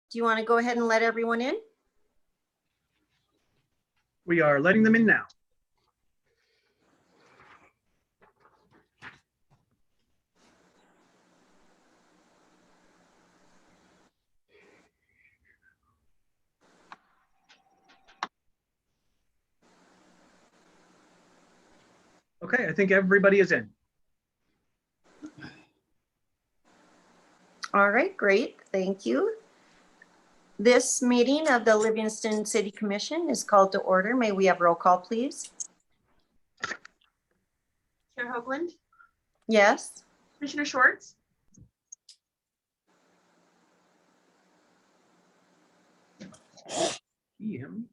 Do you want to go ahead and let everyone in? We are letting them in now. Okay, I think everybody is in. All right, great. Thank you. This meeting of the Livingston City Commission is called to order. May we have roll call, please? Chair Hoagland, Yes. Commissioner Schwartz, EM.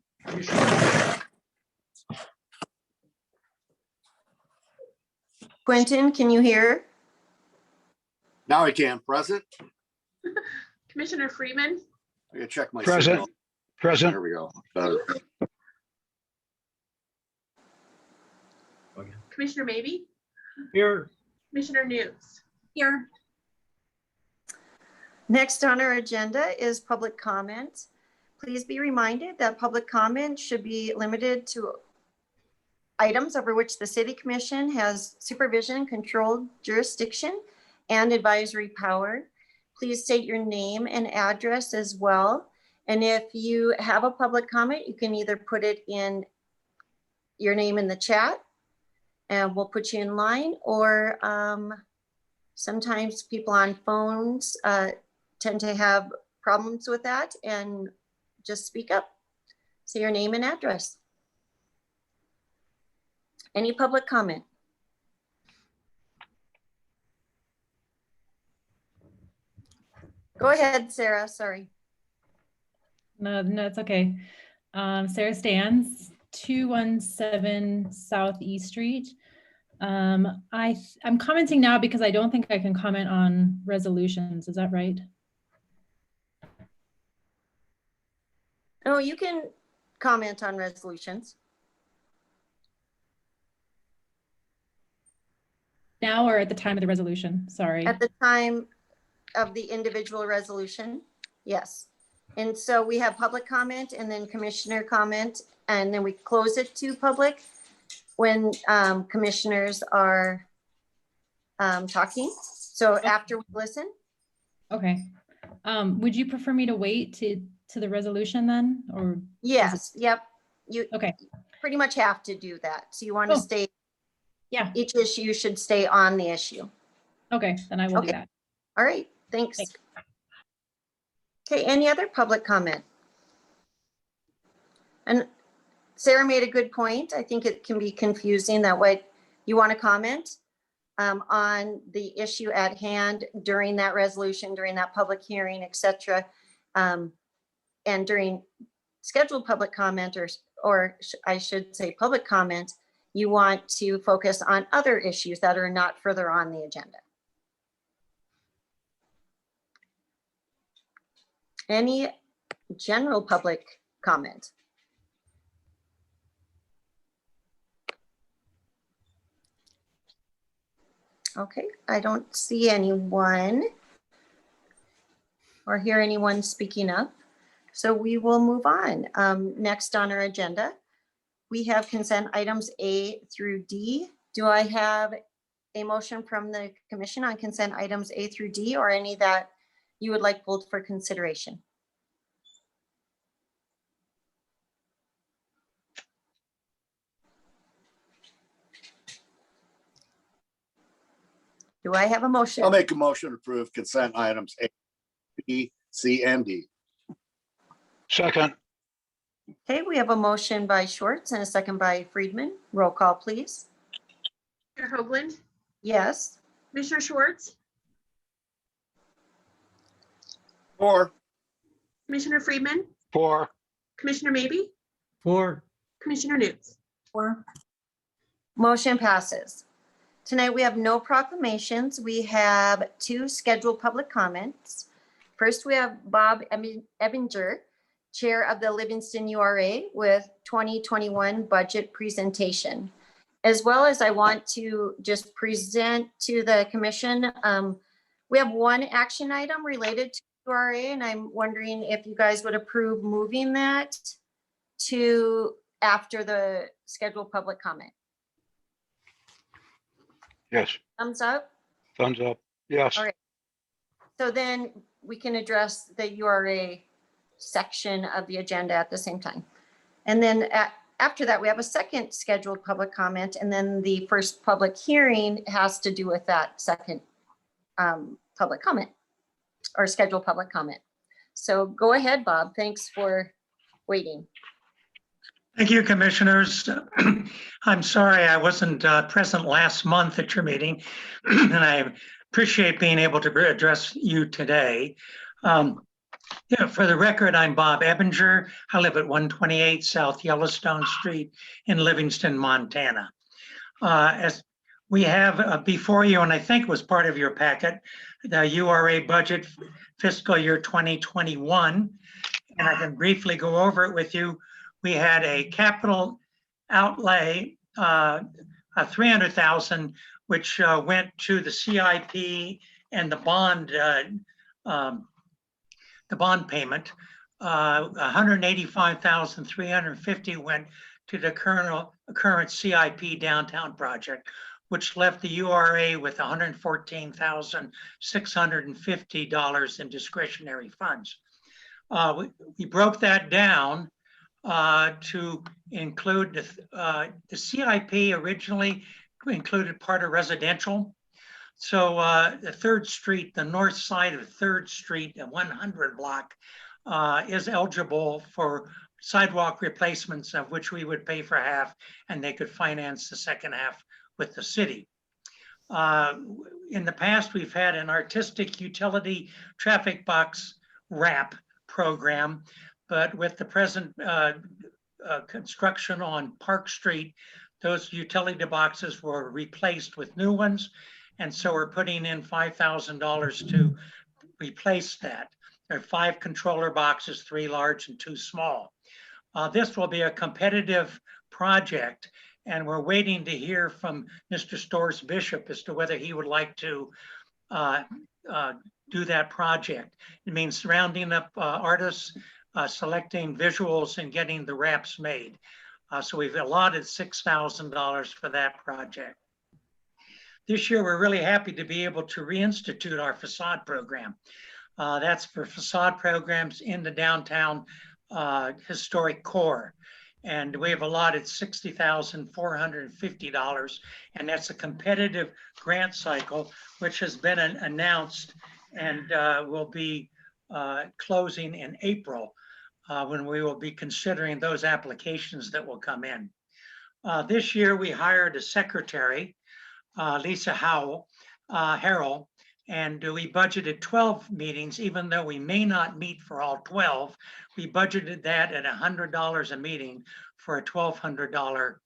Quentin, can you hear? Now I can. Present. Commissioner Freeman, I gotta check my Present. signal. Present. There we go. Better. Commissioner Maybe, Here. Commissioner Newts. Here. Next on our agenda is public comment. Please be reminded that public comment should be limited to items over which the City Commission has supervision, control, jurisdiction, and advisory power. Please state your name and address as well. And if you have a public comment, you can either put it in your name in the chat and we'll put you in line, or sometimes people on phones tend to have problems with that, and just speak up. Say your name and address. Any public comment? Go ahead, Sarah, sorry. No, it's okay. Sarah Stans, 217 South East Street. I'm commenting now because I don't think I can comment on resolutions. Is that right? No, you can comment on resolutions. Now or at the time of the resolution? Sorry. At the time of the individual resolution, yes. And so we have public comment and then commissioner comment, and then we close it to public when commissioners are talking. So after we listen. Okay. Would you prefer me to wait to the resolution then, or? Yes, yep. You Okay. pretty much have to do that. So you want to stay, Yeah. each issue should stay on the issue. Okay, then I will do that. All right, thanks. Thanks. Okay, any other public comment? And Sarah made a good point. I think it can be confusing that way. You want to comment on the issue at hand during that resolution, during that public hearing, etc. And during scheduled public comment, or I should say public comment, you want to focus on other issues that are not further on the agenda. Any general public comment? Okay, I don't see anyone or hear anyone speaking up. So we will move on. Next on our agenda, we have consent items A through D. Do I have a motion from the commission on consent items A through D, or any that you would like pulled for consideration? Do I have a motion? I'll make a motion to approve consent items A, B, C, and D. Second. Okay, we have a motion by Schwartz and a second by Friedman. Roll call, please. Chair Hoagland, Yes. Commissioner Schwartz, Four. Commissioner Freeman, 4. Commissioner Maybe, 4. Commissioner Newts. Motion passes. Tonight we have no proclamations. We have 2 scheduled public comments. First, we have Bob Ebinger, Chair of the Livingston URA, with 2021 budget presentation. As well as I want to just present to the commission, we have 1 action item related to URA, and I'm wondering if you guys would approve moving that to after the scheduled public comment. Yes. Thumbs up? Thumbs up. Yes. All right. So then we can address the URA section of the agenda at the same time. And then after that, we have a second scheduled public comment, and then the first public hearing has to do with that second public comment or scheduled public comment. So go ahead, Bob. Thanks for waiting. Thank you, commissioners. I'm sorry I wasn't present last month at your meeting, and I appreciate being able to address you today. For the record, I'm Bob Ebinger. I live at 128 South Yellowstone Street in Livingston, Montana. As we have before you, and I think was part of your packet, the URA budget fiscal year 2021, and I can briefly go over it with you. We had a capital outlay of $300,000, which went to the CIP and the bond payment. $185,350 went to the current CIP downtown project, which left the URA with $114,650 in discretionary funds. We broke that down to include the CIP originally included part of residential. So the 3rd Street, the north side of 3rd Street, the 100 block is eligible for sidewalk replacements, of which we would pay for half, and they could finance the second half with the city. In the past, we've had an artistic utility traffic box wrap program, but with the present construction on Park Street, those utility boxes were replaced with new ones. And so we're putting in $5,000 to replace that. There are 5 controller boxes, 3 large and 2 small. This will be a competitive project, and we're waiting to hear from Mr. Storrs Bishop as to whether he would like to do that project. It means rounding up artists, selecting visuals, and getting the wraps made. So we've allotted $6,000 for that project. This year, we're really happy to be able to reinstitute our facade program. That's for facade programs in the downtown historic core. And we have allotted $60,450, and that's a competitive grant cycle, which has been announced and will be closing in April, when we will be considering those applications that will come in. This year, we hired a secretary, Lisa Harrell, and we budgeted 12 meetings, even though we may not meet for all 12. We budgeted that at $100 a meeting for a $1,200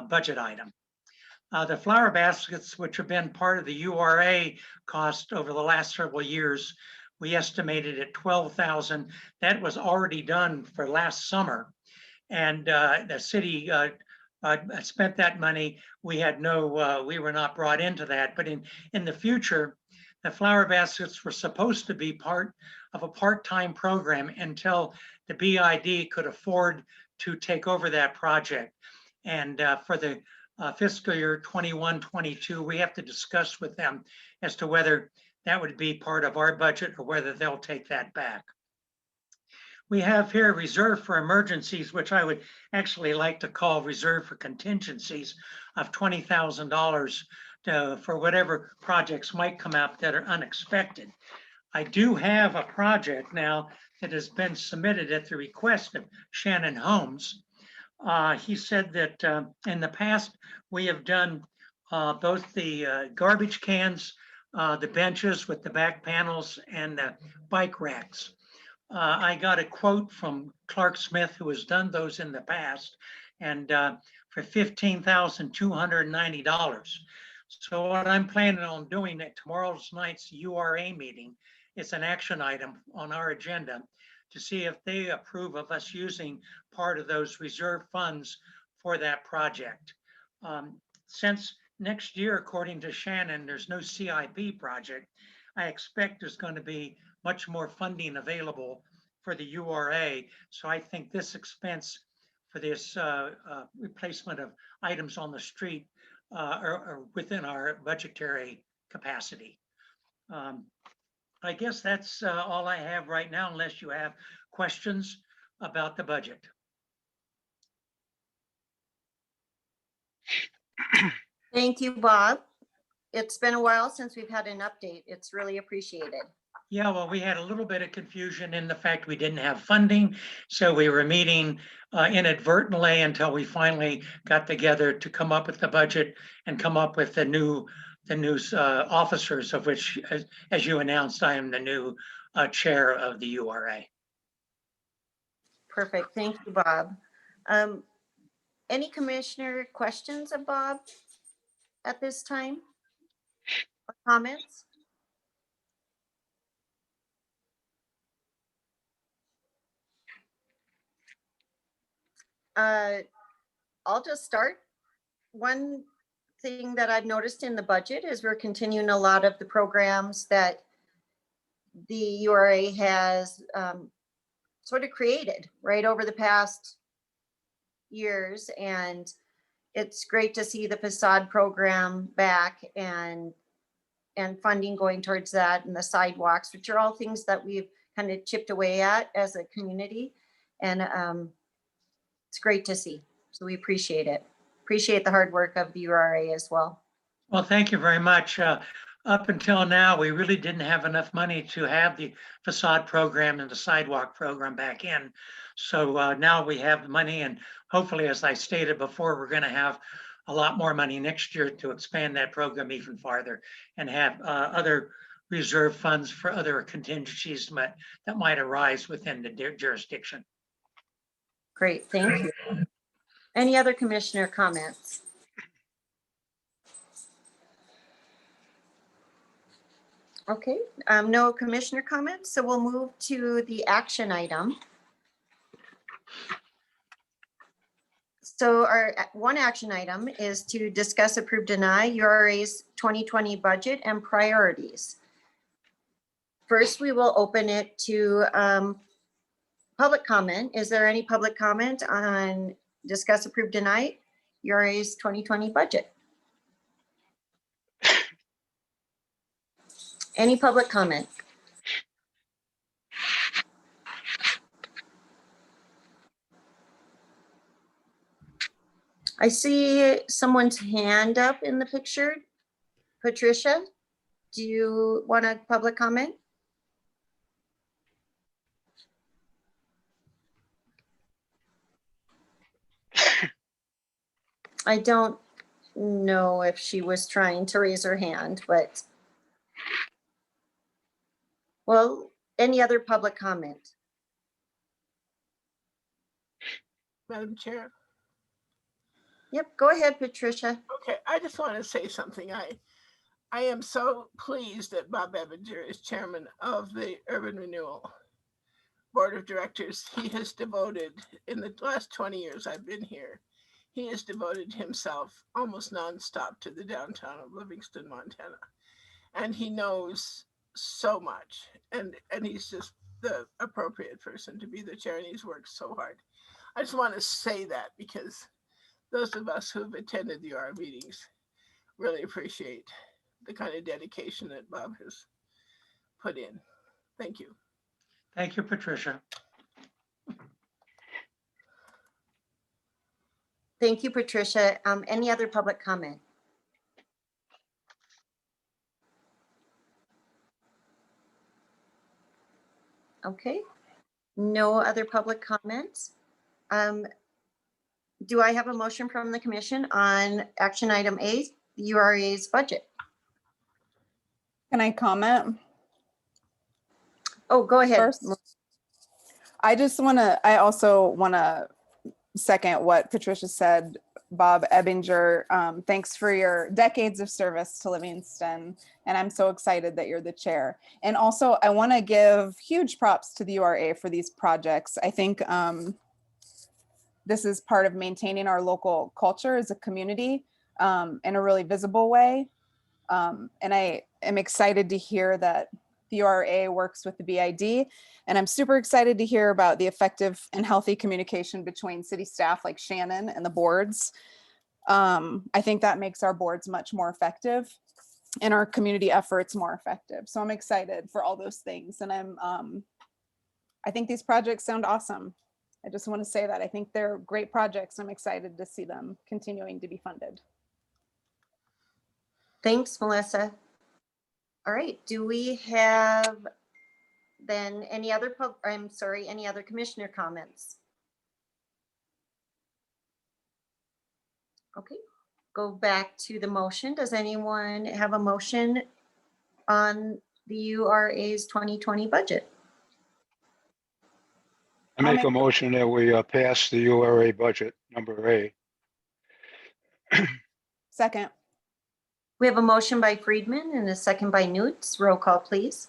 budget item. The flower baskets, which have been part of the URA cost over the last several years, we estimated at $12,000. That was already done for last summer, and the city spent that money. We had we were not brought into that, but in the future, the flower baskets were supposed to be part of a part-time program until the BID could afford to take over that project. And for the fiscal year 21-22, we have to discuss with them as to whether that would be part of our budget or whether they'll take that back. We have here a reserve for emergencies, which I would actually like to call reserve for contingencies, of $20,000 for whatever projects might come up that are unexpected. I do have a project now that has been submitted at the request of Shannon Holmes. He said that in the past, we have done both the garbage cans, the benches with the back panels, and the bike racks. I got a quote from Clark Smith, who has done those in the past, and for $15,290. So what I'm planning on doing at tomorrow's night's URA meeting is an action item on our agenda to see if they approve of us using part of those reserve funds for that project. Since next year, according to Shannon, there's no CIP project, I expect there's going to be much more funding available for the URA. So I think this expense for this replacement of items on the street are within our budgetary capacity. I guess that's all I have right now, unless you have questions about the budget. Thank you, Bob. It's been a while since we've had an update. It's really appreciated. Yeah, well, we had a little bit of confusion in the fact we didn't have funding. So we were meeting inadvertently until we finally got together to come up with the budget and come up with the new officers, of which, as you announced, I am the new chair of the URA. Perfect. Thank you, Bob. Any commissioner questions of Bob at this time? Or comments? I'll just start. One thing that I've noticed in the budget is we're continuing a lot of the programs that the URA has sort of created right over the past years. And it's great to see the facade program back and funding going towards that, and the sidewalks, which are all things that we've kind of chipped away at as a community. And it's great to see. So we appreciate it. Appreciate the hard work of the URA as well. Well, thank you very much. Up until now, we really didn't have enough money to have the facade program and the sidewalk program back in. So now we have the money, and hopefully, as I stated before, we're going to have a lot more money next year to expand that program even farther and have other reserve funds for other contingencies that might arise within the jurisdiction. Great, thank you. Any other commissioner comments? Okay, no commissioner comments, so we'll move to the action item. So our one action item is to discuss, approve, deny URA's 2020 budget and priorities. First, we will open it to public comment. Is there any public comment on discuss, approve, deny URA's 2020 budget? Any public comment? I see someone's hand up in the picture. Patricia, do you want a public comment? I don't know if she was trying to raise her hand, but well, any other public comment? Madam Chair. Yep, go ahead, Patricia. Okay, I just want to say something. I am so pleased that Bob Ebinger is chairman of the Urban Renewal Board of Directors. He has devoted, in the last 20 years I've been here, he has devoted himself almost nonstop to the downtown of Livingston, Montana. And he knows so much. And he's just the appropriate person to be the chair, and he's worked so hard. I just want to say that because those of us who've attended the URA meetings really appreciate the kind of dedication that Bob has put in. Thank you. Thank you, Patricia. Thank you, Patricia. Any other public comment? Okay, no other public comments. Do I have a motion from the commission on action item A, the URA's budget? Can I comment? Oh, go ahead. First? I also want to second what Patricia said. Bob Ebinger, thanks for your decades of service to Livingston. And I'm so excited that you're the chair. And also I want to give huge props to the URA for these projects. I think this is part of maintaining our local culture as a community in a really visible way. And am excited to hear that the URA works with the BID, and I'm super excited to hear about the effective and healthy communication between city staff like Shannon and the boards. I think that makes our boards much more effective and our community efforts more effective. So I'm excited for all those things. And I think these projects sound awesome. I just want to say that I think they're great projects. I'm excited to see them continuing to be funded. Thanks, Melissa. All right, do we have then any other any other commissioner comments? Okay, go back to the motion. Does anyone have a motion on the URA's 2020 budget? I make a motion that we pass the URA budget number A. Second. We have a motion by Friedman and a second by Newts. Roll call, please.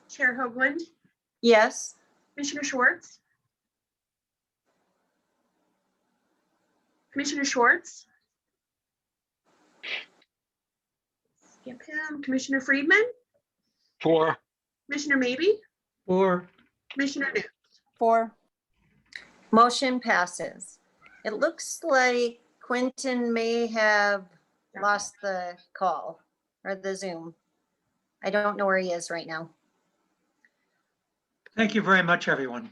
Chair Hoagland, Yes. Commissioner Schwartz. Commissioner Schwartz. Skip him. Commissioner Friedman, 4. Commissioner Maybe, 4, Commissioner Newt. 4. Motion passes. It looks like Quentin may have lost the call or the Zoom. I don't know where he is right now. Thank you very much, everyone.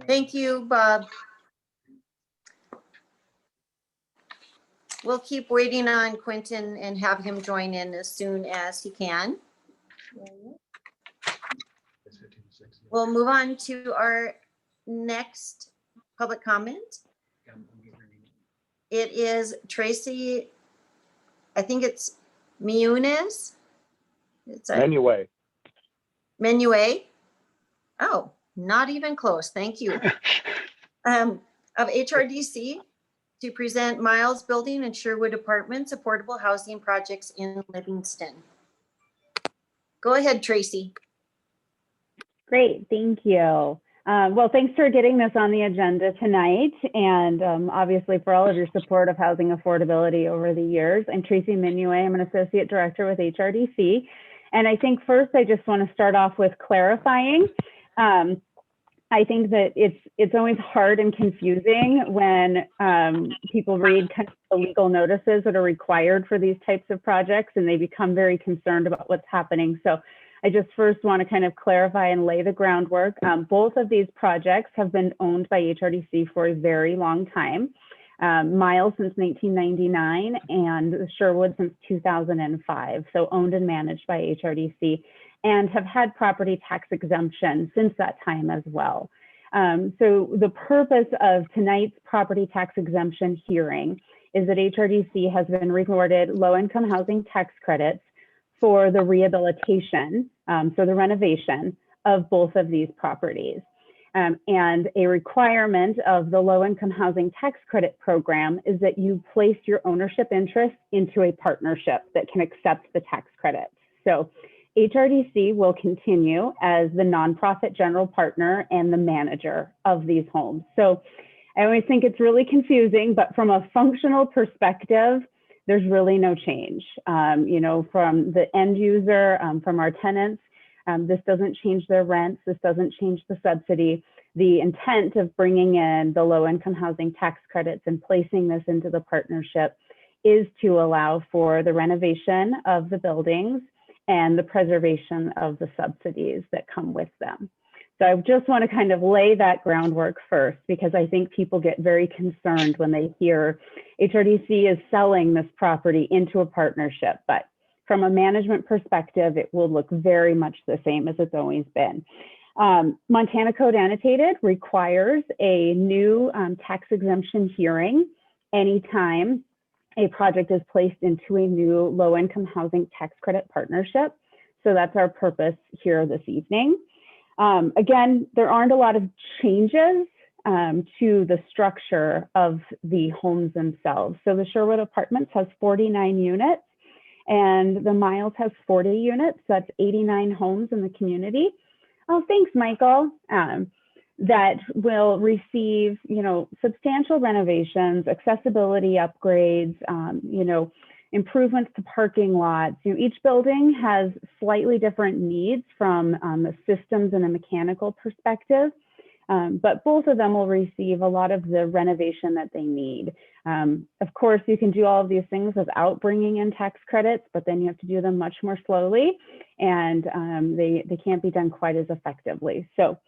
Thank you, Bob. We'll keep waiting on Quentin and have him join in as soon as he can. We'll move on to our next public comment. It is Tracy, I think it's Miunes. It's a Anyway, Menue. Oh, not even close. Thank you. Of HRDC to present Miles Building and Sherwood Apartments, affordable housing projects in Livingston. Go ahead, Tracy. Great, thank you. Well, thanks for getting this on the agenda tonight, and obviously for all of your support of housing affordability over the years. I'm Tracy Minue. I'm an associate director with HRDC. And I think first I just want to start off with clarifying. I think that it's always hard and confusing when people read kind of the legal notices that are required for these types of projects, and they become very concerned about what's happening. So I just first want to kind of clarify and lay the groundwork. Both of these projects have been owned by HRDC for a very long time. Miles since 1999 and Sherwood since 2005. So owned and managed by HRDC, and have had property tax exemption since that time as well. So the purpose of tonight's property tax exemption hearing is that HRDC has been rewarded low-income housing tax credits for the rehabilitation, so the renovation of both of these properties. And a requirement of the low-income housing tax credit program is that you place your ownership interest into a partnership that can accept the tax credits. So HRDC will continue as the nonprofit general partner and the manager of these homes. So I always think it's really confusing, but from a functional perspective, there's really no change. You know, from the end user, from our tenants, this doesn't change their rents. This doesn't change the subsidy. The intent of bringing in the low-income housing tax credits and placing this into the partnership is to allow for the renovation of the buildings and the preservation of the subsidies that come with them. So I just want to kind of lay that groundwork first, because I think people get very concerned when they hear HRDC is selling this property into a partnership. But from a management perspective, it will look very much the same as it's always been. Montana Code Annotated requires a new tax exemption hearing anytime a project is placed into a new low-income housing tax credit partnership. So that's our purpose here this evening. Again, there aren't a lot of changes to the structure of the homes themselves. So the Sherwood Apartments has 49 units and the Miles has 40 units. That's 89 homes in the community. Oh, thanks, Michael. That will receive, you know, substantial renovations, accessibility upgrades, you know, improvements to parking lots. Each building has slightly different needs from a systems and a mechanical perspective, but both of them will receive a lot of the renovation that they need. Of course, you can do all of these things without bringing in tax credits, but then you have to do them much more slowly, and they can't be done quite as effectively. So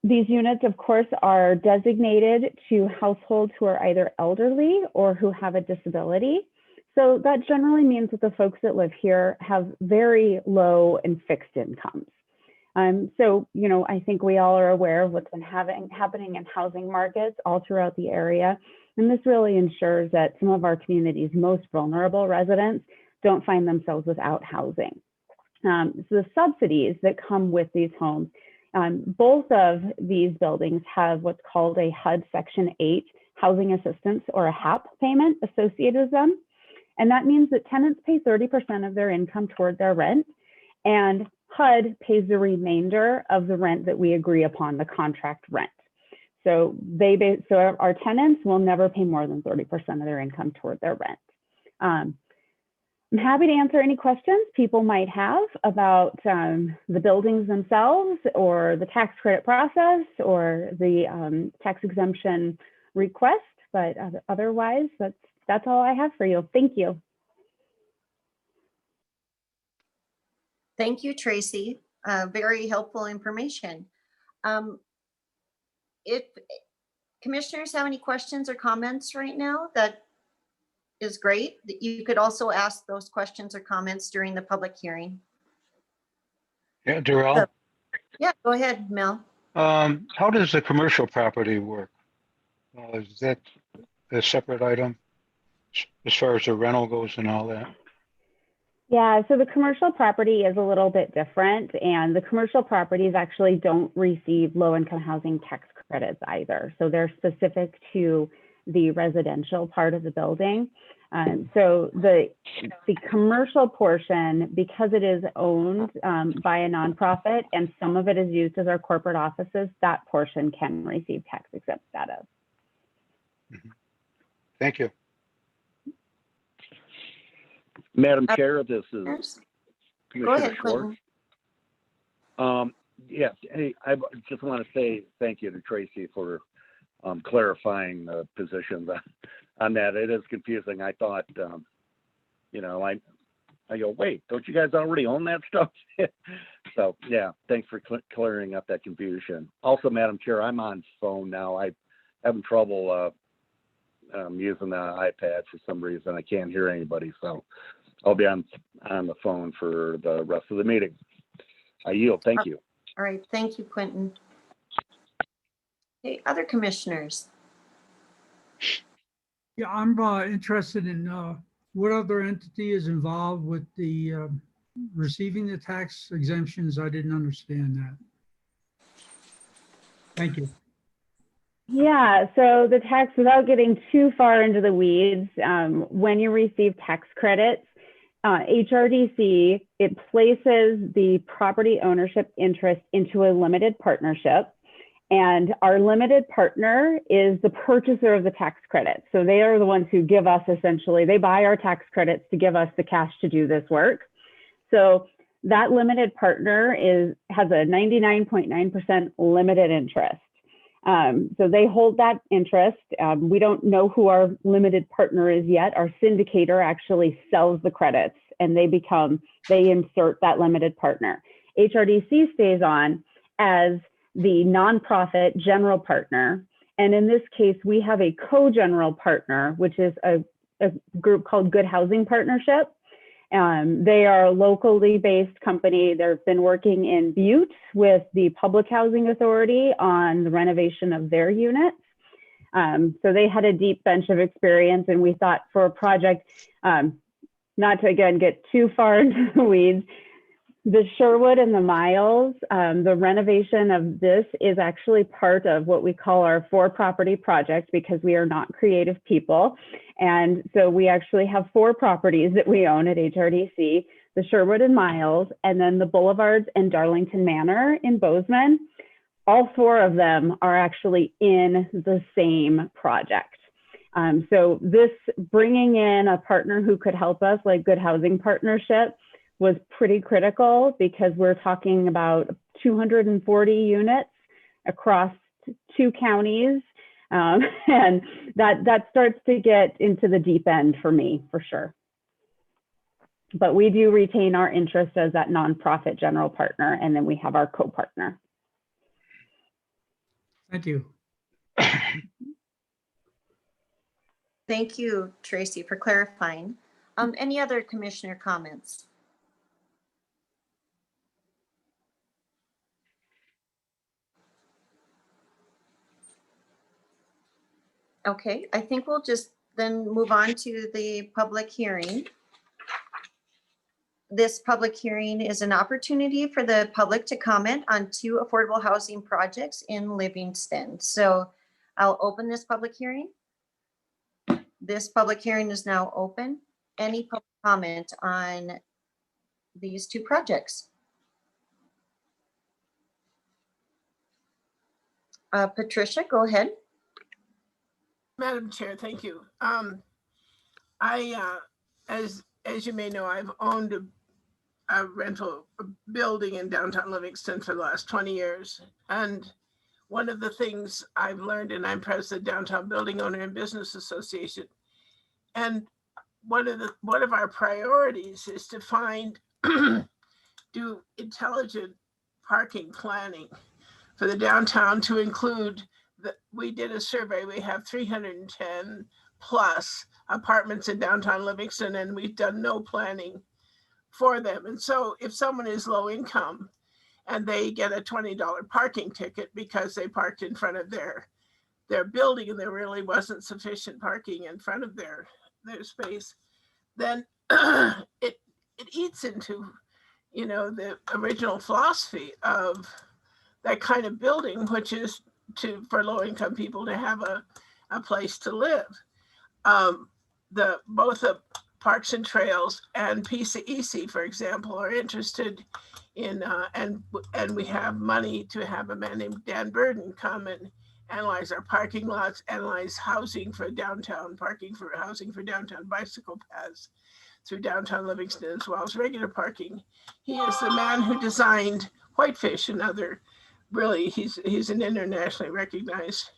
these units, of course, are designated to households who are either elderly or who have a disability. So that generally means that the folks that live here have very low and fixed incomes. So, I think we all are aware of what's been happening in housing markets all throughout the area. And this really ensures that some of our community's most vulnerable residents don't find themselves without housing. So the subsidies that come with these homes, both of these buildings have what's called a HUD Section 8 housing assistance or a HAP payment associated with them. And that means that tenants pay 30% of their income toward their rent, and HUD pays the remainder of the rent that we agree upon, the contract rent. So our tenants will never pay more than 30% of their income toward their rent. I'm happy to answer any questions people might have about the buildings themselves, or the tax credit process, or the tax exemption request, but otherwise, that's all I have for you. Thank you. Thank you, Tracy. Very helpful information. If commissioners have any questions or comments right now, that is great. You could also ask those questions or comments during the public hearing. Yeah, Darrell, Yeah, go ahead, Mel. how does the commercial property work? Is that a separate item as far as the rental goes and all that? Yeah, so the commercial property is a little bit different, and the commercial properties actually don't receive low-income housing tax credits either. So they're specific to the residential part of the building. So the commercial portion, because it is owned by a nonprofit and some of it is used as our corporate offices, that portion can receive tax exempt status. Thank you. Madam Chair, this is Go Commissioner ahead, Schwartz. Quentin. Yes, hey, I just want to say thank you to Tracy for clarifying the positions on that. It is confusing. I thought, I go, wait, don't you guys already own that stuff? So yeah, thanks for clearing up that confusion. Also, Madam Chair, I'm on phone now. I'm having trouble using the iPad for some reason. I can't hear anybody, so I'll be on the phone for the rest of the meeting. I yield. Thank you. All right, thank you, Quentin. Okay, other commissioners. Yeah, I'm interested in what other entity is involved with the receiving the tax exemptions. I didn't understand that. Thank you. Yeah, so the tax, without getting too far into the weeds, when you receive tax credits, HRDC, it places the property ownership interest into a limited partnership. And our limited partner is the purchaser of the tax credits. So they are the ones who give us, essentially, they buy our tax credits to give us the cash to do this work. So that limited partner has a 99.9% limited interest. So they hold that interest. We don't know who our limited partner is yet. Our syndicator actually sells the credits and they insert that limited partner. HRDC stays on as the nonprofit general partner. And in this case, we have a co-general partner, which is a group called Good Housing Partnership. They are a locally based company. They've been working in Butte with the Public Housing Authority on the renovation of their units. So they had a deep bench of experience, and we thought for a project, not to again get too far into the weeds, the Sherwood and the Miles, the renovation of this is actually part of what we call our 4-property project, because we are not creative people. And so we actually have 4 properties that we own at HRDC, the Sherwood and Miles, and then the Boulevards and Darlington Manor in Bozeman. All 4 of them are actually in the same project. So this bringing in a partner who could help us, like Good Housing Partnership, was pretty critical because we're talking about 240 units across 2 counties. And that starts to get into the deep end for me, for sure. But we do retain our interest as that nonprofit general partner, and then we have our co-partner. Thank you. Thank you, Tracy, for clarifying. Any other commissioner comments? Okay, I think we'll just then move on to the public hearing. This public hearing is an opportunity for the public to comment on 2 affordable housing projects in Livingston. So I'll open this public hearing. This public hearing is now open. Any public comment on these 2 projects? Patricia, go ahead. Madam Chair, thank you. As you may know, I've owned a rental building in downtown Livingston for the last 20 years. And one of the things I've learned, and I'm president of the Downtown Building Owner and Business Association, and one of our priorities is to do intelligent parking planning for the downtown to include we did a survey. We have 310 plus apartments in downtown Livingston, and we've done no planning for them. And so if someone is low income and they get a $20 parking ticket because they parked in front of their building and there really wasn't sufficient parking in front of their space, then it eats into, the original philosophy of that kind of building, which is for low income people to have a place to live. Both the Parks and Trails and PCEC, for example, are interested in, and we have money to have a man named Dan Burden come and analyze our parking lots, analyze housing for downtown, housing for downtown bicycle paths through downtown Livingston, as well as regular parking. He is the man who designed Whitefish and other, really, he's an internationally recognized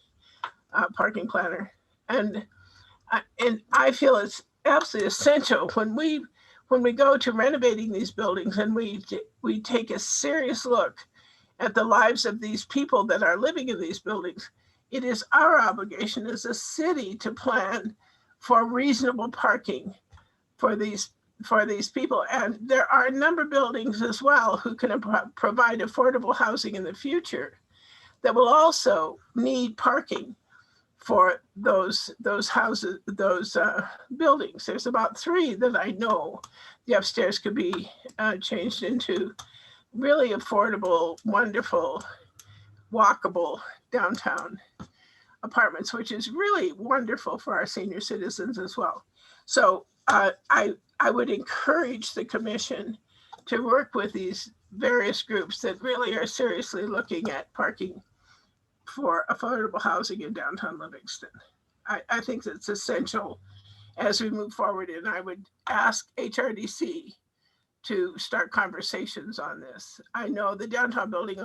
parking planner. And I feel it's absolutely essential when we go to renovating these buildings and we take a serious look at the lives of these people that are living in these buildings. It is our obligation as a city to plan for reasonable parking for these people. And there are a number of buildings as well who can provide affordable housing in the future that will also need parking for those houses, those buildings. There's about 3 that I know the upstairs could be changed into really affordable, wonderful, walkable downtown apartments, which is really wonderful for our senior citizens as well. So I would encourage the commission to work with these various groups that really are seriously looking at parking for affordable housing in downtown Livingston. I think that's essential as we move forward, and I would ask HRDC to start conversations on this. I know the Downtown Building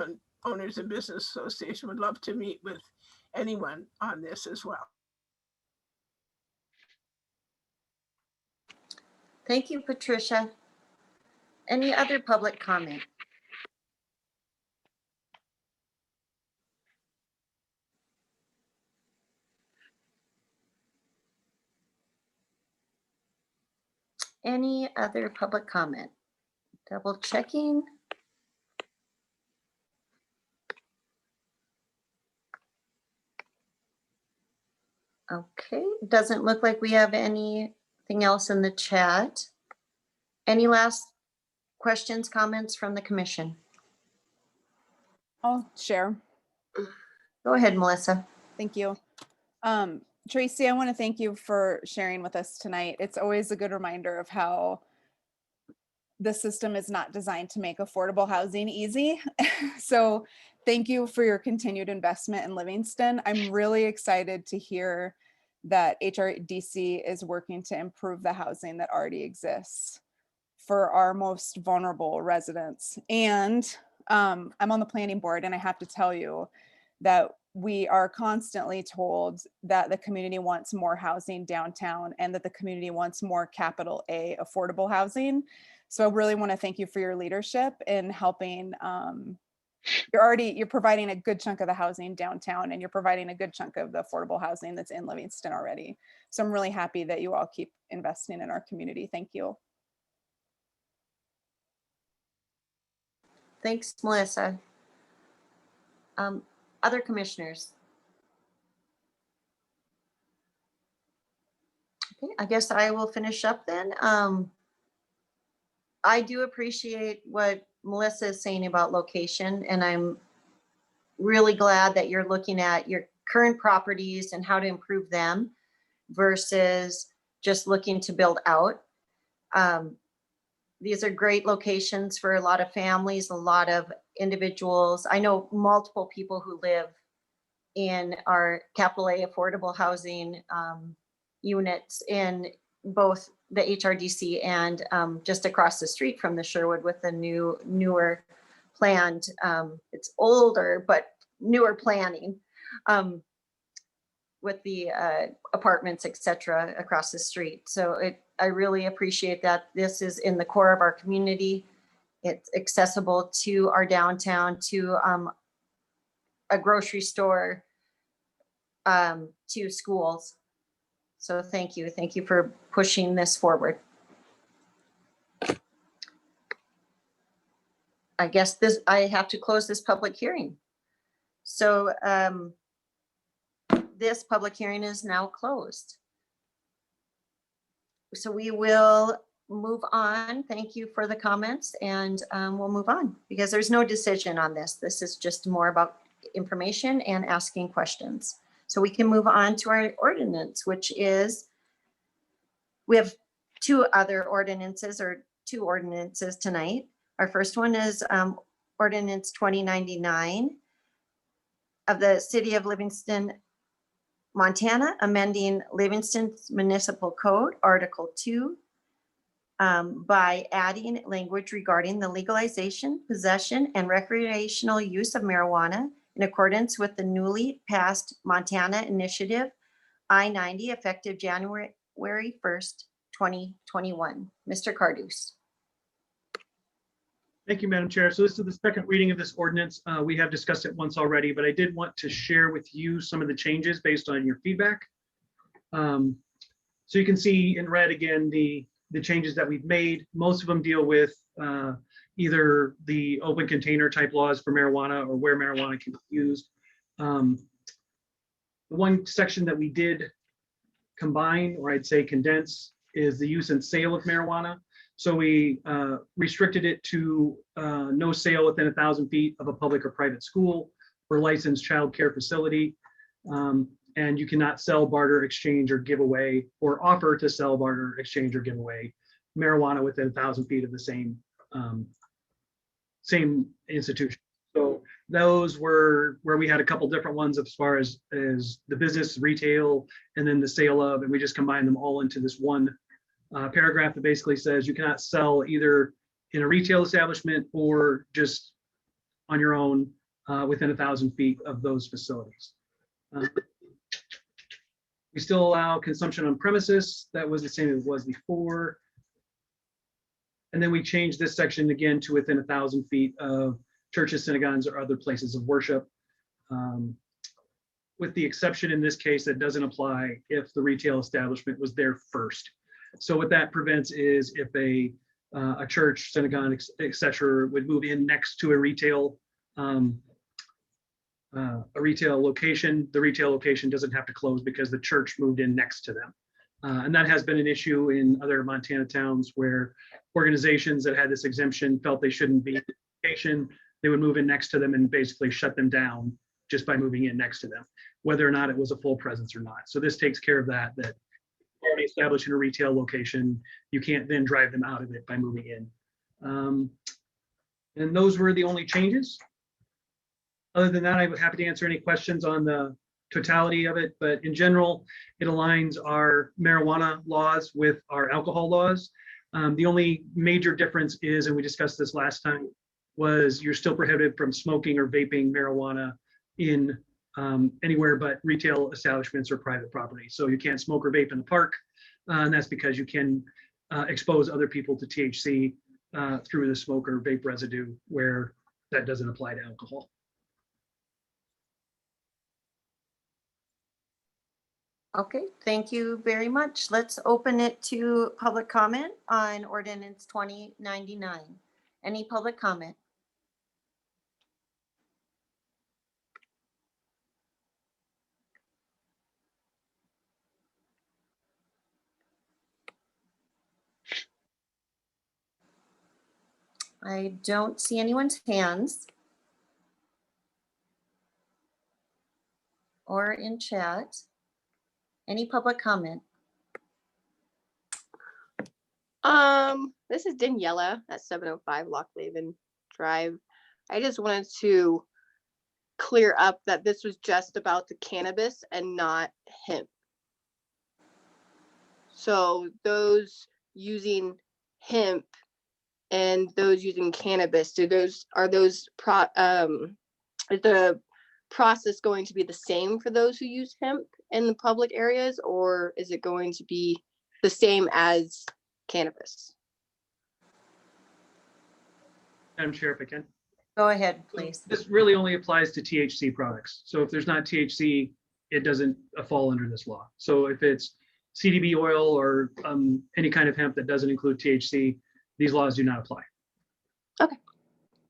Owners and Business Association would love to meet with anyone on this as well. Thank you, Patricia. Any other public comment? Any other public comment? Double checking. Okay, doesn't look like we have anything else in the chat. Any last questions, comments from the commission? I'll share. Go ahead, Melissa. Thank you. Tracy, I want to thank you for sharing with us tonight. It's always a good reminder of how the system is not designed to make affordable housing easy. So thank you for your continued investment in Livingston. I'm really excited to hear that HRDC is working to improve the housing that already exists for our most vulnerable residents. And I'm on the planning board, and I have to tell you that we are constantly told that the community wants more housing downtown and that the community wants more capital A affordable housing. So I really want to thank you for your leadership in helping. You're providing a good chunk of the housing downtown, and you're providing a good chunk of the affordable housing that's in Livingston already. So I'm really happy that you all keep investing in our community. Thank you. Thanks, Melissa. Other commissioners? Okay, I guess I will finish up then. I do appreciate what Melissa is saying about location, and I'm really glad that you're looking at your current properties and how to improve them versus just looking to build out. These are great locations for a lot of families, a lot of individuals. I know multiple people who live in our capital A affordable housing units in both the HRDC and just across the street from the Sherwood with the newer planned, it's older, but newer planning with the apartments, et cetera, across the street. So I really appreciate that this is in the core of our community. It's accessible to our downtown, to a grocery store, to schools. So thank you. Thank you for pushing this forward. I guess I have to close this public hearing. So this public hearing is now closed. So we will move on. Thank you for the comments, and we'll move on because there's no decision on this. This is just more about information and asking questions. So we can move on to our ordinance, which is, we have two ordinances tonight. Our first one is Ordinance 2099 of the City of Livingston, Montana, amending Livingston's Municipal Code, Article 2, by adding language regarding the legalization, possession, and recreational use of marijuana in accordance with the newly passed Montana Initiative I-90, effective January 1st, 2021. Mr. Cardus. Thank you, Madam Chair. So this is the second reading of this ordinance. We have discussed it once already, but I did want to share with you some of the changes based on your feedback. So you can see in red again the changes that we've made. Most of them deal with either the open container type laws for marijuana or where marijuana can be used. The one section that we did combine, or I'd say condense, is the use and sale of marijuana. So we restricted it to no sale within 1,000 feet of a public or private school or licensed child care facility. And you cannot sell, barter, exchange, or give away, or offer to sell, barter, exchange, or give away marijuana within 1,000 feet of the same institution. So those were where we had a couple different ones as far as the business, retail, and then the sale of, and we just combined them all into this one paragraph that basically says you cannot sell either in a retail establishment or just on your own within 1,000 feet of those facilities. We still allow consumption on premises. That was the same as it was before. And then we changed this section again to within 1,000 feet of churches, synagogues, or other places of worship. With the exception in this case that doesn't apply if the retail establishment was there first. So what that prevents is if a church, synagogue, etc., would move in next to a retail location, the retail location doesn't have to close because the church moved in next to them. And that has been an issue in other Montana towns where organizations that had this exemption felt they shouldn't be in the location. They would move in next to them and basically shut them down just by moving in next to them, whether or not it was a full presence or not. So this takes care of that already established in a retail location, you can't then drive them out of it by moving in. And those were the only changes. Other than that, I'm happy to answer any questions on the totality of it, but in general, it aligns our marijuana laws with our alcohol laws. The only major difference is, and we discussed this last time, was you're still prohibited from smoking or vaping marijuana in anywhere but retail establishments or private property. So you can't smoke or vape in the park, and that's because you can expose other people to THC through the smoke or vape residue, where that doesn't apply to alcohol. Okay, thank you very much. Let's open it to public comment on ordinance 2099. Any public comment? I don't see anyone's hands or in chat. Any public comment? This is Daniela at 705 Lockhaven Drive. I just wanted to clear up that this was just about the cannabis and not hemp. So those using hemp and those using cannabis, is the process going to be the same for those who use hemp in the public areas, or is it going to be the same as cannabis? Madam Chair, if I can. Go ahead, please. This really only applies to THC products. So if there's not THC, it doesn't fall under this law. So if it's CBD oil or any kind of hemp that doesn't include THC, these laws do not apply. Okay,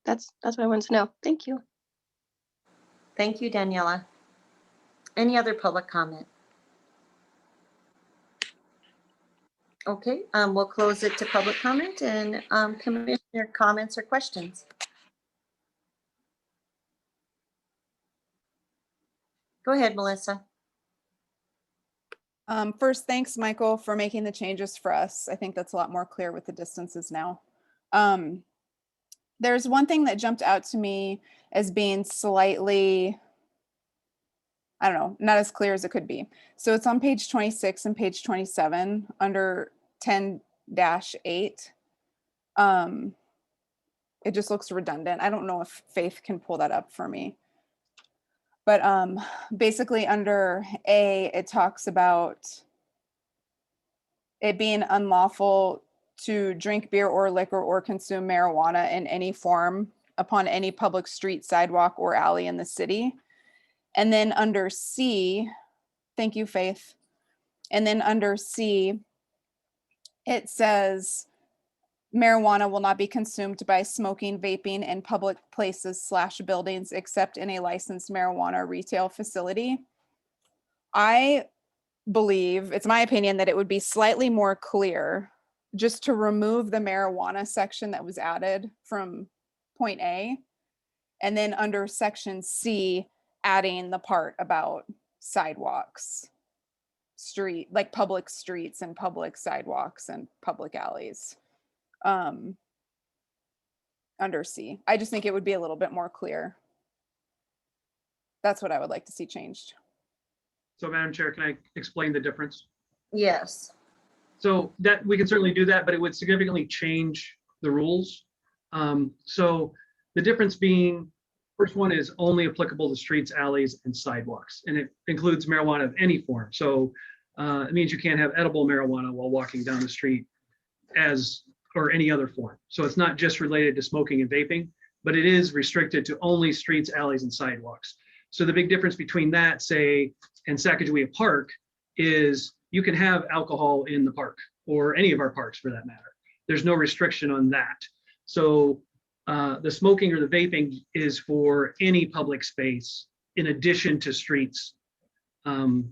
that's what I wanted to know. Thank you. Thank you, Daniela. Any other public comment? Okay, we'll close it to public comment and commissioner comments or questions. Go ahead, Melissa. First, thanks, Michael, for making the changes for us. I think that's a lot more clear with the distances now. There's one thing that jumped out to me as being slightly, I don't know, not as clear as it could be. So it's on page 26 and page 27 under 10-8. It just looks redundant. I don't know if Faith can pull that up for me. But basically under A, it talks about it being unlawful to drink beer or liquor or consume marijuana in any form upon any public street, sidewalk, or alley in the city. And then under C, thank you, Faith. And then under C, it says marijuana will not be consumed by smoking, vaping in public places / buildings except in a licensed marijuana retail facility. I believe, it's my opinion, that it would be slightly more clear just to remove the marijuana section that was added from point A, and then under section C, adding the part about sidewalks, like public streets and public sidewalks and public alleys. Under C. I just think it would be a little bit more clear. That's what I would like to see changed. So Madam Chair, can I explain the difference? Yes. So that we can certainly do that, but it would significantly change the rules. So the difference being, first one is only applicable to streets, alleys, and sidewalks, and it includes marijuana of any form. So it means you can't have edible marijuana while walking down the street or any other form. So it's not just related to smoking and vaping, but it is restricted to only streets, alleys, and sidewalks. So the big difference between that, say, and Sacagawea Park is you can have alcohol in the park or any of our parks for that matter. There's no restriction on that. So the smoking or the vaping is for any public space in addition to streets,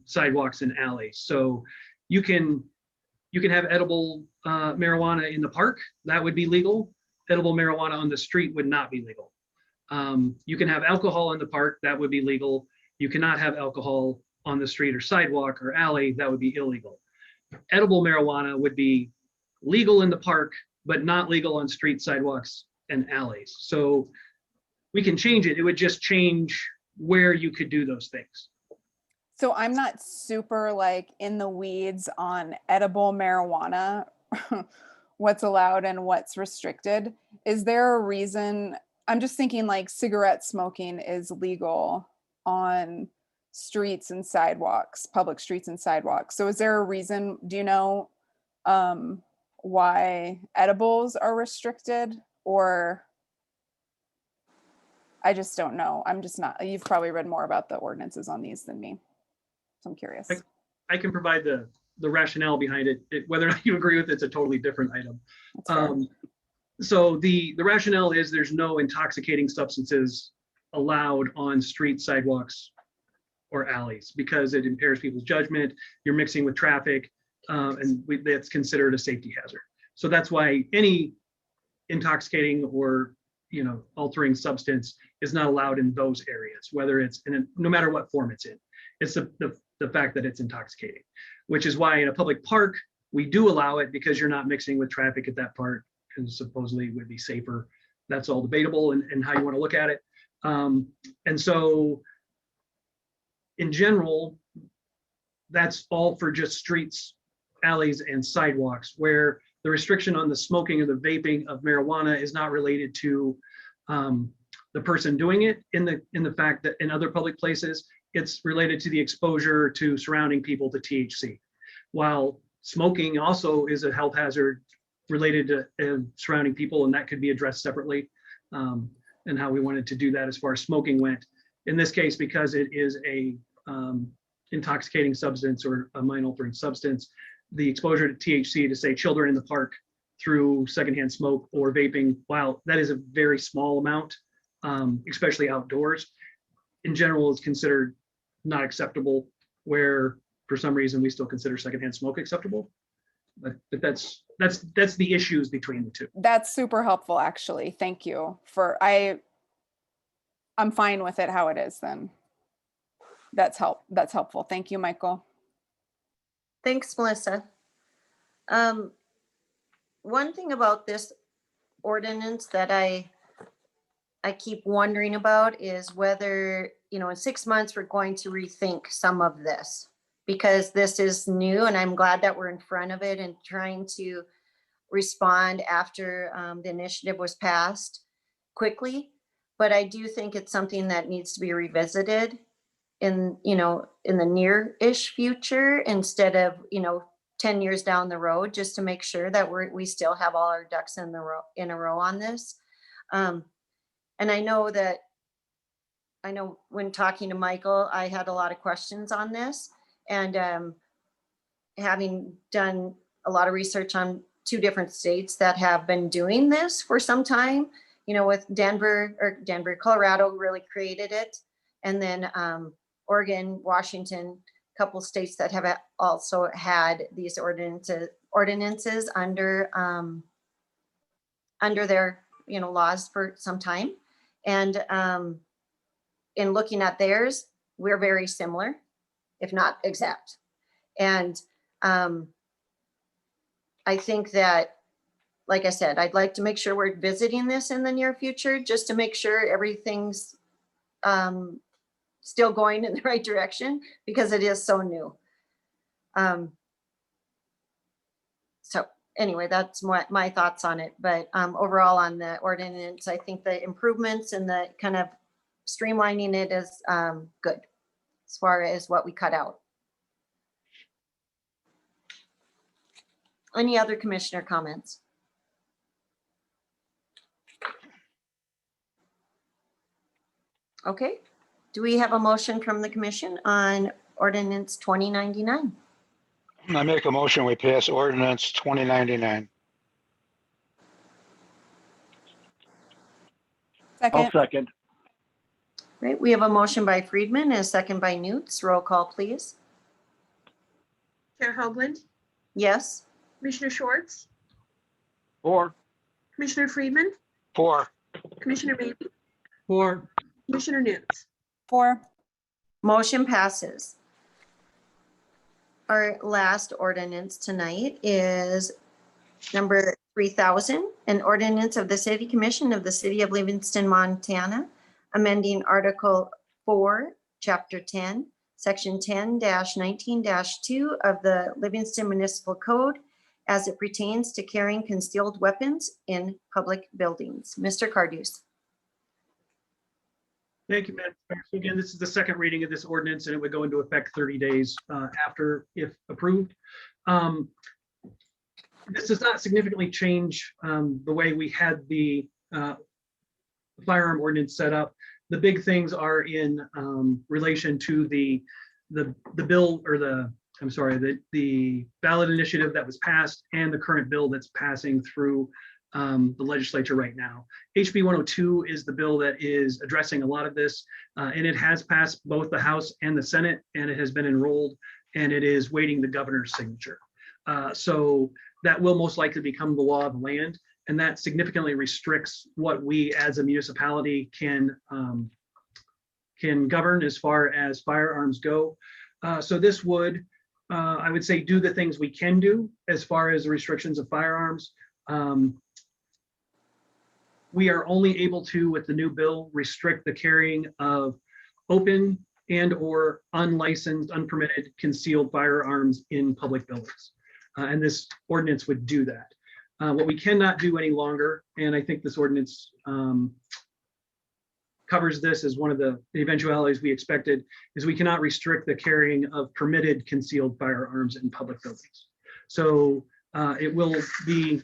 sidewalks, and alleys. So you can have edible marijuana in the park, that would be legal. Edible marijuana on the street would not be legal. You can have alcohol in the park, that would be legal. You cannot have alcohol on the street or sidewalk or alley, that would be illegal. Edible marijuana would be legal in the park, but not legal on street, sidewalks, and alleys. So we can change it. It would just change where you could do those things. So I'm not super like in the weeds on edible marijuana, what's allowed and what's restricted. Is there a reason? I'm just thinking like cigarette smoking is legal on streets and sidewalks, public streets and sidewalks. So is there a reason, do you know why edibles are restricted, or I just don't know. I'm just not, you've probably read more about the ordinances on these than me. So I'm curious. I can provide the rationale behind it. Whether or not you agree with it's a totally different item. That's fair. So the rationale is there's no intoxicating substances allowed on street sidewalks or alleys because it impairs people's judgment. You're mixing with traffic, and that's considered a safety hazard. So that's why any intoxicating or altering substance is not allowed in those areas, whether it's no matter what form it's in. It's the fact that it's intoxicating, which is why in a public park we do allow it, because you're not mixing with traffic at that park, because supposedly it would be safer. That's all debatable and how you want to look at it. And so in general, that's all for just streets, alleys, and sidewalks, where the restriction on the smoking or the vaping of marijuana is not related to the person doing it in the fact that in other public places, it's related to the exposure to surrounding people to THC. While smoking also is a health hazard related to surrounding people, and that could be addressed separately, and how we wanted to do that as far as smoking went. In this case, because it is a intoxicating substance or a mind-altering substance, the exposure to THC to say children in the park through secondhand smoke or vaping, while that is a very small amount, especially outdoors, in general is considered not acceptable, where for some reason we still consider secondhand smoke acceptable. But that's the issues between the two. That's super helpful, actually. Thank you for, I'm fine with it how it is then. That's helpful. Thank you, Michael. Thanks, Melissa. One thing about this ordinance that I keep wondering about is whether, in 6 months, we're going to rethink some of this, because this is new and I'm glad that we're in front of it and trying to respond after the initiative was passed quickly. But I do think it's something that needs to be revisited in the near-ish future, instead of 10 years down the road, just to make sure that we still have all our ducks in a row on this. And I know when talking to Michael, I had a lot of questions on this, and having done a lot of research on 2 different states that have been doing this for some time, with Colorado really created it. And then Oregon, Washington, a couple states that have also had these ordinances under their laws for some time. And in looking at theirs, we're very similar, if not exact. And I think that, like I said, I'd like to make sure we're visiting this in the near future, just to make sure everything's still going in the right direction, because it is so new. So anyway, that's my thoughts on it. But overall on the ordinance, I think the improvements and the kind of streamlining it is good as far as what we cut out. Any other commissioner comments? Okay. Do we have a motion from the commission on ordinance 2099? I make a motion, we pass ordinance 2099. I'll second. Right, we have a motion by Friedman and a second by Newts. Roll call, please. Chair Hoagland, Yes. Commissioner Schwartz, 4. Commissioner Friedman, 4. Commissioner Maybe, Or Commissioner Newts. 4. Motion passes. Our last ordinance tonight is number 3000, an ordinance of the City Commission of the City of Livingston, Montana, amending Article 4, Chapter 10, Section 10-19-2 of the Livingston Municipal Code as it pertains to carrying concealed weapons in public buildings. Mr. Cardus. Thank you, Madam Chair. So again, this is the second reading of this ordinance, and it would go into effect 30 days after, if approved. This does not significantly change the way we had the firearm ordinance set up. The big things are in relation to the bill, or the ballot initiative that was passed and the current bill that's passing through the legislature right now. HB 102 is the bill that is addressing a lot of this, and it has passed both the House and the Senate, and it has been enrolled, and it is waiting the governor's signature. So that will most likely become the law of the land, and that significantly restricts what we as a municipality can govern as far as firearms go. So this would, I would say, do the things we can do as far as the restrictions of firearms. We are only able to, with the new bill, restrict the carrying of open and or unlicensed, unpermitted, concealed firearms in public buildings. And this ordinance would do that. What we cannot do any longer, and I think this ordinance covers this as one of the eventualities we expected, is we cannot restrict the carrying of permitted concealed firearms in public buildings. So it will be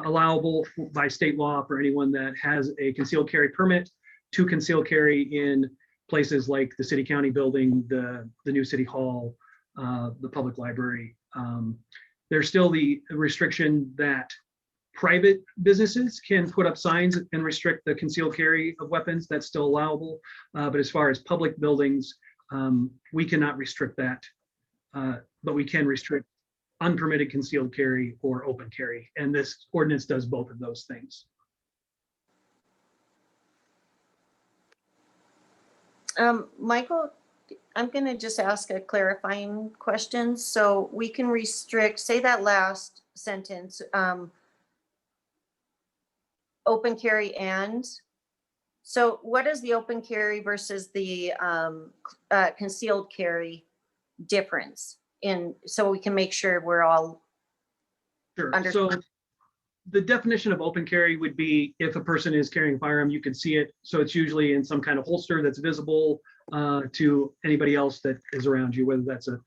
allowable by state law for anyone that has a concealed carry permit to conceal carry in places like the city county building, the new city hall, the public library. There's still the restriction that private businesses can put up signs and restrict the concealed carry of weapons. That's still allowable. But as far as public buildings, we cannot restrict that, but we can restrict unpermitted concealed carry or open carry. And this ordinance does both of those things. Michael, I'm going to just ask a clarifying question. So we can restrict, say that last sentence, open carry and, so what is the open carry versus the concealed carry difference in, so we can make sure we're all Sure. understand. So the definition of open carry would be if a person is carrying a firearm, you can see it. So it's usually in some kind of holster that's visible to anybody else that is around you, whether that's a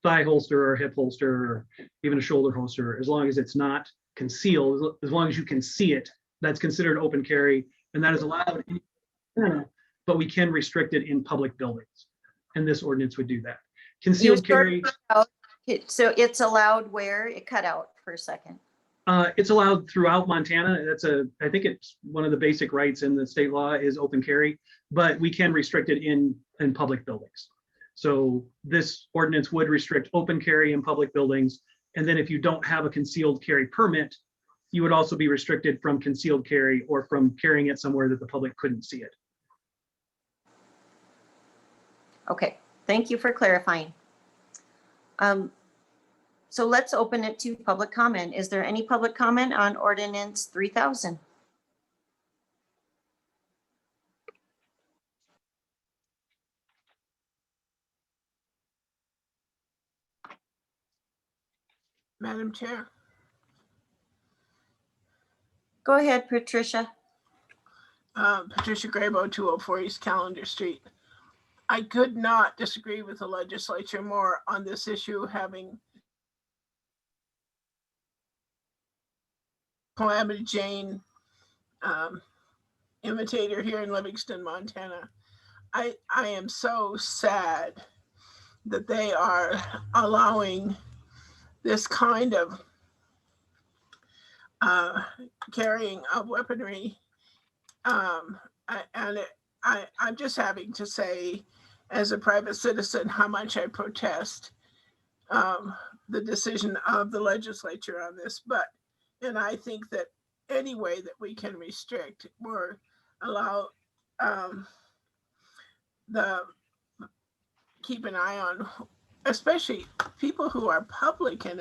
thigh holster or a hip holster or even a shoulder holster. As long as it's not concealed, as long as you can see it, that's considered open carry, and that is allowed, but we can restrict it in public buildings. And this ordinance would do that. Concealed carry. So it's allowed where? It cut out for a second. It's allowed throughout Montana. I think it's one of the basic rights in the state law is open carry, but we can restrict it in public buildings. So this ordinance would restrict open carry in public buildings. And then if you don't have a concealed carry permit, you would also be restricted from concealed carry or from carrying it somewhere that the public couldn't see it. Okay, thank you for clarifying. So let's open it to public comment. Is there any public comment on ordinance 3000? Madam Chair. Go ahead, Patricia. Patricia Grabo, 204 East Calendar Street. I could not disagree with the legislature more on this issue, having Calamity Jane imitator here in Livingston, Montana. I am so sad that they are allowing this kind of carrying of weaponry. I'm just having to say, as a private citizen, how much I protest the decision of the legislature on this. And I think that any way that we can restrict or allow keep an eye on, especially people who are public and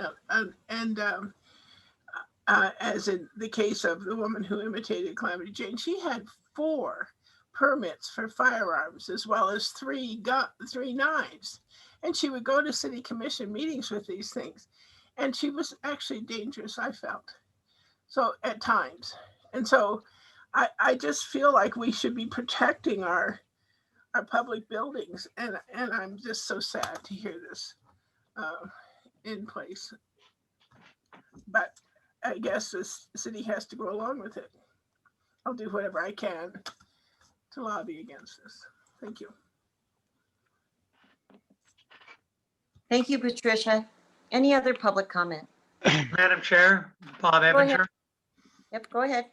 as in the case of the woman who imitated Calamity Jane, she had 4 permits for firearms as well as three knives. And she would go to city commission meetings with these things. And she was actually dangerous, I felt. So at times. And so I just feel like we should be protecting our public buildings. And I'm just so sad to hear this in place. But I guess this city has to go along with it. I'll do whatever I can to lobby against this. Thank you. Thank you, Patricia. Any other public comment? Madam Chair, Bob Go ahead. Ebinger. Yep, go ahead.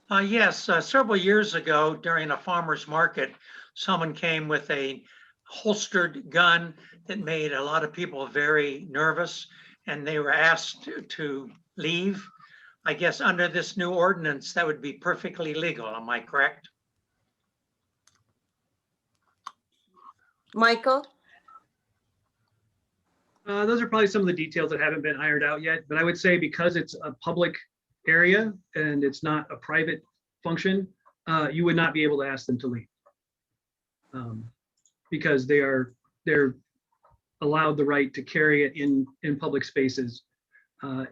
Yes, several years ago during a farmer's market, someone came with a holstered gun that made a lot of people very nervous, and they were asked to leave. I guess under this new ordinance, that would be perfectly legal. Am I correct? Michael? Those are probably some of the details that haven't been ironed out yet, but I would say because it's a public area and it's not a private function, you would not be able to ask them to leave. Because they're allowed the right to carry it in public spaces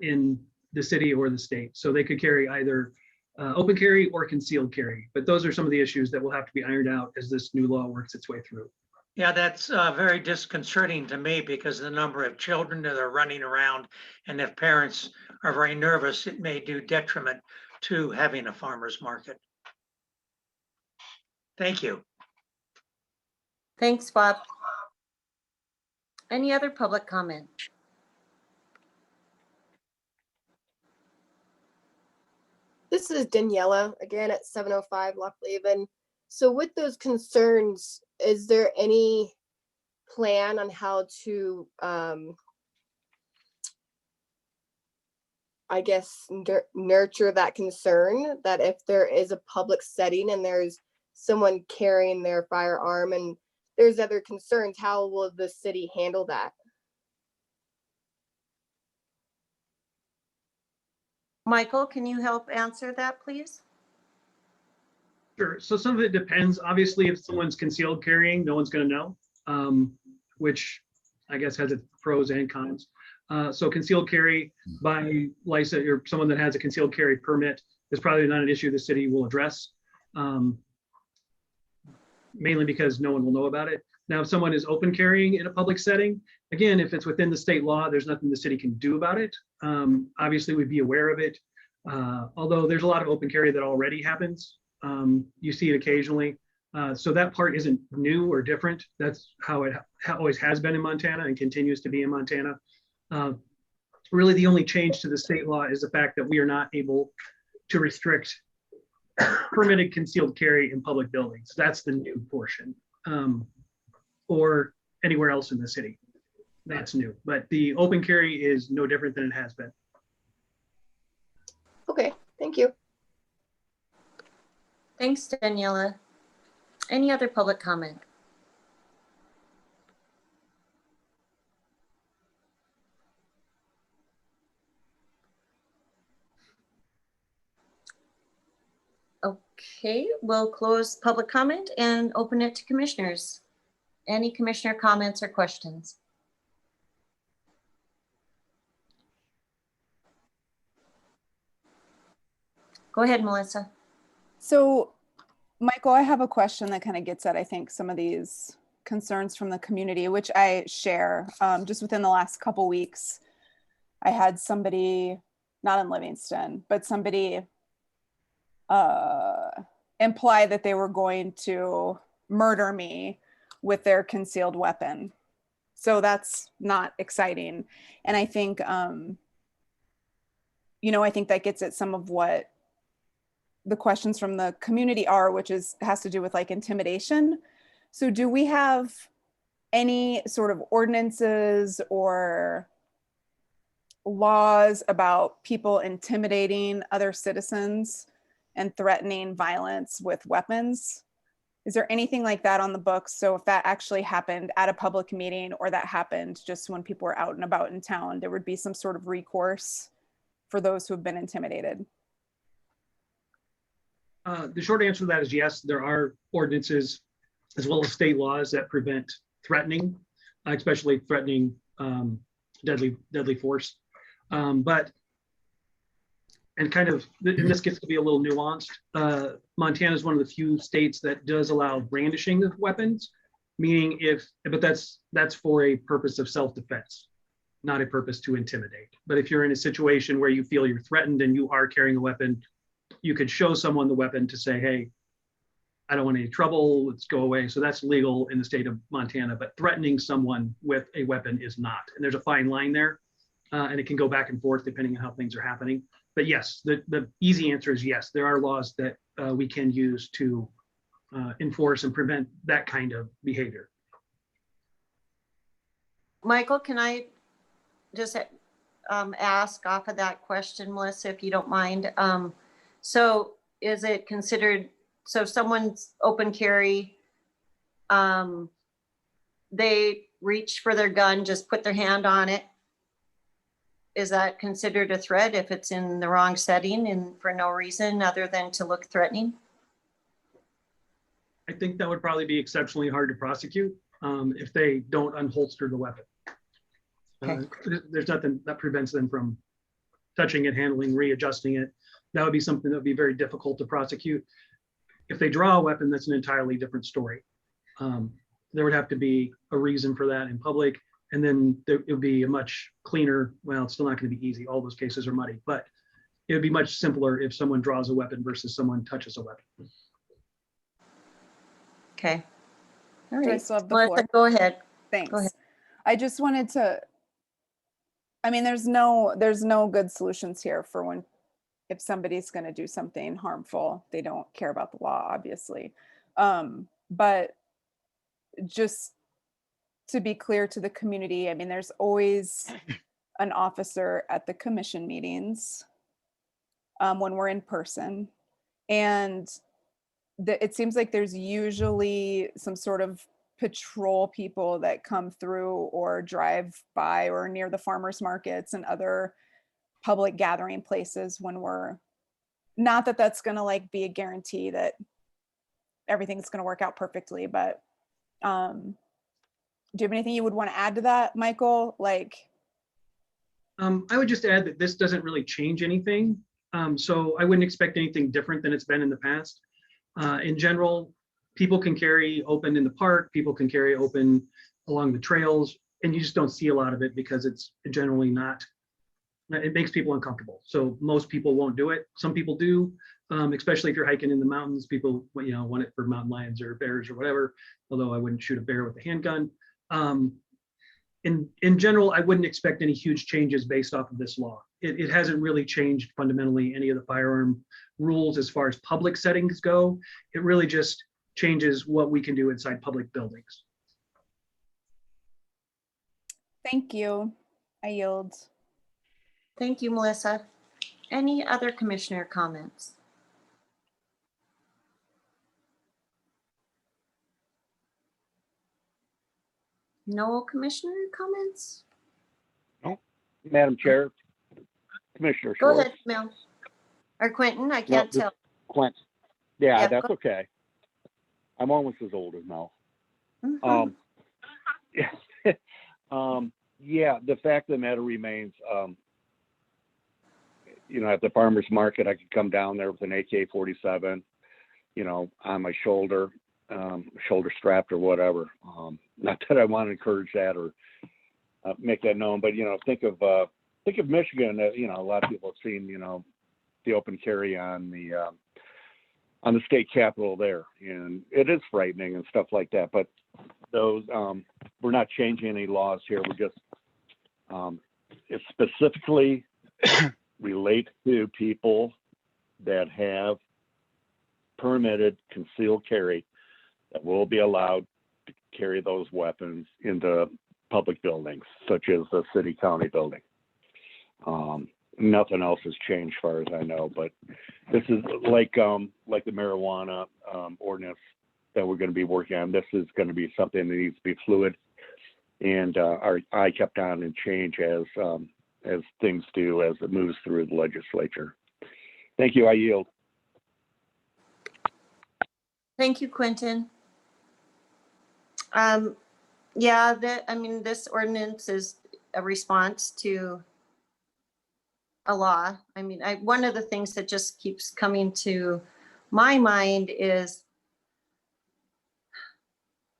in the city or the state. So they could carry either open carry or concealed carry. But those are some of the issues that will have to be ironed out as this new law works its way through. Yeah, that's very disconcerting to me because the number of children that are running around, and if parents are very nervous, it may do detriment to having a farmer's market. Thank you. Thanks, Bob. Any other public comment? This is Daniela again at 705 Lockleven. So with those concerns, is there any plan on how to, I guess, nurture that concern that if there is a public setting and there's someone carrying their firearm and there's other concerns, how will the city handle that? Michael, can you help answer that, please? Sure. So some of it depends. Obviously, if someone's concealed carrying, no one's going to know, which I guess has its pros and cons. So concealed carry by license or someone that has a concealed carry permit is probably not an issue the city will address, mainly because no one will know about it. Now, if someone is open carrying in a public setting, again, if it's within the state law, there's nothing the city can do about it. Obviously, we'd be aware of it, although there's a lot of open carry that already happens. You see it occasionally. So that part isn't new or different. That's how it always has been in Montana and continues to be in Montana. Really, the only change to the state law is the fact that we are not able to restrict permitted concealed carry in public buildings. That's the new portion, or anywhere else in the city. That's new, but the open carry is no different than it has been. Okay, thank you. Thanks, Daniela. Any other public comment? Okay, we'll close public comment and open it to commissioners. Any commissioner comments or questions? Go ahead, Melissa. So, Michael, I have a question that kind of gets at, I think, some of these concerns from the community, which I share. Just within the last couple weeks, I had somebody, not in Livingston, but somebody imply that they were going to murder me with their concealed weapon. So that's not exciting. And I think, you know, I think that gets at some of what the questions from the community are, which has to do with like intimidation. So do we have any sort of ordinances or laws about people intimidating other citizens and threatening violence with weapons? Is there anything like that on the books? So if that actually happened at a public meeting or that happened just when people were out and about in town, there would be some sort of recourse for those who have been intimidated? The short answer to that is yes, there are ordinances as well as state laws that prevent threatening, especially threatening deadly force. But, and kind of, and this gets to be a little nuanced, Montana is one of the few states that does allow brandishing of weapons, meaning but that's for a purpose of self-defense, not a purpose to intimidate. But if you're in a situation where you feel you're threatened and you are carrying a weapon, you could show someone the weapon to say, hey, I don't want any trouble, let's go away. So that's legal in the state of Montana, but threatening someone with a weapon is not. And there's a fine line there, and it can go back and forth depending on how things are happening. But yes, the easy answer is yes, there are laws that we can use to enforce and prevent that kind of behavior. Michael, can I just ask off of that question, Melissa, if you don't mind? So is it considered, so if someone's open carry, they reach for their gun, just put their hand on it, is that considered a threat if it's in the wrong setting and for no reason other than to look threatening? I think that would probably be exceptionally hard to prosecute if they don't unholster the weapon. There's nothing that prevents them from touching it, handling, readjusting it. That would be something that would be very difficult to prosecute. If they draw a weapon, that's an entirely different story. There would have to be a reason for that in public, and then it would be a much cleaner, well, it's still not going to be easy. All those cases are muddy, but it would be much simpler if someone draws a weapon versus someone touches a weapon. Okay. All Do I right. still have the Melissa, floor? go ahead. Thanks. Go ahead. I just wanted to, I mean, there's no good solutions here for when, if somebody's going to do something harmful, they don't care about the law, obviously. But just to be clear to the community, I mean, there's always an officer at the commission meetings when we're in person. And it seems like there's usually some sort of patrol people that come through or drive by or near the farmers markets and other public gathering places when we're, not that that's going to like be a guarantee that everything's going to work out perfectly, but do you have anything you would want to add to that, Michael? Like, I would just add that this doesn't really change anything. So I wouldn't expect anything different than it's been in the past. In general, people can carry open in the park, people can carry open along the trails, and you just don't see a lot of it because it's generally not, it makes people uncomfortable. So most people won't do it. Some people do, especially if you're hiking in the mountains, people want it for mountain lions or bears or whatever, although I wouldn't shoot a bear with a handgun. In general, I wouldn't expect any huge changes based off of this law. It hasn't really changed fundamentally any of the firearm rules as far as public settings go. It really just changes what we can do inside public buildings. thank you. I yield. Thank you, Melissa. Any other commissioner comments? No commissioner comments? Madam Chair, Commissioner Go Schwartz. ahead, Mel. Or Quentin, I can't this- tell. Clint. Yeah, Yeah, that's go- okay. I'm almost as old as Mel. Mhm. Yeah, the fact of the matter remains, at the farmer's market, I could come down there with an AK-47, on my shoulder, shoulder strapped or whatever. Not that I want to encourage that or make that known, but, think of Michigan. A lot of people have seen, the open carry on the state capitol there, and it is frightening and stuff like that. But those, we're not changing any laws here. We're just, it specifically relate to people that have permitted concealed carry that will be allowed to carry those weapons into public buildings, such as the city county building. Nothing else has changed, as far as I know. But this is like the marijuana ordinance that we're going to be working on. This is going to be something that needs to be fluid, and our eye kept on and change as things do as it moves through the legislature. Thank you. I yield. Thank you, Quentin. Yeah, this ordinance is a response to a law. One of the things that just keeps coming to my mind is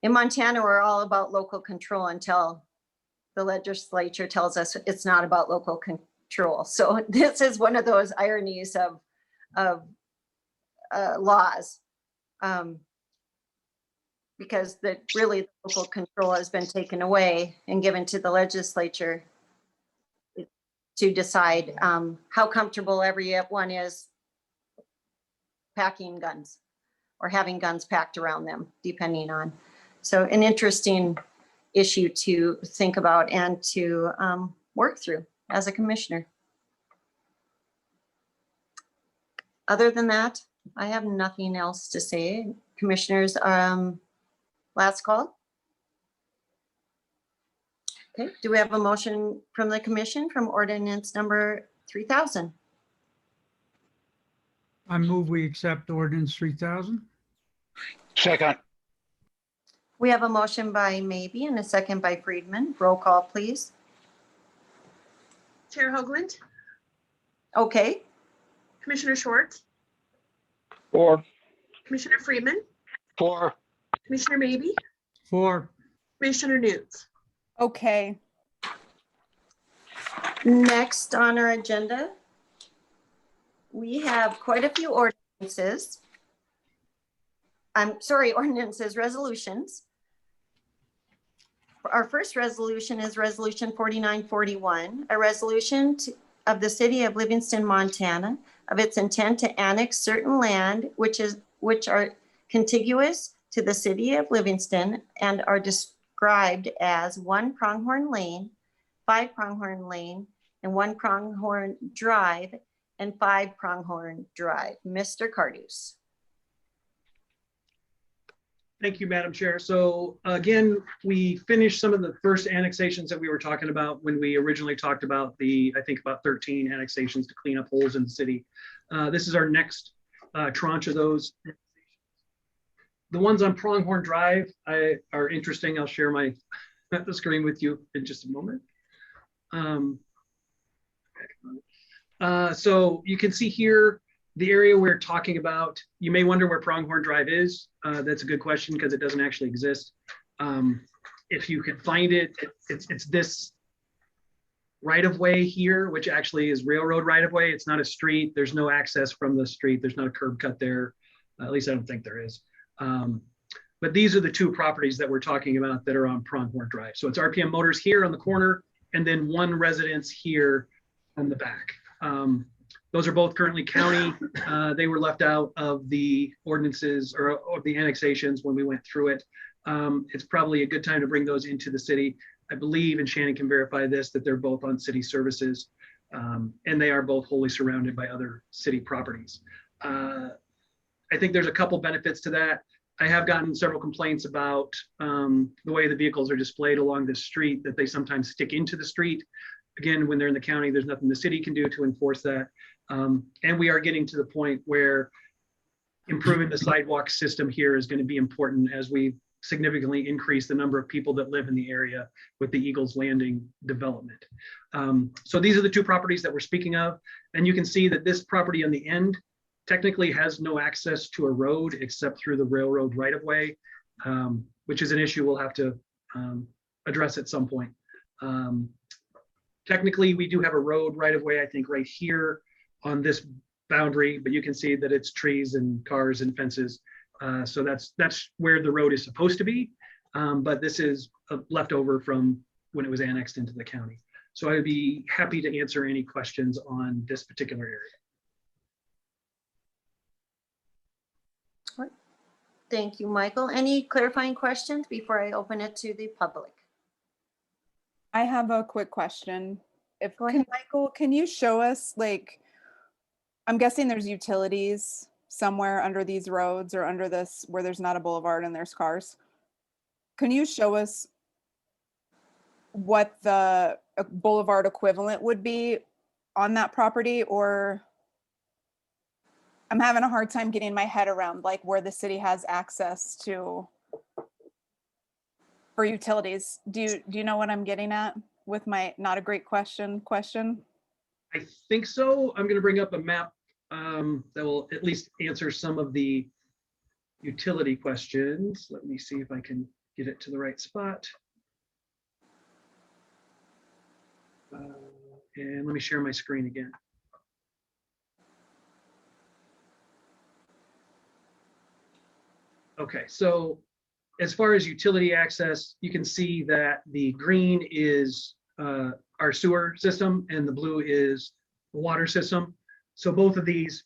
in Montana, we're all about local control until the legislature tells us it's not about local control. So this is one of those ironies of laws. Because really the local control has been taken away and given to the legislature to decide how comfortable everyone is packing guns or having guns packed around them, depending on. So an interesting issue to think about and to work through as a commissioner. Other than that, I have nothing else to say. Commissioners, last call. Okay, do we have a motion from the commission from ordinance number 3000? I move we accept ordinance 3000. Second, We have a motion by Maybe and a second by Friedman. Roll call, please. Chair Hoagland, Okay, Commissioner Schwartz, 4. Commissioner Friedman, 4, Commissioner Maybe, 4, Commissioner Nunes. Okay, next on our agenda, we have quite a few ordinances. I'm sorry, ordinances, resolutions. Our first resolution is Resolution 4941, a resolution of the City of Livingston, Montana, of its intent to annex certain land which are contiguous to the City of Livingston and are described as 1 Pronghorn Lane, 5 Pronghorn Lane, and 1 Pronghorn Drive, and 5 Pronghorn Drive. Mr. Cardus. Thank you, Madam Chair. So again, we finished some of the first annexations that we were talking about when we originally talked about I think about 13 annexations to clean up holes in the city. This is our next tranche of those. The ones on Pronghorn Drive are interesting. I'll share the screen with you in just a moment. So you can see here the area we're talking about. You may wonder where Pronghorn Drive is. That's a good question because it doesn't actually exist. If you can find it, it's this right of way here, which actually is railroad right of way. It's not a street. There's no access from the street. There's not a curb cut there. At least I don't think there is. But these are the two properties that we're talking about that are on Pronghorn Drive. So it's RPM Motors here on the corner, and then one residence here on the back. Those are both currently county. They were left out of the ordinances or the annexations when we went through it. It's probably a good time to bring those into the city. I believe, and Shannon can verify this, that they're both on city services, and they are both wholly surrounded by other city properties. I think there's a couple benefits to that. I have gotten several complaints about the way the vehicles are displayed along the street, that they sometimes stick into the street. Again, when they're in the county, there's nothing the city can do to enforce that. And we are getting to the point where improving the sidewalk system here is going to be important as we significantly increase the number of people that live in the area with the Eagles Landing development. So these are the two properties that we're speaking of. And you can see that this property on the end technically has no access to a road except through the railroad right of way, which is an issue we'll have to address at some point. Technically, we do have a road right of way, I think right here on this boundary, but you can see that it's trees and cars and fences. So that's where the road is supposed to be. But this is left over from when it was annexed into the county. So I'd be happy to answer any questions on this particular area. Thank you, Michael. Any clarifying questions before I open it to the public? I have a quick question. Go ahead. Michael, can you show us, like, I'm guessing there's utilities somewhere under these roads or under this where there's not a boulevard and there's cars. Can you show us what the boulevard equivalent would be on that property? Or I'm having a hard time getting my head around like where the city has access to for utilities. Do you know what I'm getting at with my not a great question? I think so. I'm going to bring up a map that will at least answer some of the utility questions. Let me see if I can get it to the right spot. And let me share my screen again. Okay, so as far as utility access, you can see that the green is our sewer system and the blue is the water system. So both of these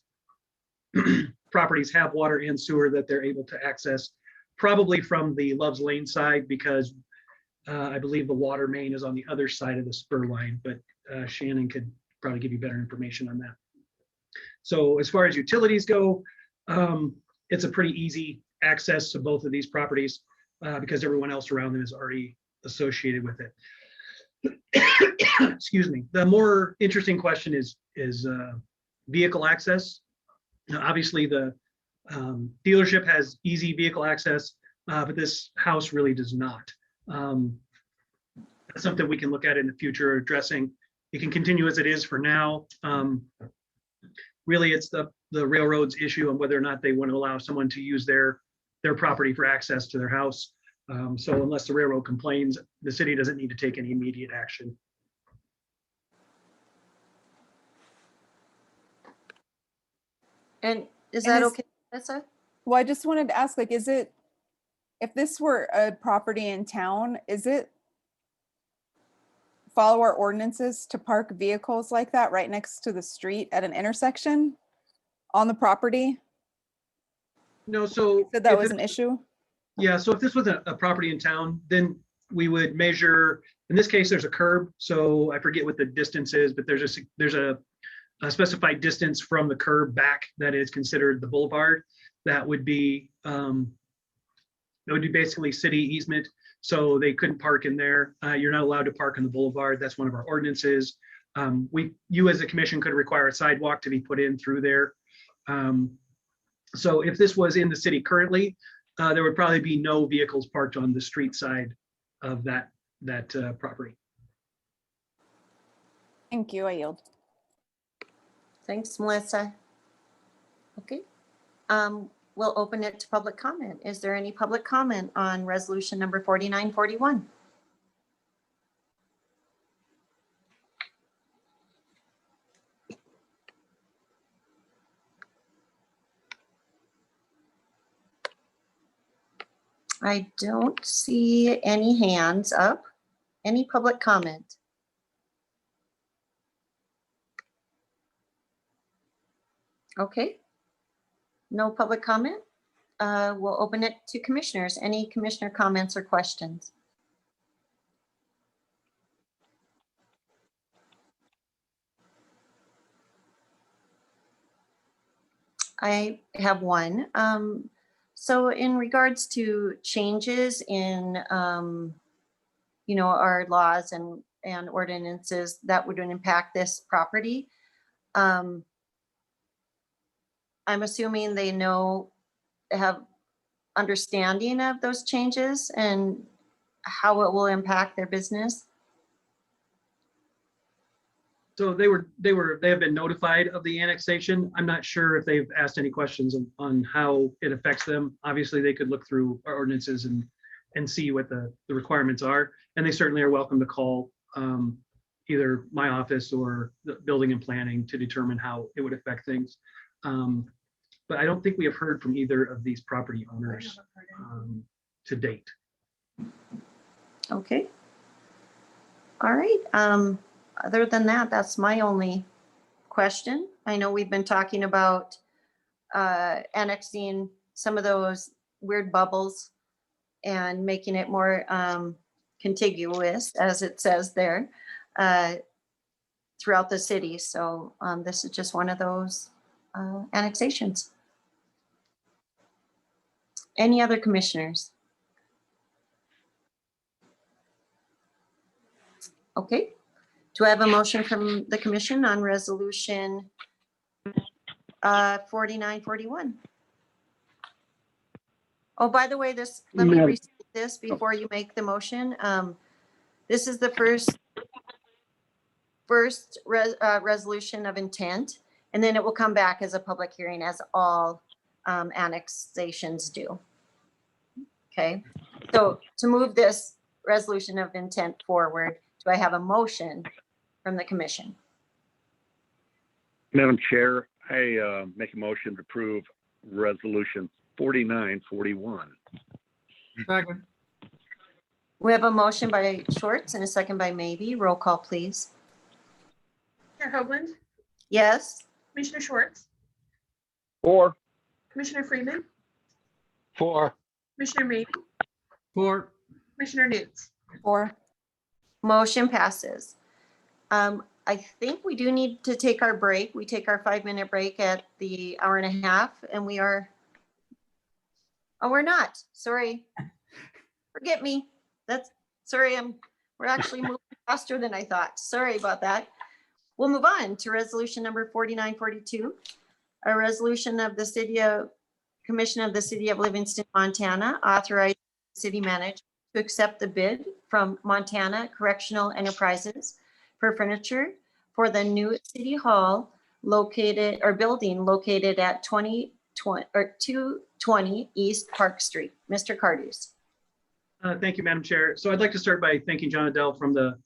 properties have water and sewer that they're able to access, probably from the Love's Lane side, because I believe the water main is on the other side of the spur line, but Shannon could probably give you better information on that. So as far as utilities go, it's a pretty easy access to both of these properties because everyone else around them is already associated with it. Excuse me. The more interesting question is vehicle access. Now, obviously, the dealership has easy vehicle access, but this house really does not. That's something we can look at in the future addressing. It can continue as it is for now. Really, it's the railroad's issue on whether or not they want to allow someone to use their property for access to their house. So unless the railroad complains, the city doesn't need to take any immediate action. And is And that is- okay, Melissa? Well, I just wanted to ask, like, if this were a property in town, is it follow our ordinances to park vehicles like that right next to the street at an intersection on the property? No, so Said that if was it- an issue? Yeah, so if this was a property in town, then we would measure, in this case, there's a curb, so I forget what the distance is, but there's a specified distance from the curb back that is considered the boulevard. That would be basically city easement, so they couldn't park in there. You're not allowed to park on the boulevard. That's one of our ordinances. You as a commission could require a sidewalk to be put in through there. So if this was in the city currently, there would probably be no vehicles parked on the street side of that property. Thank you, I yield. Thanks, Melissa. Okay. We'll open it to public comment. Is there any public comment on resolution number 4941? I don't see any hands up. Any public comment? Okay. No public comment. We'll open it to commissioners. Any commissioner comments or questions? I have one. So in regards to changes in, our laws and ordinances that would impact this property, I'm assuming they have understanding of those changes and how it will impact their business. So they have been notified of the annexation. I'm not sure if they've asked any questions on how it affects them. Obviously, they could look through our ordinances and see what the requirements are. And they certainly are welcome to call either my office or the building and planning to determine how it would affect things. But I don't think we have heard from either of these property owners to date. Okay. All right. Other than that, that's my only question. I know we've been talking about annexing some of those weird bubbles and making it more contiguous, as it says there, throughout the city. So this is just one of those annexations. Any other commissioners? Okay. Do I have a motion from the commission on resolution 4941. Oh, by the way, let me Madam- restate this before you make the motion. This is the first resolution of intent, and then it will come back as a public hearing as all annexations do. Okay, so to move this resolution of intent forward, do I have a motion from the commission? Madam Chair, I make a motion to approve resolution 4941. Second. We have a motion by Schwartz and a second by Maybe. Roll call, please. Chair Hoagland, Yes? Commissioner Schwartz, 4. Commissioner Freeman, 4, Commissioner Maybe, 4. Commissioner Nudes. 4. Motion passes. I think we do need to take our break. We take our 5-minute break at the hour and a half, and we are, oh, we're not, sorry. Forget me. Sorry, we're actually moving faster than I thought. Sorry about that. We'll move on to resolution number 4942, a resolution of the Commission of the City of Livingston, Montana, authorizing the city manager to accept the bid from Montana Correctional Enterprises for furniture for the new city hall building located at 220 East Park Street. Mr. Cardus. Thank you, Madam Chair. So I'd like to start by thanking John Adele from the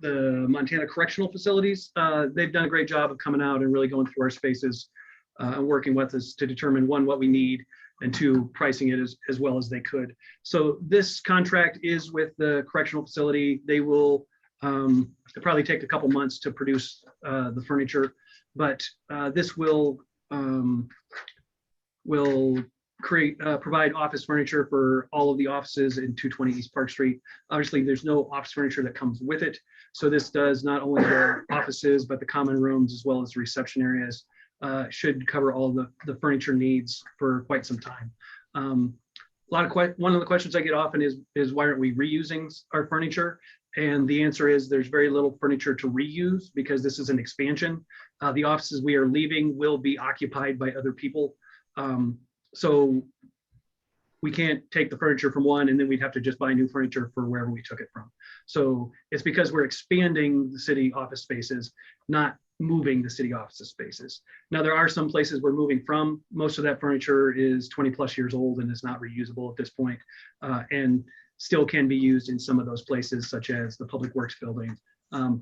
Montana Correctional Facilities. They've done a great job of coming out and really going through our spaces and working with us to determine, one, what we need, and two, pricing it as well as they could. So this contract is with the correctional facility. They will probably take a couple months to produce the furniture, but this will provide office furniture for all of the offices in 220 East Park Street. Obviously, there's no office furniture that comes with it. So this does not only the offices, but the common rooms as well as the reception areas. Should cover all the furniture needs for quite some time. One of the questions I get often is why aren't we reusing our furniture? And the answer is there's very little furniture to reuse because this is an expansion. The offices we are leaving will be occupied by other people. So we can't take the furniture from one and then we'd have to just buy new furniture for wherever we took it from. So it's because we're expanding the city office spaces, not moving the city office spaces. Now, there are some places we're moving from. Most of that furniture is 20+ years old and is not reusable at this point, and still can be used in some of those places, such as the Public Works building.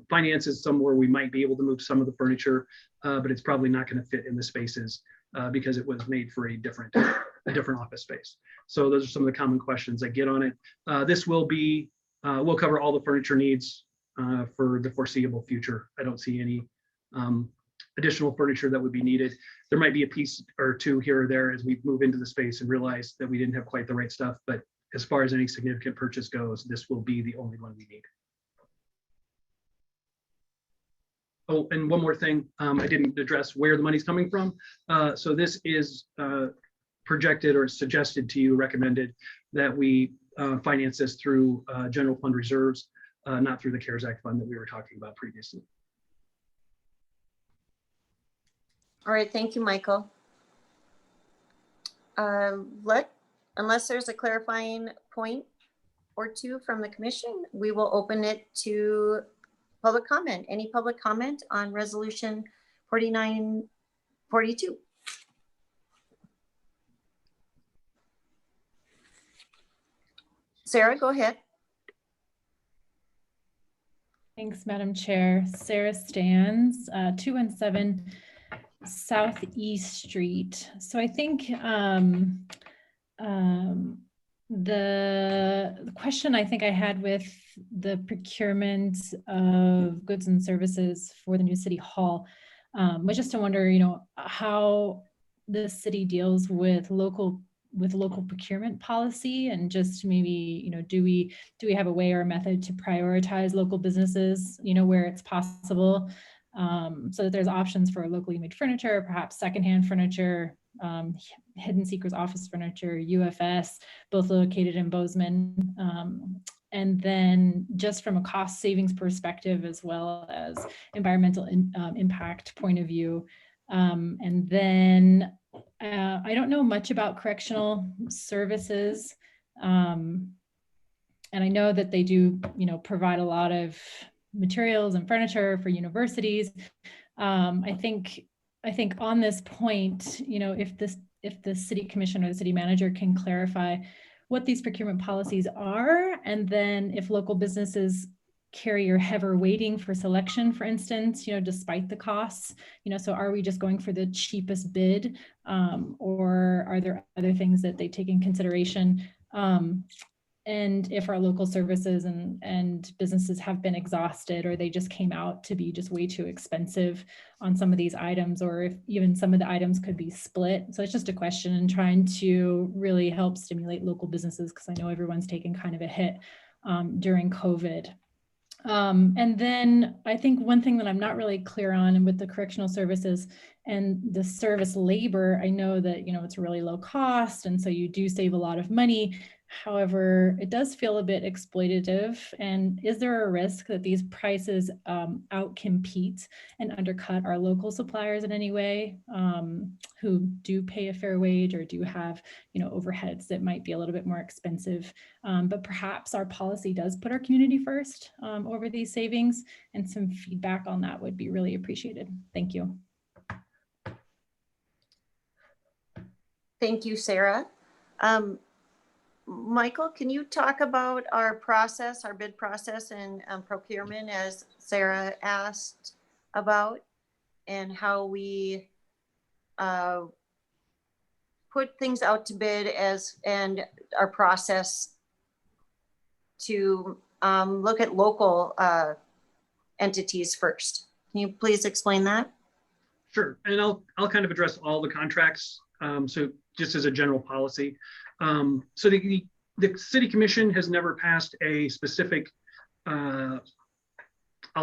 Finance is somewhere we might be able to move some of the furniture, but it's probably not going to fit in the spaces because it was made for a different office space. So those are some of the common questions I get on it. This will cover all the furniture needs for the foreseeable future. I don't see any additional furniture that would be needed. There might be a piece or two here or there as we move into the space and realize that we didn't have quite the right stuff, but as far as any significant purchase goes, this will be the only one we need. Oh, and one more thing, I didn't address where the money's coming from. So this is projected or suggested to you, recommended that we finance this through general fund reserves, not through the CARES Act fund that we were talking about previously. All right, thank you, Michael. Unless there's a clarifying point or two from the commission, we will open it to public comment. Any public comment on resolution 4942? Sarah, go ahead. Thanks, Madam Chair. Sarah Stans, 217 Southeast Street. So I think the question I think I had with the procurement of goods and services for the new city hall was just to wonder, how the city deals with local procurement policy, and just maybe, do we have a way or a method to prioritize local businesses, where it's possible, so that there's options for locally made furniture, perhaps secondhand furniture, Hidden Seekers office furniture, UFS, both located in Bozeman. And then just from a cost savings perspective, as well as environmental impact point of view, And then I don't know much about correctional services. And I know that they do, provide a lot of materials and furniture for universities. I think on this point, if the city commission or the city manager can clarify what these procurement policies are, and then if local businesses carry or heavier weighting for selection, for instance, despite the costs, so are we just going for the cheapest bid, or are there other things that they take in consideration? And if our local services and businesses have been exhausted, or they just came out to be just way too expensive on some of these items, or if even some of the items could be split. So it's just a question, and trying to really help stimulate local businesses, because I know everyone's taken kind of a hit during COVID. And then I think one thing that I'm not really clear on, and with the correctional services and the service labor, I know that, it's really low cost, and so you do save a lot of money. However, it does feel a bit exploitative. And is there a risk that these prices outcompete and undercut our local suppliers in any way, who do pay a fair wage or do have, overheads that might be a little bit more expensive? But perhaps our policy does put our community first over these savings, and some feedback on that would be really appreciated. Thank you. Thank you, Sarah. Michael, can you talk about our process, our bid process and procurement, as Sarah asked about, and how we put things out to bid and our process to look at local entities first? Can you please explain that? Sure, and I'll kind of address all the contracts. So just as a general policy. So the city commission has never passed a specific, I'll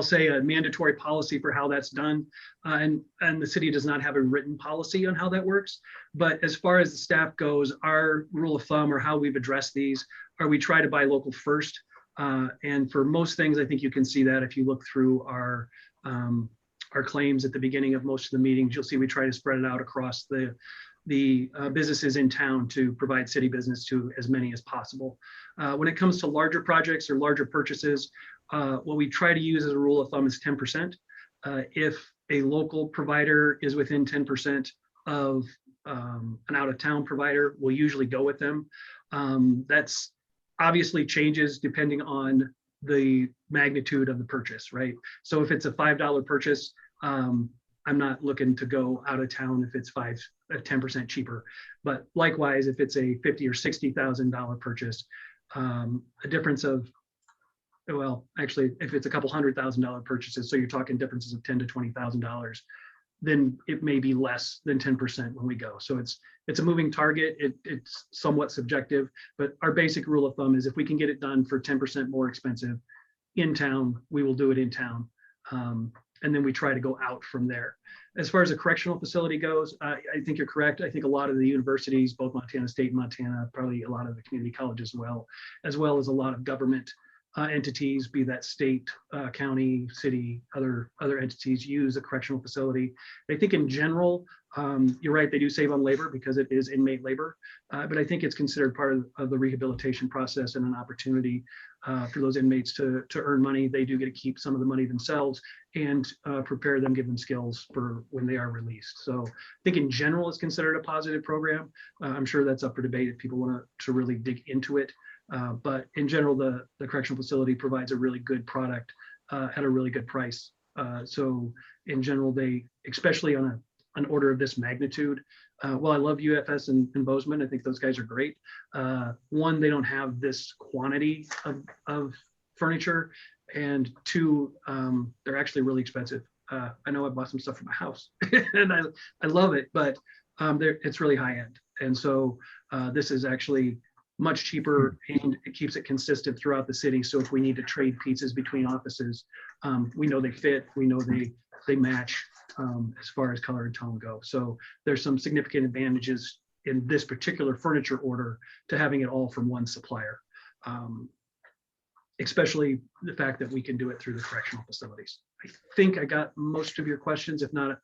say a mandatory policy for how that's done. And the city does not have a written policy on how that works. But as far as the staff goes, our rule of thumb, or how we've addressed these, are we try to buy local first. And for most things, I think you can see that if you look through our claims at the beginning of most of the meetings. You'll see we try to spread it out across the businesses in town to provide city business to as many as possible. When it comes to larger projects or larger purchases, what we try to use as a rule of thumb is 10%. If a local provider is within 10% of an out-of-town provider, we'll usually go with them. That's obviously changes depending on the magnitude of the purchase, right? So if it's a $5 purchase, I'm not looking to go out of town if it's 10% cheaper. But likewise, if it's a $50,000 or $60,000 purchase, a difference of, well, actually, if it's a couple $100,000 purchases, so you're talking differences of $10,000 to $20,000, then it may be less than 10% when we go. So it's a moving target. It's somewhat subjective, but our basic rule of thumb is if we can get it done for 10% more expensive in town, we will do it in town. And then we try to go out from there. As far as a correctional facility goes, I think you're correct. I think a lot of the universities, both Montana State and Montana, probably a lot of the community colleges as well as a lot of government entities, be that state, county, city, other entities, use a correctional facility. I think in general, you're right, they do save on labor because it is inmate labor, but I think it's considered part of the rehabilitation process and an opportunity for those inmates to earn money. They do get to keep some of the money themselves and prepare them, give them skills for when they are released. So I think in general, it's considered a positive program. I'm sure that's up for debate if people want to really dig into it. But in general, the correctional facility provides a really good product at a really good price. So in general, they, especially on an order of this magnitude, well, I love UFS and Bozeman. I think those guys are great. One, they don't have this quantity of furniture, and two, they're actually really expensive. I know I bought some stuff for my house and I love it, but it's really high end. And so this is actually much cheaper, and it keeps it consistent throughout the city. So if we need to trade pieces between offices, we know they fit, we know they match as far as color and tone go. So there's some significant advantages in this particular furniture order to having it all from one supplier, especially the fact that we can do it through the correctional facilities. I think I got most of your questions. If not,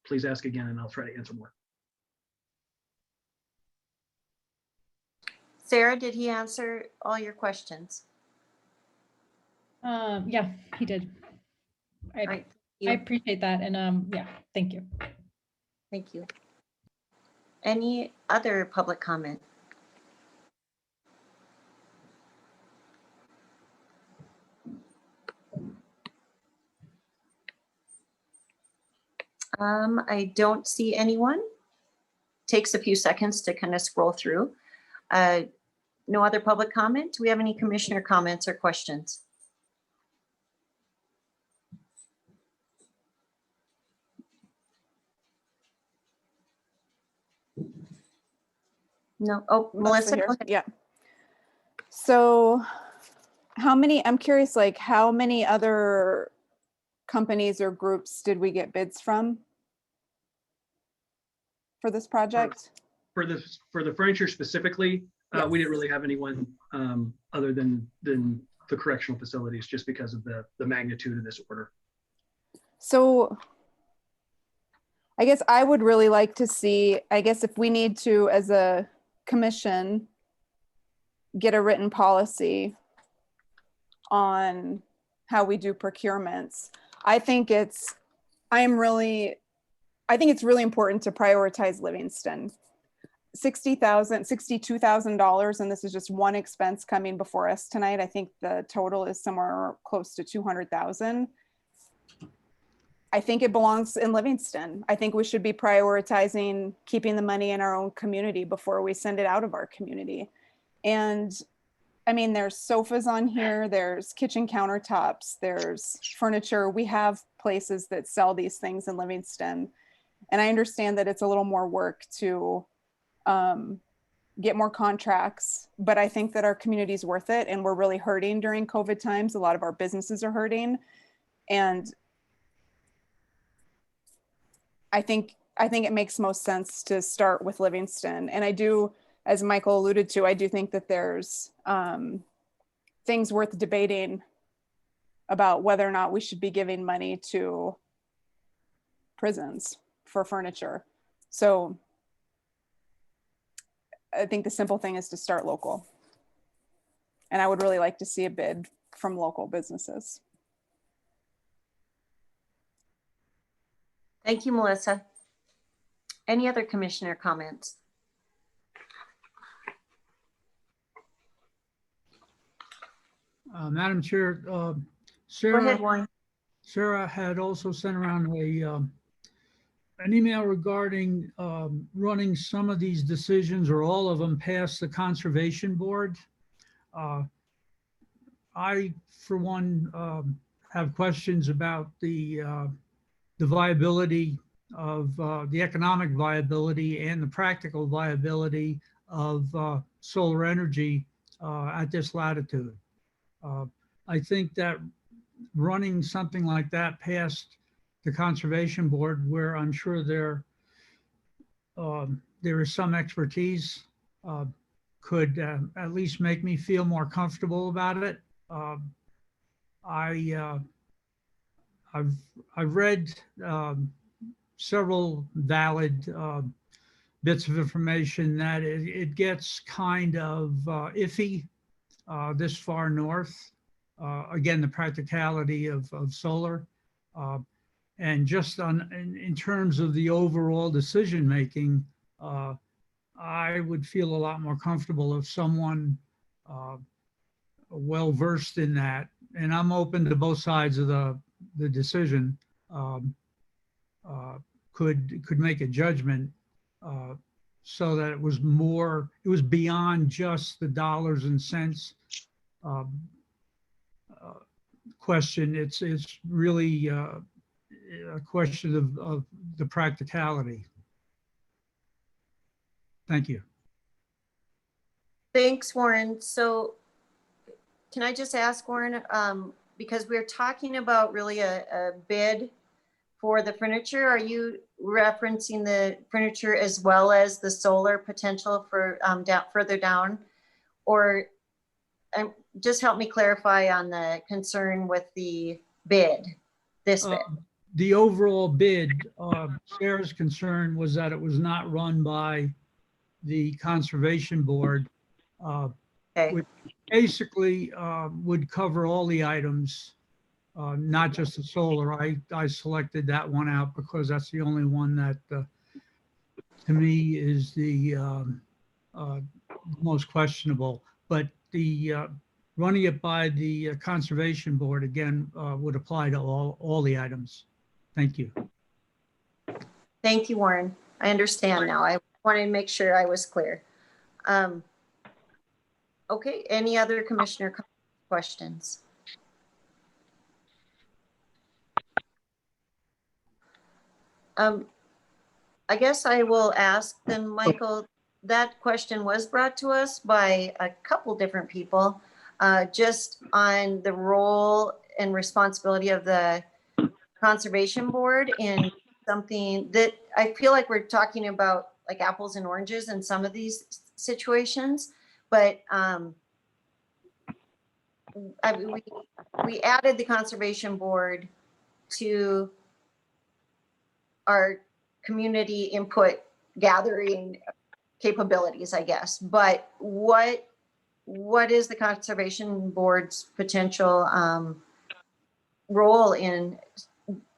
please ask again and I'll try to answer more. Sarah, did he answer all your questions? Yeah, he did. All right, I appreciate that. And yeah, thank you. thank you. Any other public comment? I don't see anyone. Takes a few seconds to kind of scroll through. No other public comment? Do we have any commissioner comments or questions? No. Oh, Melissa, here. go ahead. Yeah. So I'm curious, like how many other companies or groups did we get bids from for this project? For the furniture specifically, we didn't really have anyone other than the correctional facilities, just because of the magnitude of this order. So I guess I would really like to see, I guess if we need to, as a commission, get a written policy on how we do procurements. I think it's really important to prioritize Livingston. $62,000, and this is just one expense coming before us tonight. I think the total is somewhere close to 200,000. I think it belongs in Livingston. I think we should be prioritizing keeping the money in our own community before we send it out of our community. And I mean, there's sofas on here, there's kitchen countertops, there's furniture. We have places that sell these things in Livingston. And I understand that it's a little more work to get more contracts, but I think that our community is worth it, and we're really hurting during COVID times. A lot of our businesses are hurting, and I think it makes most sense to start with Livingston. And I do, as Michael alluded to, I do think that there's things worth debating about whether or not we should be giving money to prisons for furniture. So I think the simple thing is to start local. And I would really like to see a bid from local businesses. Thank you, Melissa. Any other commissioner comments? Madam Chair, Go Sarah, ahead, Warren. Sarah had also sent around an email regarding running some of these decisions or all of them past the Conservation Board. I, for one, have questions about the viability of the economic viability and the practical viability of solar energy at this latitude. I think that running something like that past the Conservation Board, where I'm sure there is some expertise, could at least make me feel more comfortable about it. I've read several valid bits of information that it gets kind of iffy this far north. Again, the practicality of solar. And just in terms of the overall decision making, I would feel a lot more comfortable if someone well versed in that, and I'm open to both sides of the decision, could make a judgment so that it was beyond just the dollars and cents question. It's really a question of the practicality. Thank you. Thanks, Warren. So can I just ask, Warren, because we're talking about really a bid for the furniture, are you referencing the furniture as well as the solar potential for further down? Or just help me clarify on the concern with the bid, this bid. the overall bid, Sarah's concern was that it was not run by the Conservation Board. Okay, Which basically would cover all the items, not just the solar. I selected that one out because that's the only one that, to me, is the most questionable. But the running it by the Conservation Board, again, would apply to all the items. Thank you. thank you, Warren. I understand now. I wanted to make sure I was clear. Okay, any other commissioner questions? I guess I will ask then, Michael, that question was brought to us by a couple different people, just on the role and responsibility of the Conservation Board in something that I feel like we're talking about like apples and oranges in some of these situations, but we added the Conservation Board to our community input gathering capabilities, I guess. But what is the Conservation Board's potential role in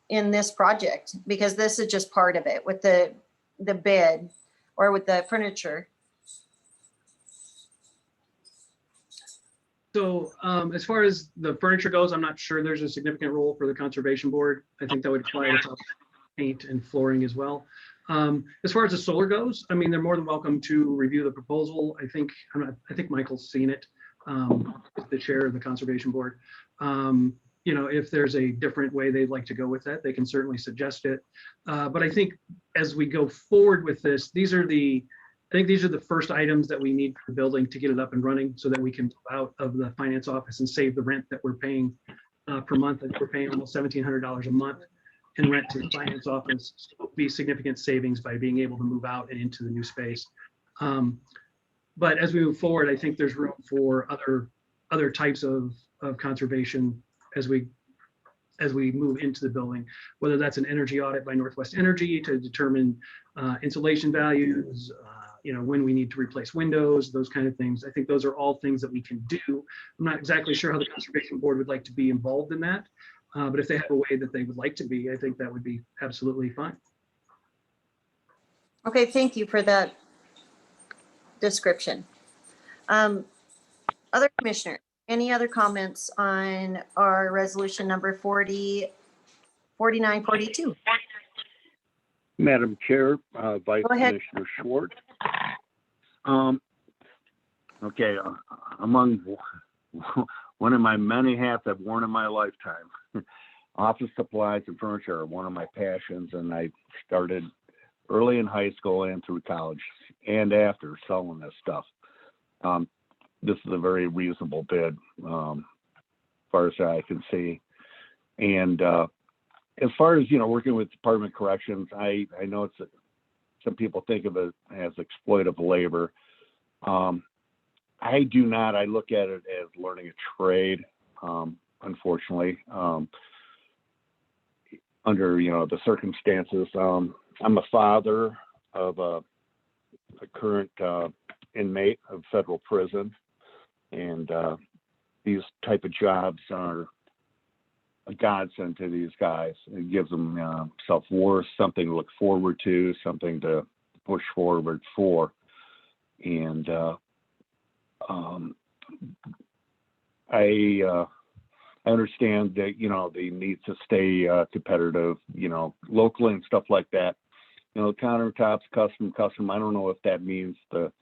this project? Because this is just part of it with the bid or with the furniture. So as far as the furniture goes, I'm not sure there's a significant role for the Conservation Board. I think that would apply to paint and flooring as well. As far as the solar goes, I mean, they're more than welcome to review the proposal. I think Michael's seen it, the chair of the Conservation Board. You know, if there's a different way they'd like to go with that, they can certainly suggest it. But I think as we go forward with this, I think these are the first items that we need for the building to get it up and running so that we can move out of the finance office and save the rent that we're paying per month. And we're paying almost $1,700 a month in rent to the finance office. So it'll be significant savings by being able to move out and into the new space. But as we move forward, I think there's room for other types of conservation as we move into the building, whether that's an energy audit by Northwest Energy to determine insulation values, you know, when we need to replace windows, those kind of things. I think those are all things that we can do. I'm not exactly sure how the Conservation Board would like to be involved in that, but if they have a way that they would like to be, I think that would be absolutely fine. Okay, thank you for that description. Other commissioner, any other comments on our resolution number 4942? Madam Chair, Vice Go ahead. Commissioner Schwartz. Okay, among one of my many hats I've worn in my lifetime, office supplies and furniture are one of my passions, and I started early in high school and through college and after selling this stuff. This is a very reasonable bid, as far as I can see. And as far as, you know, working with Department of Corrections, I know some people think of it as exploitative labor. I do not. I look at it as learning a trade, unfortunately, under, you know, the circumstances. I'm a father of a current inmate of federal prison, and these type of jobs are a godsend to these guys. It gives them self-worth, something to look forward to, something to push forward for. And I understand that, you know, they need to stay competitive, you know, locally and stuff like that. You know, countertops, custom. I don't know if that means the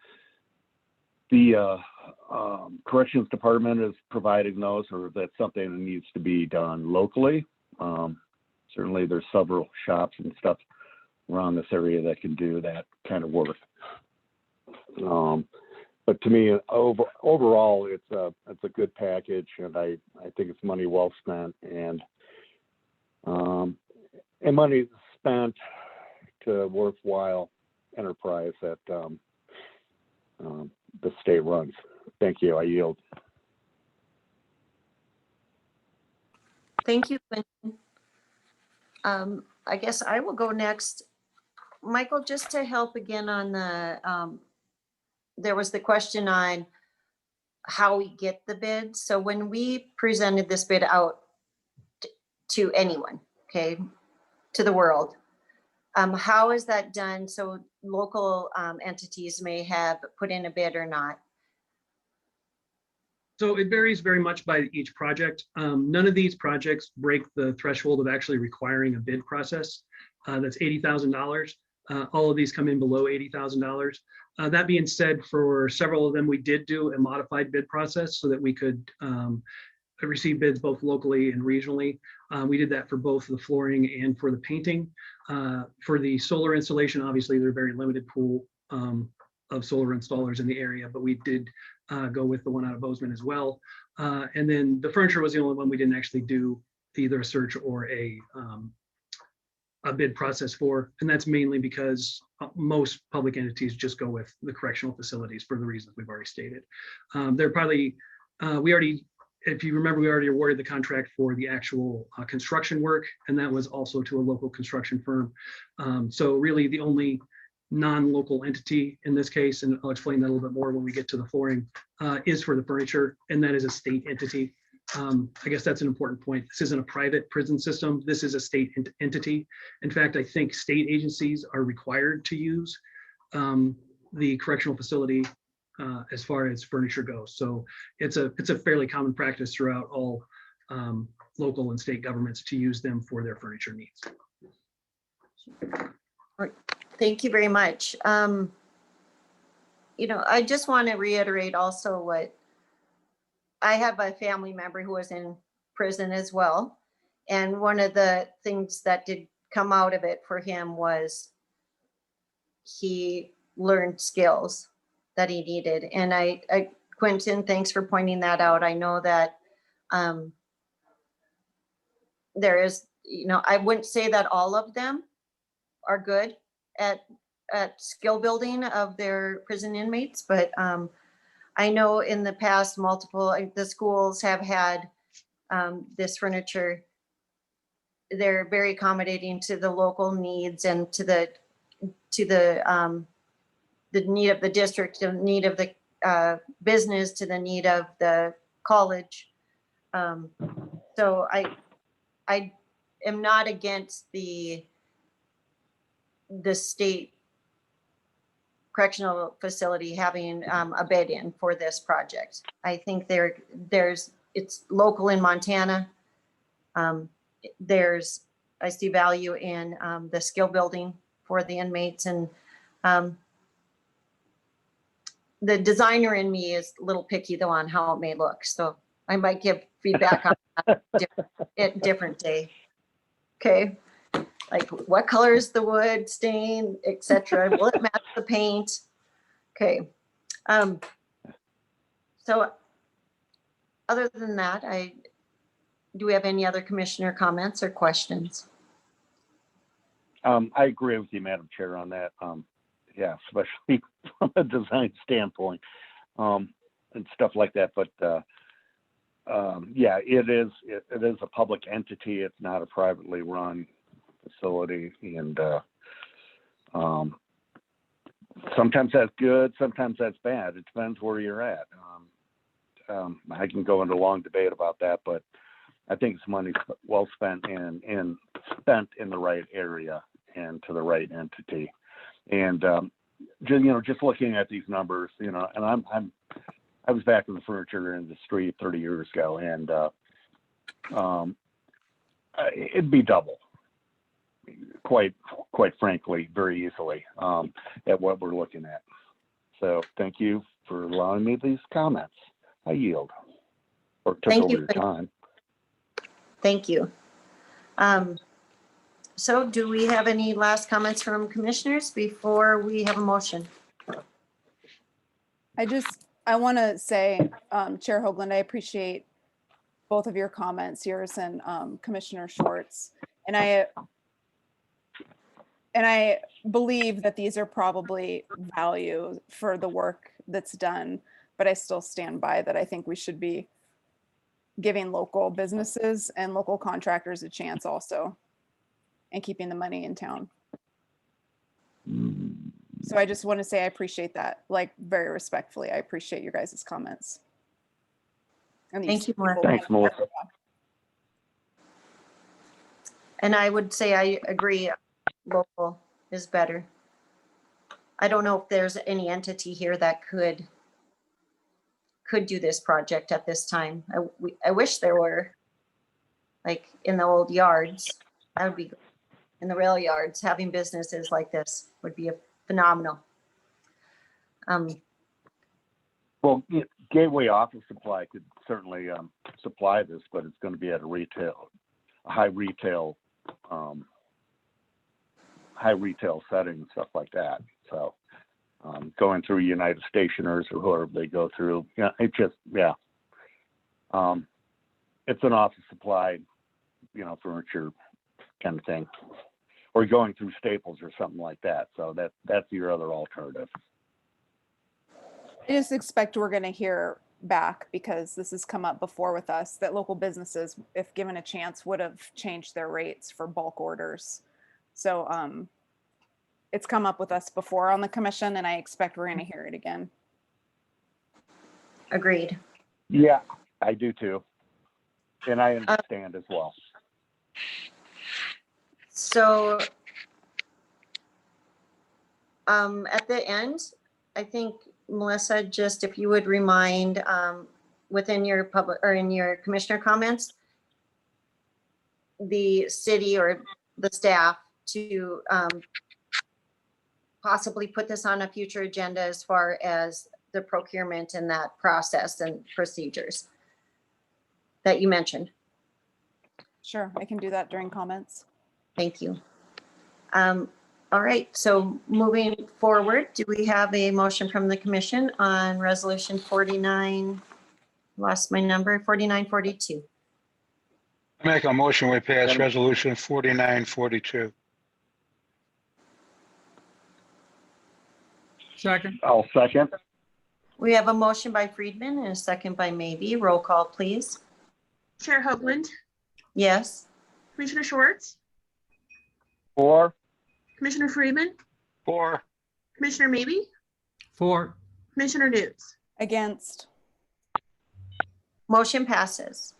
corrections department is providing those, or if that's something that needs to be done locally. Certainly there's several shops and stuff around this area that can do that kind of work. But to me, overall, it's a good package, and I think it's money well spent, and money spent to a worthwhile enterprise that the state runs. Thank you. I yield. Thank you, Quentin. I guess I will go next. Michael, just to help again on the, there was the question on how we get the bid. So when we presented this bid out to anyone, okay, to the world, how is that done? So local entities may have put in a bid or not. So it varies very much by each project. None of these projects break the threshold of actually requiring a bid process. That's $80,000. All of these come in below $80,000. That being said, for several of them, we did do a modified bid process so that we could receive bids both locally and regionally. We did that for both the flooring and for the painting. For the solar installation, obviously, they're a very limited pool of solar installers in the area, but we did go with the one out of Bozeman as well. And then the furniture was the only one we didn't actually do either a search or a bid process for. And that's mainly because most public entities just go with the correctional facilities for the reasons we've already stated. They're probably, if you remember, we already awarded the contract for the actual construction work, and that was also to a local construction firm. So really the only non-local entity in this case, and I'll explain that a little bit more when we get to the flooring, is for the furniture, and that is a state entity. I guess that's an important point. This isn't a private prison system. This is a state entity. In fact, I think state agencies are required to use the correctional facility as far as furniture goes. So it's a fairly common practice throughout all local and state governments to use them for their furniture needs. Thank you very much. You know, I just want to reiterate also what I have a family member who was in prison as well. And one of the things that did come out of it for him was he learned skills that he needed. And I Quentin, thanks for pointing that out. I know that there is, you know, I wouldn't say that all of them are good at skill building of their prison inmates, but I know in the past the schools have had this furniture. They're very accommodating to the local needs and to the need of the district, the need of the business, to the need of the college. So I am not against the state correctional facility having a bid in for this project. I think it's local in Montana. I see value in the skill building for the inmates, and the designer in me is a little picky though on how it may look. So I might give feedback on that a different day. Okay. Like what color is the wood stain, etc. Will it match the paint? Okay. So other than that, do we have any other commissioner comments or questions? I agree with you, Madam Chair, on that. Yeah, especially from a design standpoint and stuff like that. But yeah, it is a public entity. It's not a privately run facility, and sometimes that's good, sometimes that's bad. It depends where you're at. I can go into a long debate about that, but I think it's money well spent and spent in the right area and to the right entity. And just looking at these numbers, and I was back in the furniture industry 30 years ago, and it'd be double, quite frankly, very easily, at what we're looking at. So thank you for allowing me these comments. I yield, or took over your time. Thank you. So do we have any last comments from commissioners before we have a motion? I want to say, Chair Hoagland, I appreciate both of your comments, yours and Commissioner Schwartz. And I believe that these are probably value for the work that's done, but I still stand by that. I think we should be giving local businesses and local contractors a chance also. and keeping the money in town. So I just want to say I appreciate that, like very respectfully. I appreciate your guys' comments. And Thank these you, Melissa. people- Thanks, Melissa. And I would say I agree, local is better. I don't know if there's any entity here that could do this project at this time. I wish there were, like in the old yards. That would be, in the rail yards, having businesses like this would be phenomenal. Well, Gateway Office Supply could certainly supply this, but it's going to be at a high retail setting and stuff like that. So going through United Stationers or whoever they go through, it's an office supply, furniture kind of thing, or going through Staples or something like that. So that's your other alternative. I just expect we're going to hear back, because this has come up before with us, that local businesses, if given a chance, would have changed their rates for bulk orders. So it's come up with us before on the commission, and I expect we're going to hear it again. Agreed. Yeah, I do too. And I understand as well. So at the end, I think, Melissa, just if you would remind within your public or in your commissioner comments, the city or the staff to possibly put this on a future agenda as far as the procurement and that process and procedures that you mentioned. Sure, I can do that during comments. Thank you. All right, so moving forward, do we have a motion from the commission on resolution 49, lost my number, 4942? I make a motion, we pass resolution 4942. Second, I'll second. We have a motion by Friedman and a second by Maybe. Roll call, please. Chair Hoagland, Yes. Commissioner Schwartz, Four. Commissioner Freeman, 4. Commissioner Maybe, for, Commissioner Newt. Against. Motion passes.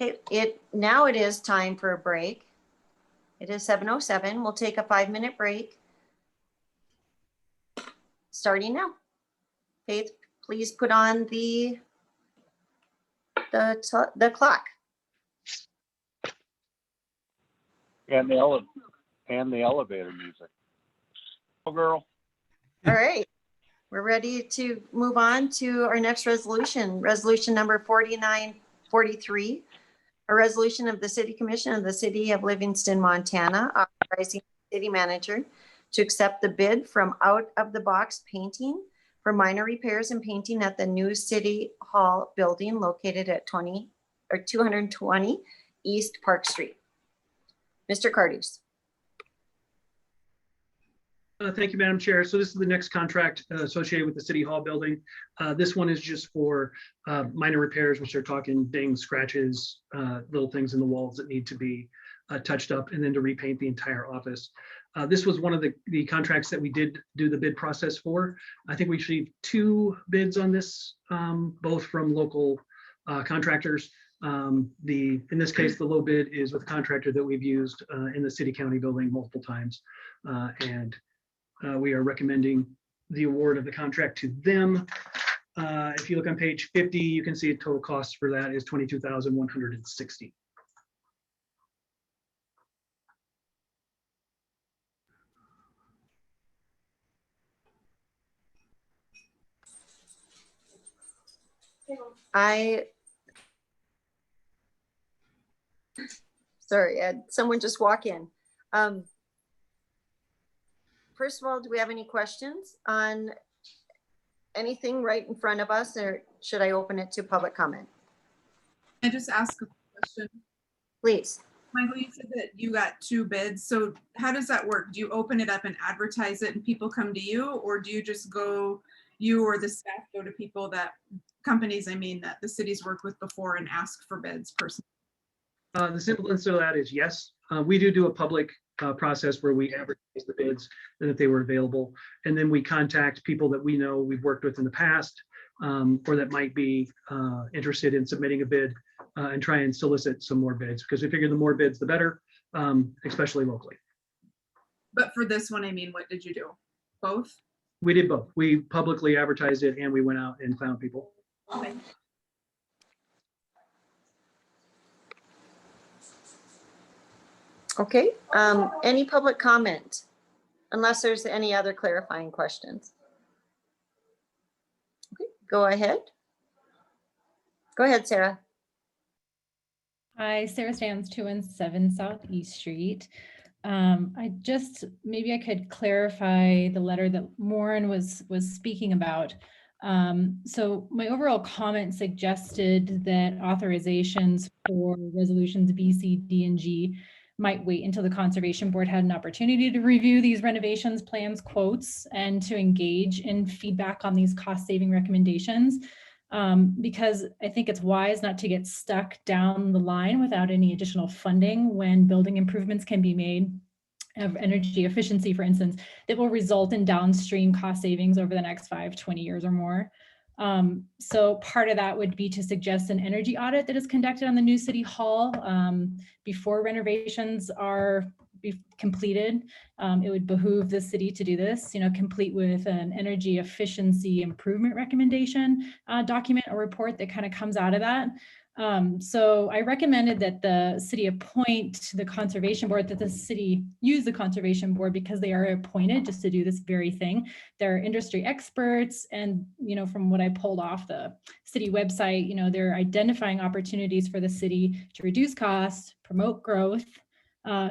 Okay, now it is time for a break. It is 7:07. We'll take a 5-minute break. Starting now. Faith, please put on the clock. And the elevator music. Oh, girl. All right. We're ready to move on to our next resolution, resolution number 4943, a resolution of the City Commission of the City of Livingston, Montana, authorizing the city manager to accept the bid from Out of the Box Painting for minor repairs and painting at the new City Hall building located at 220 East Park Street. Mr. Cardus. Thank you, Madam Chair. So this is the next contract associated with the City Hall building. This one is just for minor repairs, which are talking dings, scratches, little things in the walls that need to be touched up, and then to repaint the entire office. This was one of the contracts that we did do the bid process for. I think we received 2 bids on this, both from local contractors. In this case, the low bid is with a contractor that we've used in the city county building multiple times. We are recommending the award of the contract to them. If you look on page 50, you can see the total cost for that is $22,160. Sorry, Ed, someone just walk in. First of all, do we have any questions on anything right in front of us, or should I open it to public comment? I just ask a question. Please. Michael, you said that you got 2 bids. So how does that work? Do you open it up and advertise it and people come to you, or do you just go, you or the staff go to people companies, that the city's worked with before and ask for bids personally? The simple answer to that is yes. We do a public process where we advertise the bids and that they were available. And then we contact people that we know we've worked with in the past or that might be interested in submitting a bid and try and solicit some more bids because we figure the more bids, the better, especially locally. But for this one, I mean, what did you do? Both? We did both. We publicly advertised it and we went out and found people. Okay. Okay, any public comment? Unless there's any other clarifying questions. Okay, go ahead. Go ahead, Sarah. Hi, Sarah Stans, 217 South East Street. Maybe I could clarify the letter that Warren was speaking about. So my overall comment suggested that authorizations for resolutions B, C, D, and G might wait until the Conservation Board had an opportunity to review these renovations, plans, quotes, and to engage in feedback on these cost-saving recommendations. Because I think it's wise not to get stuck down the line without any additional funding when building improvements can be made of energy efficiency, for instance, that will result in downstream cost savings over the next 5, 20 years or more. So part of that would be to suggest an energy audit that is conducted on the new City Hall before renovations are completed. It would behoove the city to do this, complete with an energy efficiency improvement recommendation document or report that kind of comes out of that. So I recommended that the city appoint the Conservation Board, that the city use the Conservation Board because they are appointed just to do this very thing. They're industry experts, and from what I pulled off the city website, they're identifying opportunities for the city to reduce costs, promote growth,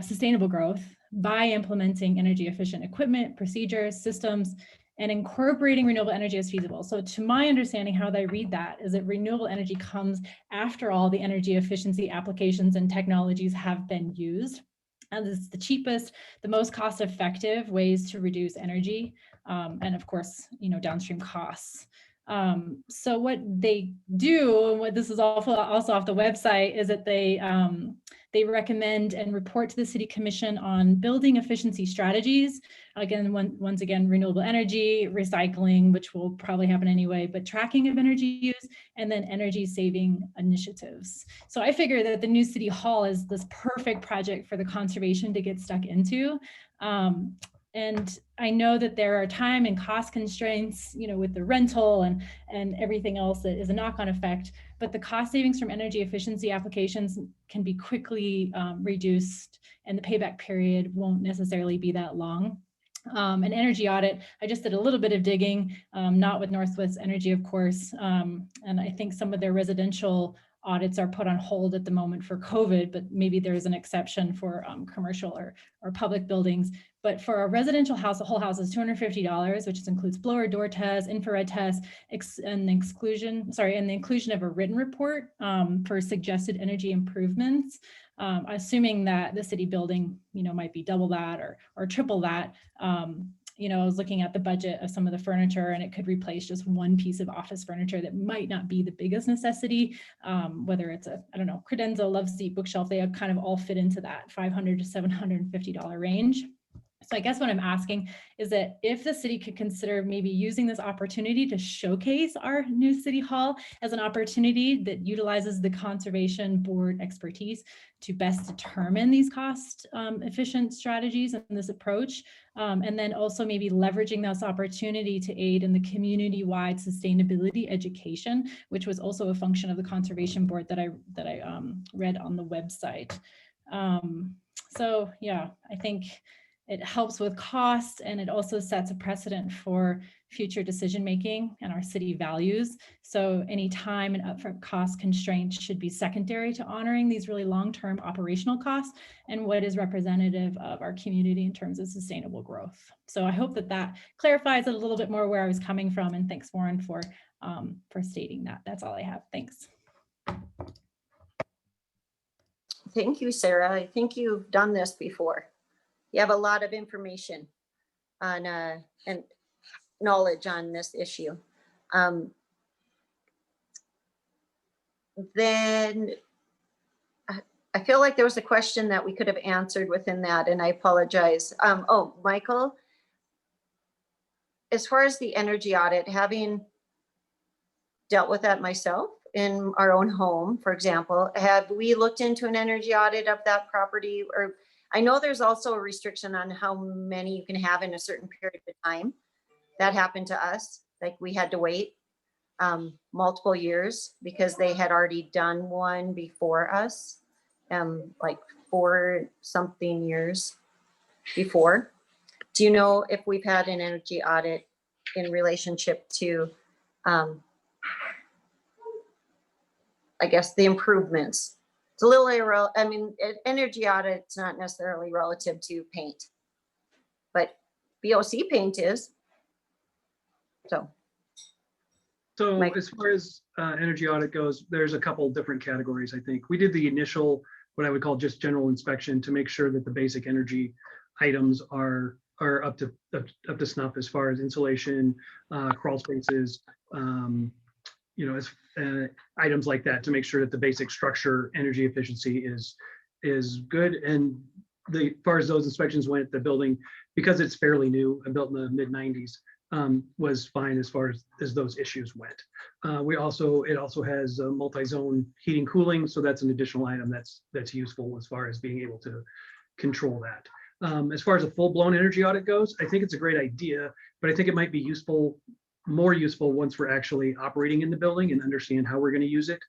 sustainable growth by implementing energy efficient equipment, procedures, systems, and incorporating renewable energy as feasible. So to my understanding, how they read that is that renewable energy comes after all the energy efficiency applications and technologies have been used. And it's the cheapest, the most cost-effective ways to reduce energy, and of course, downstream costs. So what they do, and what this is also off the website, is that they recommend and report to the City Commission on building efficiency strategies. Again, once again, renewable energy, recycling, which will probably happen anyway, but tracking of energy use, and then energy saving initiatives. So I figure that the new City Hall is this perfect project for the conservation to get stuck into. And I know that there are time and cost constraints, with the rental and everything else that is a knock-on effect, but the cost savings from energy efficiency applications can be quickly reduced, and the payback period won't necessarily be that long. An energy audit, I just did a little bit of digging, not with Northwest Energy, of course, and I think some of their residential audits are put on hold at the moment for COVID, but maybe there's an exception for commercial or public buildings. But for a residential house, the whole house is $250, which includes blower door tests, infrared tests, and the inclusion of a written report for suggested energy improvements. Assuming that the city building, might be double that or triple that. I was looking at the budget of some of the furniture, and it could replace just one piece of office furniture that might not be the biggest necessity, whether it's a, credenza, love seat, bookshelf, they kind of all fit into that $500 to $750 range. So I guess what I'm asking is that if the city could consider maybe using this opportunity to showcase our new City Hall as an opportunity that utilizes the Conservation Board expertise to best determine these cost efficient strategies and this approach. And then also maybe leveraging this opportunity to aid in the community-wide sustainability education, which was also a function of the Conservation Board that I read on the website. So yeah, I think it helps with cost, and it also sets a precedent for future decision-making and our city values. So any time and upfront cost constraints should be secondary to honoring these really long-term operational costs and what is representative of our community in terms of sustainable growth. So I hope that clarifies it a little bit more where I was coming from, and thanks, Warren, for stating that. That's all I have. Thanks. Thank you, Sarah. I think you've done this before. You have a lot of information on and knowledge on this issue. Then I feel like there was a question that we could have answered within that, and I apologize. Oh, Michael, as far as the energy audit, having dealt with that myself in our own home, for example, have we looked into an energy audit of that property? Or I know there's also a restriction on how many you can have in a certain period of time. That happened to us, like we had to wait multiple years because they had already done one before us, like 4-something years before. Do you know if we've had an energy audit in relationship to, I guess, the improvements? It's a little irrelevant. I mean, energy audit's not necessarily relative to paint, but BOC paint is. So Mike? as far as energy audit goes, there's a couple different categories, I think. We did the initial, what I would call just general inspection to make sure that the basic energy items are up to snuff as far as insulation, crawl spaces, items like that, to make sure that the basic structure energy efficiency is good. And as far as those inspections went, the building, because it's fairly new and built in the mid-90s, was fine as far as those issues went. It also has multi-zone heating cooling, so that's an additional item that's useful as far as being able to control that. As far as a full-blown energy audit goes, I think it's a great idea, but I think it might be more useful once we're actually operating in the building and understand how we're going to use it.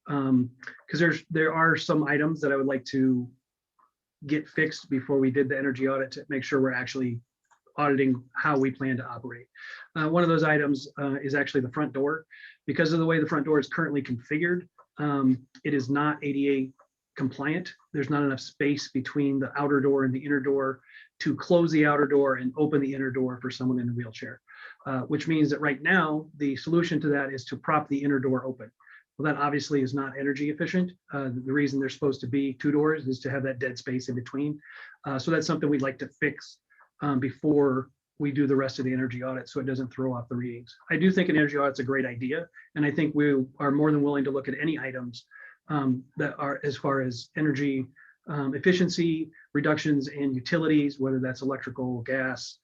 Because there are some items that I would like to get fixed before we did the energy audit to make sure we're actually auditing how we plan to operate. One of those items is actually the front door. Because of the way the front door is currently configured, it is not ADA compliant. There's not enough space between the outer door and the inner door to close the outer door and open the inner door for someone in a wheelchair, which means that right now, the solution to that is to prop the inner door open. Well, that obviously is not energy efficient. The reason there's supposed to be 2 doors is to have that dead space in between. So that's something we'd like to fix before we do the rest of the energy audit, so it doesn't throw off the readings. I do think an energy audit's a great idea, and I think we are more than willing to look at any items that are as far as energy efficiency, reductions in utilities, whether that's electrical, gas,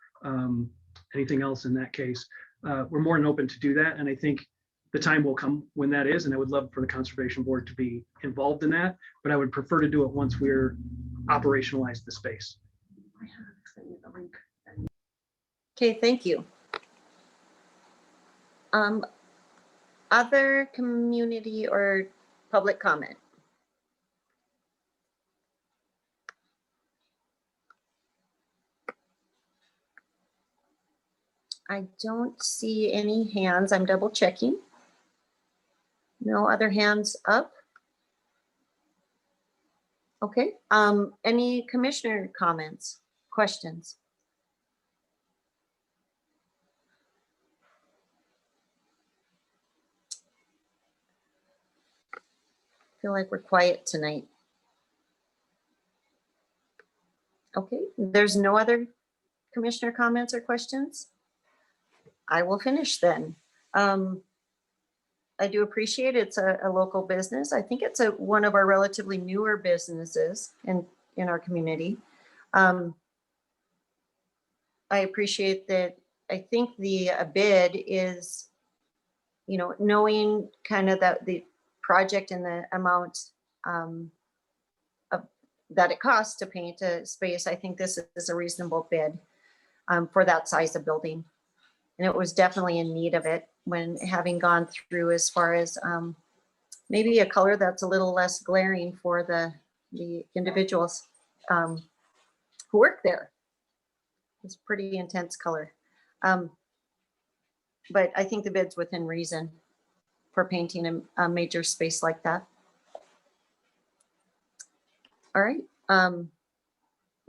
anything else in that case. We're more than open to do that, and I think the time will come when that is, and I would love for the Conservation Board to be involved in that, but I would prefer to do it once we're operationalized the space. Okay, thank you. Other community or public comment? I don't see any hands. I'm double checking. No other hands up. Okay, any commissioner comments, questions? I feel like we're quiet tonight. Okay, there's no other commissioner comments or questions. I will finish then. I do appreciate it's a local business. I think it's one of our relatively newer businesses in our community. I appreciate that. I think the bid is, knowing kind of that the project and the amount that it costs to paint a space. I think this is a reasonable bid for that size of building. And it was definitely in need of it when having gone through as far as maybe a color that's a little less glaring for the individuals who work there. It's pretty intense color. But I think the bid's within reason for painting a major space like that. All right.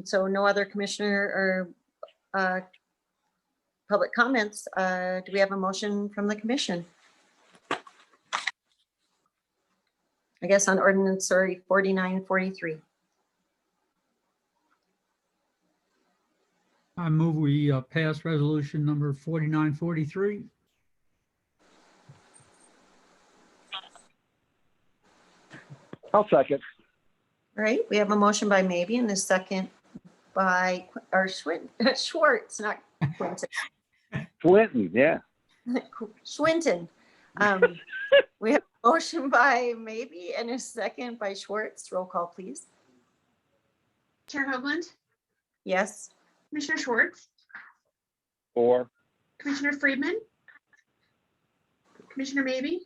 So no other commissioner or public comments. Do we have a motion from the commission? I guess on ordinance, 4943. I move we pass resolution number 4943. I'll second. All right, we have a motion by Maybe and a second by, or Schwartz, not Quinton. Clinton, yeah. Swinton. We have a motion by Maybe and a second by Schwartz. Roll call, please. Chair Hoagland, Yes. Commissioner Schwartz, 4, Commissioner Friedman, Commissioner Maybe,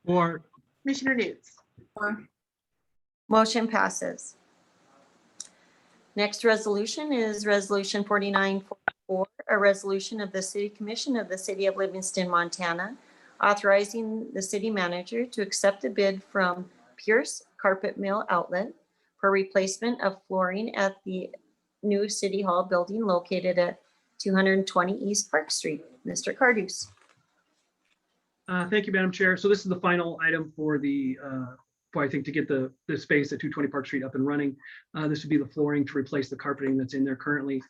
Or, Commissioner Newts. Motion passes. Next resolution is Resolution 4944, a resolution of the City Commission of the City of Livingston, Montana, authorizing the city manager to accept a bid from Pierce Carpet Mill Outlet for replacement of flooring at the new City Hall building located at 220 East Park Street. Mr. Cardus. Thank you, Madam Chair. So this is the final item for the, I think, to get the space at 220 Park Street up and running. This would be the flooring to replace the carpeting that's in there currently.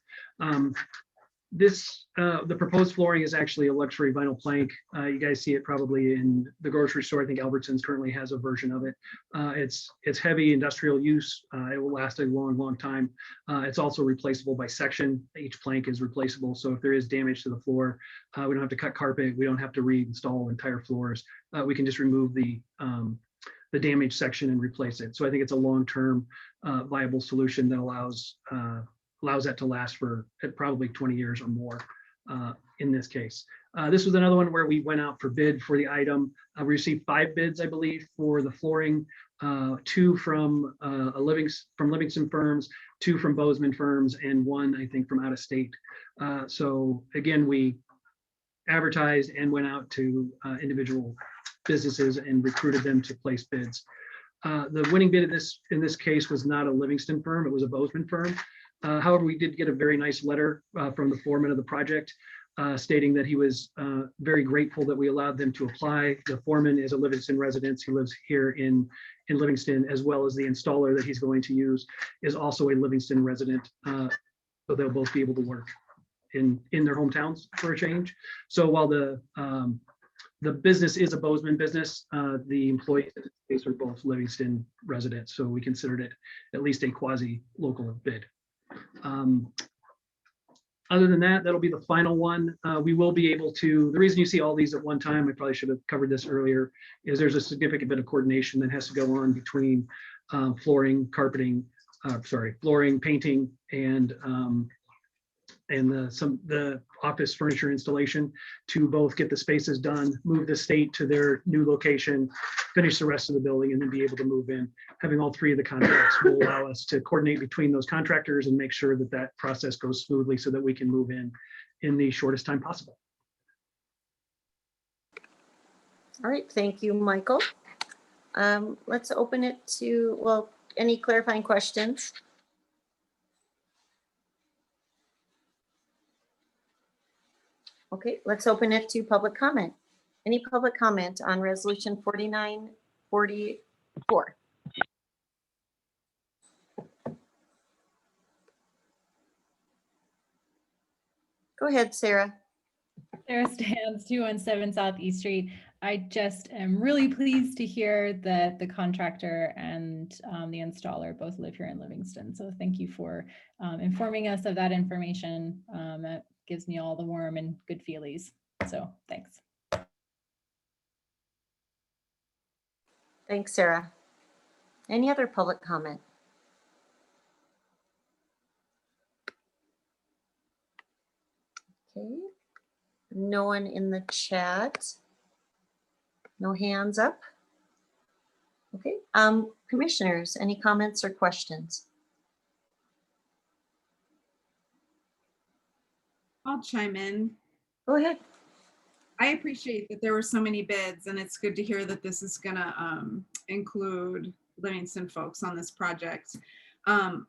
The proposed flooring is actually a luxury vinyl plank. You guys see it probably in the grocery store. I think Albertsons currently has a version of it. It's heavy industrial use. It will last a long, long time. It's also replaceable by section. Each plank is replaceable. So if there is damage to the floor, we don't have to cut carpet. We don't have to reinstall entire floors. We can just remove the damaged section and replace it. So I think it's a long-term viable solution that allows that to last for probably 20 years or more in this case. This was another one where we went out for bid for the item. We received 5 bids, I believe, for the flooring, 2 from Livingston firms, 2 from Bozeman firms, and 1, I think, from out of state. So again, we advertised and went out to individual businesses and recruited them to place bids. The winning bid in this case was not a Livingston firm, it was a Bozeman firm. However, we did get a very nice letter from the foreman of the project stating that he was very grateful that we allowed them to apply. The foreman is a Livingston resident who lives here in Livingston, as well as the installer that he's going to use is also a Livingston resident. So they'll both be able to work in their hometowns for a change. So while the business is a Bozeman business, the employees are both Livingston residents. So we considered it at least a quasi-local bid. Other than that, that'll be the final one. We will be able to, the reason you see all these at one time, I probably should have covered this earlier, is there's a significant bit of coordination that has to go on between flooring, carpeting, flooring, painting, and the office furniture installation to both get the spaces done, move the state to their new location, finish the rest of the building, and then be able to move in. Having all 3 of the contracts will allow us to coordinate between those contractors and make sure that that process goes smoothly so that we can move in the shortest time possible. All right, thank you, Michael. Let's open it to, well, any clarifying questions? Okay, let's open it to public comment. Any public comment on resolution 4944? Go ahead, Sarah. Sarah Stans, 217 South East Street. I just am really pleased to hear that the contractor and the installer both live here in Livingston. So thank you for informing us of that information. That gives me all the warm and good feelies. So thanks. Thanks, Sarah. Any other public comment? Okay. No one in the chat. No hands up. Okay. Commissioners, any comments or questions? I'll chime in. Go ahead. I appreciate that there were so many bids, and it's good to hear that this is gonna include Livingston folks on this project.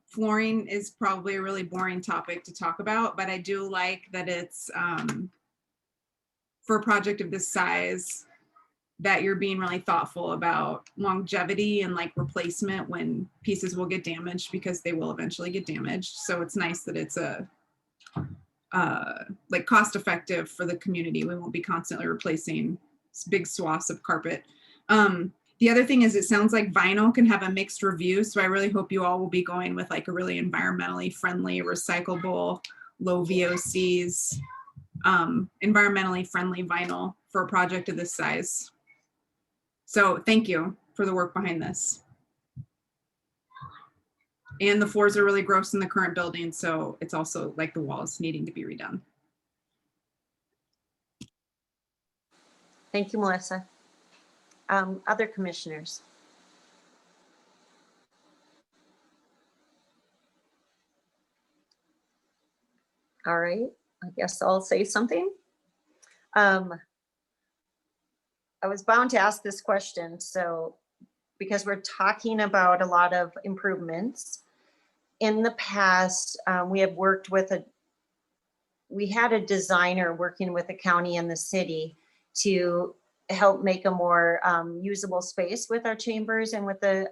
Flooring is probably a really boring topic to talk about, but I do like that it's for a project of this size, that you're being really thoughtful about longevity and like replacement when pieces will get damaged, because they will eventually get damaged. So it's nice that it's a like cost effective for the community. We won't be constantly replacing big swaths of carpet. The The other thing is it sounds like vinyl can have a mixed review. So I really hope you all will be going with like a really environmentally friendly, recyclable, low VOCs, environmentally friendly vinyl for a project of this size. So thank you for the work behind this. And the floors are really gross in the current building. So it's also like the walls needing to be redone. Thank you, Melissa. Other commissioners? All right, I guess I'll say something. I was bound to ask this question, so because we're talking about a lot of improvements. In the past, we had worked with we had a designer working with the county and the city to help make a more usable space with our chambers and with the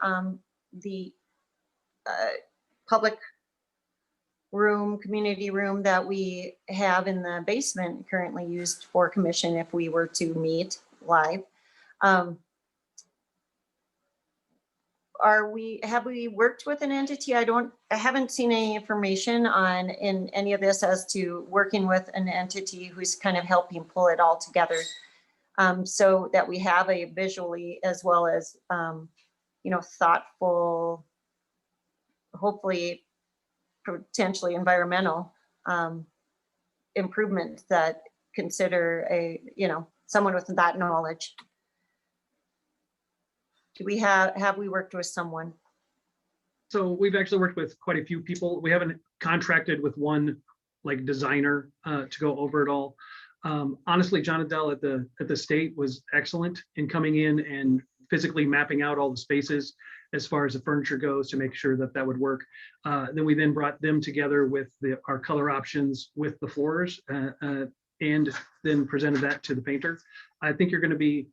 public room, community room that we have in the basement currently used for commission if we were to meet live. Have we worked with an entity? I haven't seen any information in any of this as to working with an entity who's kind of helping pull it all together, so that we have a visually as well as, thoughtful, hopefully potentially environmental improvements that consider someone with that knowledge. Do we have we worked with someone? So we've actually worked with quite a few people. We haven't contracted with one like designer to go over it all. Honestly, John Adele at the state was excellent in coming in and physically mapping out all the spaces as far as the furniture goes to make sure that would work. Then we brought them together with our color options with the floors and then presented that to the painter. I think you're going to be,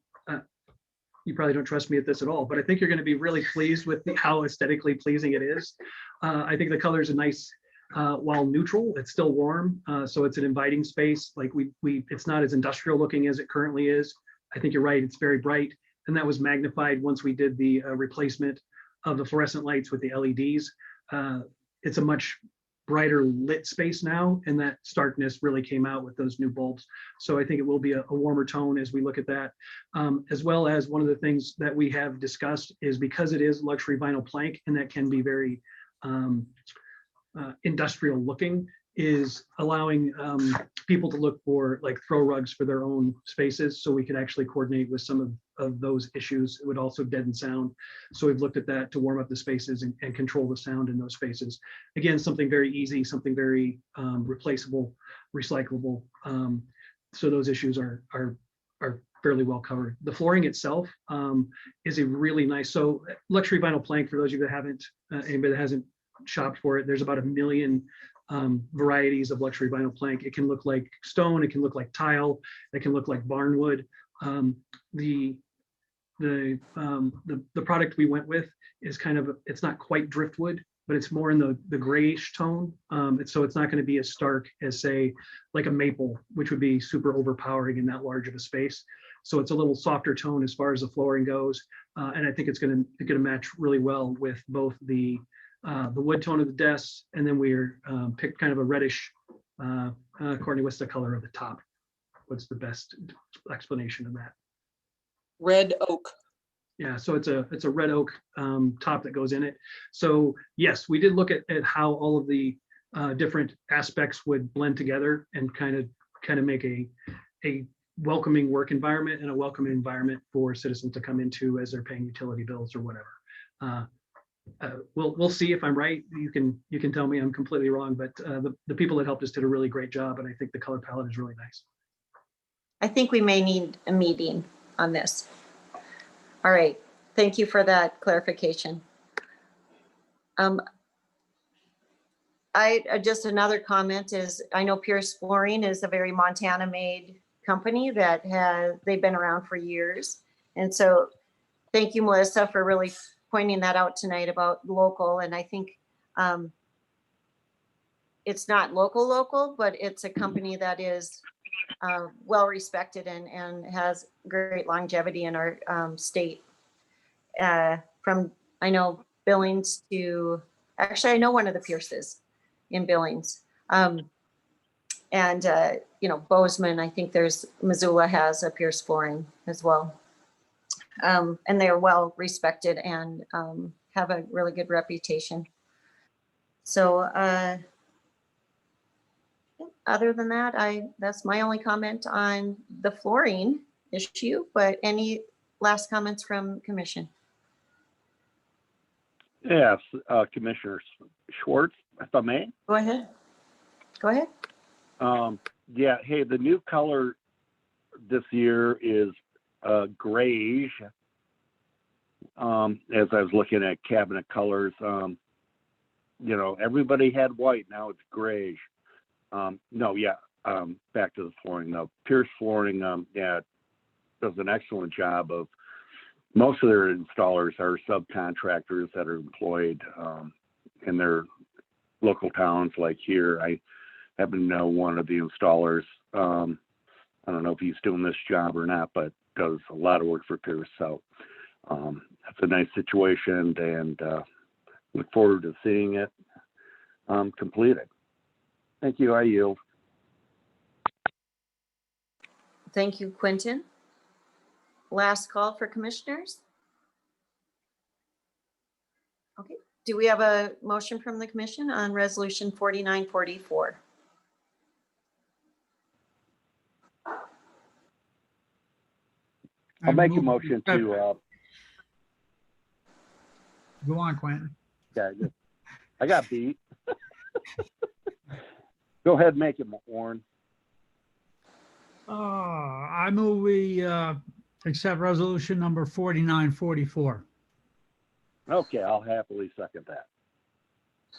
you probably don't trust me at this at all, but I think you're going to be really pleased with how aesthetically pleasing it is. I think the color is a nice, while neutral, it's still warm. So it's an inviting space. Like it's not as industrial looking as it currently is. I think you're right. It's very bright. And that was magnified once we did the replacement of the fluorescent lights with the LEDs. It's a much brighter lit space now, and that starkness really came out with those new bulbs. So I think it will be a warmer tone as we look at that. As well as one of the things that we have discussed is because it is luxury vinyl plank and that can be very industrial looking, is allowing people to look for like throw rugs for their own spaces, so we could actually coordinate with some of those issues. It would also deaden sound. So we've looked at that to warm up the spaces and control the sound in those spaces. Again, something very easy, something very replaceable, recyclable. So those issues are fairly well covered. The flooring itself is a really nice, so luxury vinyl plank, for those of you that haven't, anybody that hasn't shopped for it, there's about 1 million varieties of luxury vinyl plank. It can look like stone, it can look like tile, it can look like barnwood. The product we went with is kind of, it's not quite driftwood, but it's more in the grayish tone. So it's not going to be as stark as, say, like a maple, which would be super overpowering in that large of a space. So it's a little softer tone as far as the flooring goes, and I think it's going to match really well with both the wood tone of the desks, and then we're picked kind of a reddish. Courtney, what's the color of the top? What's the best explanation of that? Red oak. Yeah, so it's a red oak top that goes in it. So yes, we did look at how all of the different aspects would blend together and kind of make a welcoming work environment and a welcoming environment for citizens to come into as they're paying utility bills or whatever. We'll see if I'm right. You can tell me I'm completely wrong, but the people that helped us did a really great job, and I think the color palette is really nice. I think we may need a meeting on this. All right, thank you for that clarification. Just another comment is, I know Pierce Flooring is a very Montana-made company that they've been around for years. And so thank you, Melissa, for really pointing that out tonight about local. And I think it's not local, but it's a company that is well respected and has great longevity in our state. from, I know Billings to, actually, I know one of the Pierces in Billings. Bozeman, I think Missoula has a Pierce flooring as well. And they are well respected and have a really good reputation. So other than that, that's my only comment on the flooring issue, but any last comments from commission? Yes, Commissioner Schwartz, if I may. Go ahead. Go ahead. Yeah, hey, the new color this year is grayish. As I was looking at cabinet colors, everybody had white, now it's grayish. Back to the flooring though. Pierce Flooring, does an excellent job of, most of their installers are subcontractors that are employed in their local towns. Like here, I happen to know one of the installers. I don't know if he's doing this job or not, but does a lot of work for Pierce. So that's a nice situation, and look forward to seeing it completed. Thank you. I yield. Thank you, Quentin. Last call for commissioners. Okay, do we have a motion from the commission on resolution 4944? I'll make a motion to. Go on, Quentin. Yeah, I got beat. Go ahead and make it, Warren. I move we accept resolution number 4944. Okay, I'll happily second that.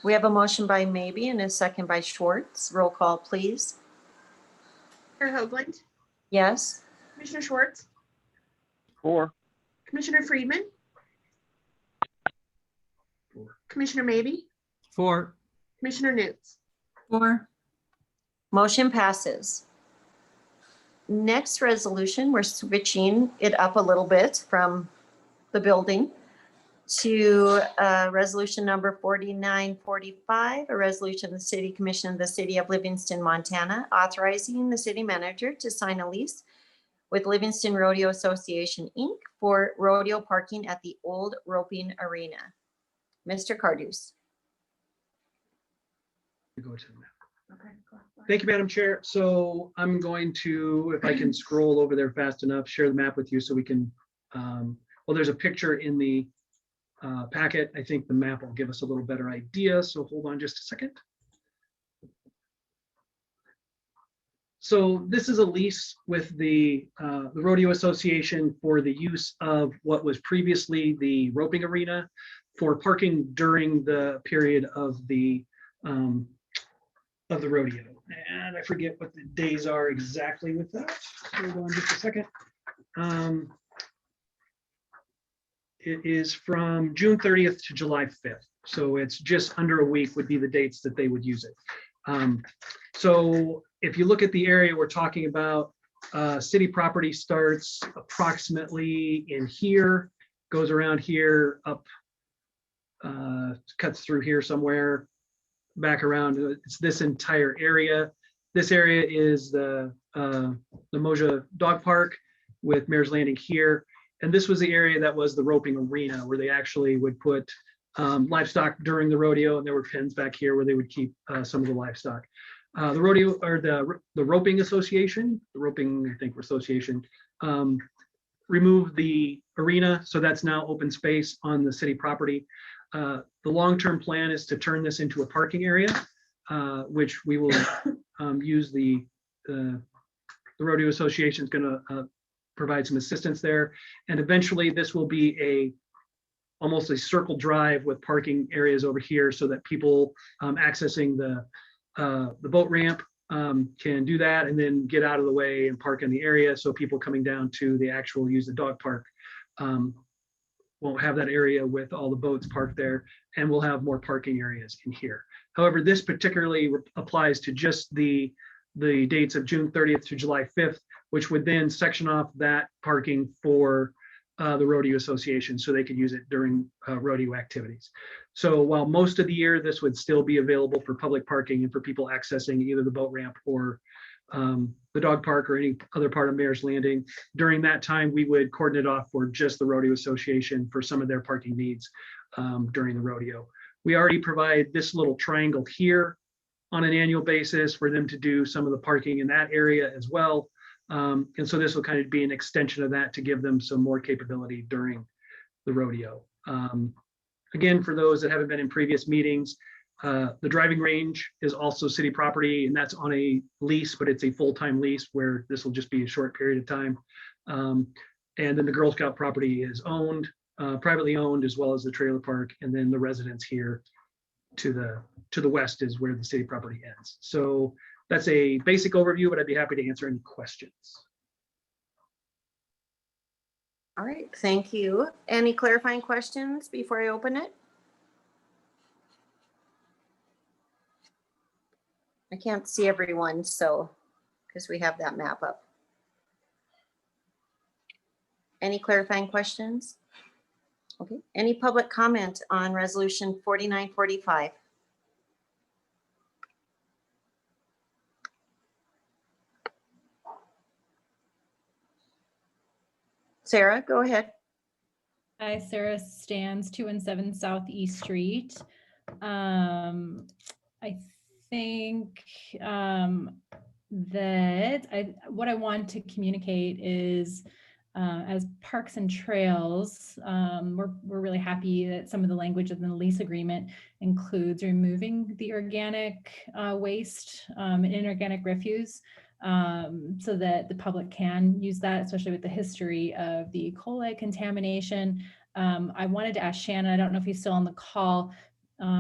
We have a motion by Maybe and a second by Schwartz. Roll call, please. Chair Hoagland, Yes. Commissioner Schwartz, 4. Commissioner Friedman, Commissioner Maybe, 4. Commissioner Newts. 4. Motion passes. Next resolution, we're switching it up a little bit from the building to resolution number 4945, a resolution of the City Commission of the City of Livingston, Montana, authorizing the city manager to sign a lease with Livingston Rodeo Association, Inc. for rodeo parking at the old roping arena. Mr. Cardus. Go to the map. Thank you, Madam Chair. So I'm going to, if I can scroll over there fast enough, share the map with you so we can, well, there's a picture in the packet. I think the map will give us a little better idea. So hold on just a second. So this is a lease with the Rodeo Association for the use of what was previously the roping arena for parking during the period of the rodeo. And I forget what the days are exactly with that. Hold on just a second. It is from June 30th to July 5th. So it's just under a week would be the dates that they would use it. So if you look at the area we're talking about, city property starts approximately in here, goes around here, up, cuts through here somewhere, back around. It's this entire area. This area is the Moja Dog Park with Mayor's Landing here. And this was the area that was the roping arena where they actually would put livestock during the rodeo, and there were pens back here where they would keep some of the livestock. The rodeo, or the roping association, removed the arena, so that's now open space on the city property. The long-term plan is to turn this into a parking area, which we will use the Rodeo Association is going to provide some assistance there. And eventually this will be almost a circle drive with parking areas over here so that people accessing the boat ramp can do that and then get out of the way and park in the area. So people coming down to the actual use the dog park won't have that area with all the boats parked there, and we'll have more parking areas in here. However, this particularly applies to just the dates of June 30th to July 5th, which would then section off that parking for the Rodeo Association so they could use it during rodeo activities. So while most of the year this would still be available for public parking and for people accessing either the boat ramp or the dog park or any other part of Mayor's Landing, during that time we would coordinate off for just the Rodeo Association for some of their parking needs during the rodeo. We already provide this little triangle here on an annual basis for them to do some of the parking in that area as well. And so this will kind of be an extension of that to give them some more capability during the rodeo. Again, for those that haven't been in previous meetings, the driving range is also city property, and that's on a lease, but it's a full-time lease where this will just be a short period of time. And then the Girl Scout property is owned, privately owned, as well as the trailer park. And then the residence here to the west is where the city property ends. So that's a basic overview, but I'd be happy to answer any questions. All right, thank you. Any clarifying questions before I open it? I can't see everyone, so, because we have that map up. Any clarifying questions? Okay, any public comment on resolution 4945? Sarah, go ahead. Hi, Sarah Stands, 217 South East Street. I think what I want to communicate is as Parks and Trails, we're really happy that some of the language in the lease agreement includes removing the organic waste and inorganic refuse, so that the public can use that, especially with the history of the E. coli contamination. I wanted to ask Shannon, I don't know if he's still on the call,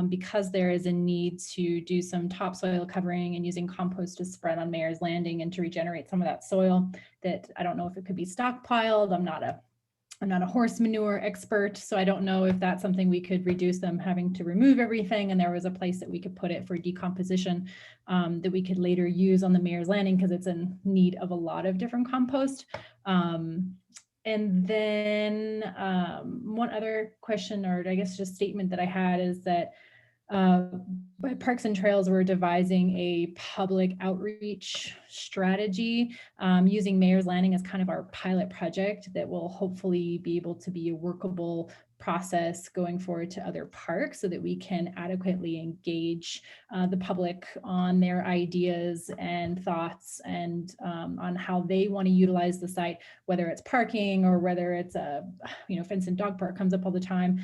because there is a need to do some topsoil covering and using compost to spread on Mayor's Landing and to regenerate some of that soil, that I don't know if it could be stockpiled. I'm not a horse manure expert, so I don't know if that's something we could reduce them having to remove everything, and there was a place that we could put it for decomposition that we could later use on the Mayor's Landing, because it's in need of a lot of different compost. And then one other question, or I guess just statement that I had, is that by Parks and Trails, we're devising a public outreach strategy using Mayor's Landing as kind of our pilot project that will hopefully be able to be a workable process going forward to other parks, so that we can adequately engage the public on their ideas and thoughts, and on how they want to utilize the site, whether it's parking or whether it's a fence and dog park comes up all the time,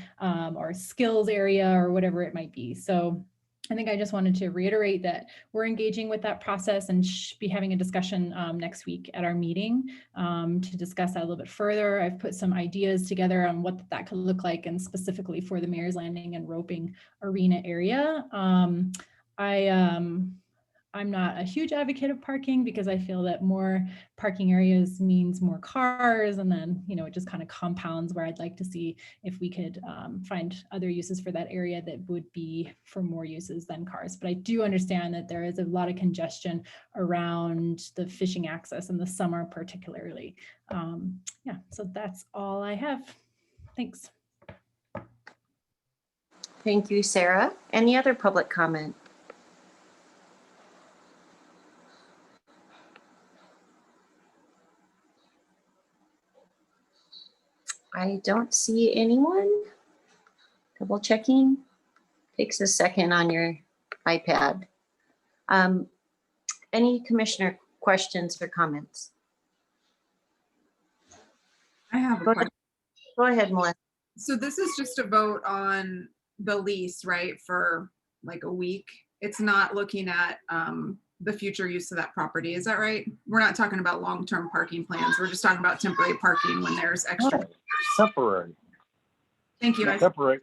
or skills area or whatever it might be. So I think I just wanted to reiterate that we're engaging with that process and be having a discussion next week at our meeting to discuss that a little bit further. I've put some ideas together on what that could look like, and specifically for the Mayor's Landing and Roping Arena area. I'm not a huge advocate of parking, because I feel that more parking areas means more cars, and then, it just kind of compounds, where I'd like to see if we could find other uses for that area that would be for more uses than cars. But I do understand that there is a lot of congestion around the fishing access in the summer, particularly. Yeah, so that's all I have. Thanks. Thank you, Sarah. Any other public comment? I don't see anyone. Double checking. Takes a second on your iPad. Any commissioner questions or comments? I have a Go question. ahead. Go ahead, Melissa. So this is just a vote on the lease, right, for like a week? It's not looking at the future use of that property, is that right? We're not talking about long-term parking plans. We're just talking about temporary parking when there's extra. Temporary. Thank you. Temporary.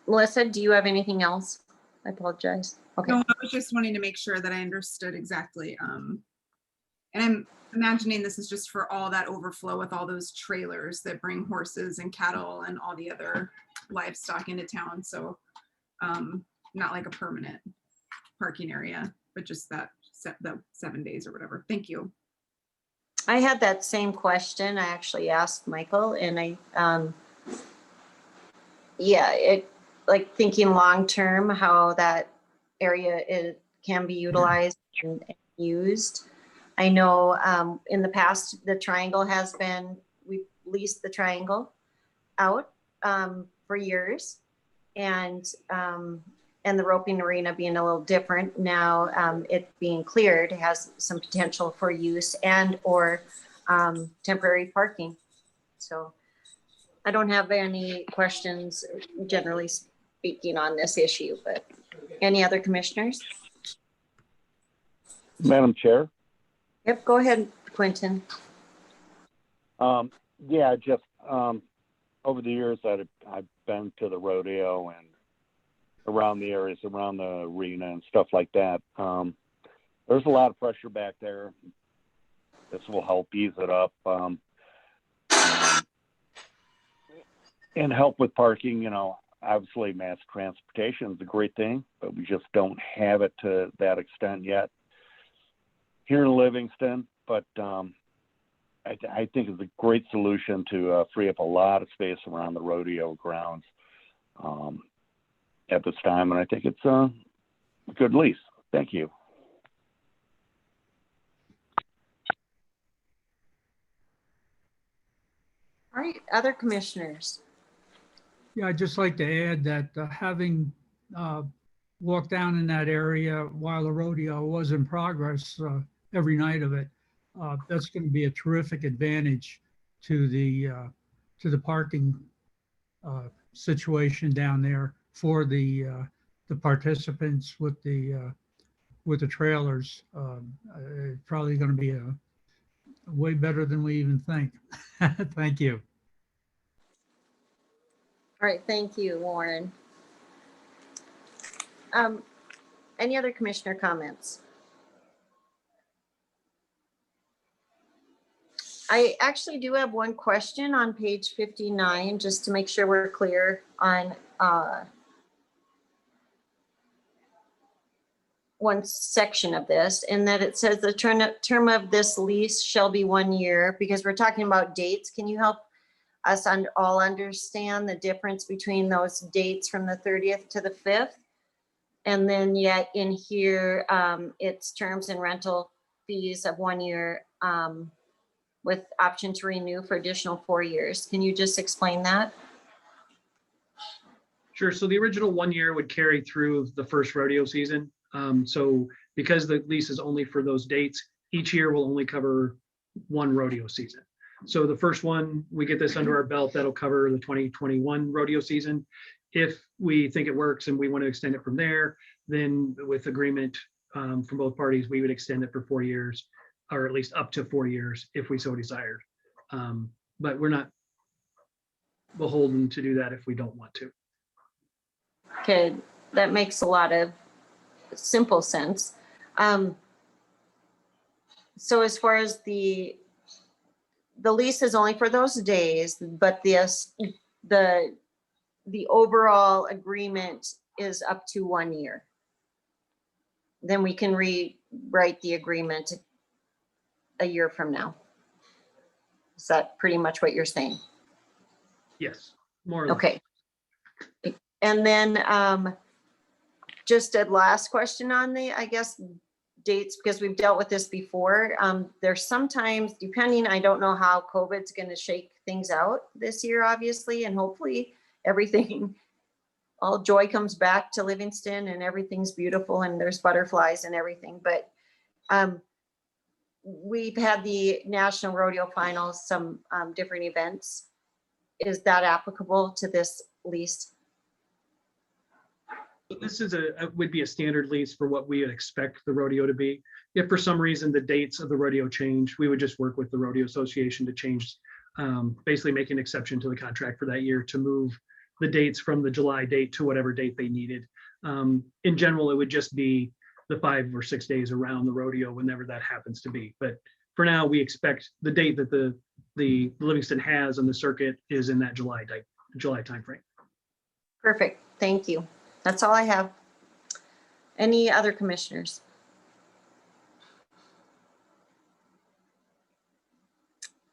Melissa, do you have anything else? I apologize. Okay. No, I was just wanting to make sure that I understood exactly. And I'm imagining this is just for all that overflow with all those trailers that bring horses and cattle and all the other livestock into town. So not like a permanent. parking area, but just that 7 days or whatever. Thank you. I had that same question. I actually asked Michael, and yeah, it, like, thinking long-term, how that area can be utilized and used. I know in the past, the triangle has been, we've leased the triangle out for years, and the roping arena being a little different now, it being cleared has some potential for use and or temporary parking. So I don't have any questions generally speaking on this issue, but any other commissioners? Madam Chair. Yep, go ahead, Quentin. Yeah, just over the years that I've been to the rodeo and around the areas around the arena and stuff like that, there's a lot of pressure back there. This will help ease it up and help with parking. You know, obviously mass transportation is a great thing, but we just don't have it to that extent yet here in Livingston. But I think it's a great solution to free up a lot of space around the rodeo grounds at this time, and I think it's a good lease. Thank you. All right, other commissioners? Yeah, I'd just like to add that having walked down in that area while the rodeo was in progress every night of it, that's going to be a terrific advantage to the parking situation down there for the participants with the trailers. Probably going to be a way better than we even think. Thank you. All right, thank you, Warren. Any other commissioner comments? I actually do have one question on page 59, just to make sure we're clear on one section of this, and that it says the term of this lease shall be 1 year, because we're talking about dates. Can you help us all understand the difference between those dates from the 30th to the 5th? And then yet in here, it's terms and rental fees of 1 year with option to renew for additional 4 years. Can you just explain that? Sure. So the original 1 year would carry through the first rodeo season. So because the lease is only for those dates, each year will only cover one rodeo season. So the first one, we get this under our belt, that'll cover the 2021 rodeo season. If we think it works and we want to extend it from there, then with agreement from both parties, we would extend it for 4 years, or at least up to 4 years if we so desired. But we're not beholden to do that if we don't want to. Okay, that makes a lot of simple sense. So as far as the lease is only for those days, but the overall agreement is up to 1 year. Then we can rewrite the agreement a year from now. Is that pretty much what you're saying? Yes, more or less. Okay. And then just a last question on the, I guess, dates, because we've dealt with this before. There's sometimes, depending, I don't know how COVID's going to shake things out this year, obviously, and hopefully everything, all joy comes back to Livingston and everything's beautiful and there's butterflies and everything. But we've had the National Rodeo Finals, some different events. Is that applicable to this lease? This is would be a standard lease for what we would expect the rodeo to be. If for some reason the dates of the rodeo change, we would just work with the Rodeo Association to change, basically make an exception to the contract for that year to move the dates from the July date to whatever date they needed. In general, it would just be the 5 or 6 days around the rodeo, whenever that happens to be. But for now, we expect the date that the Livingston has on the circuit is in that July timeframe. Perfect. Thank you. That's all I have. Any other commissioners?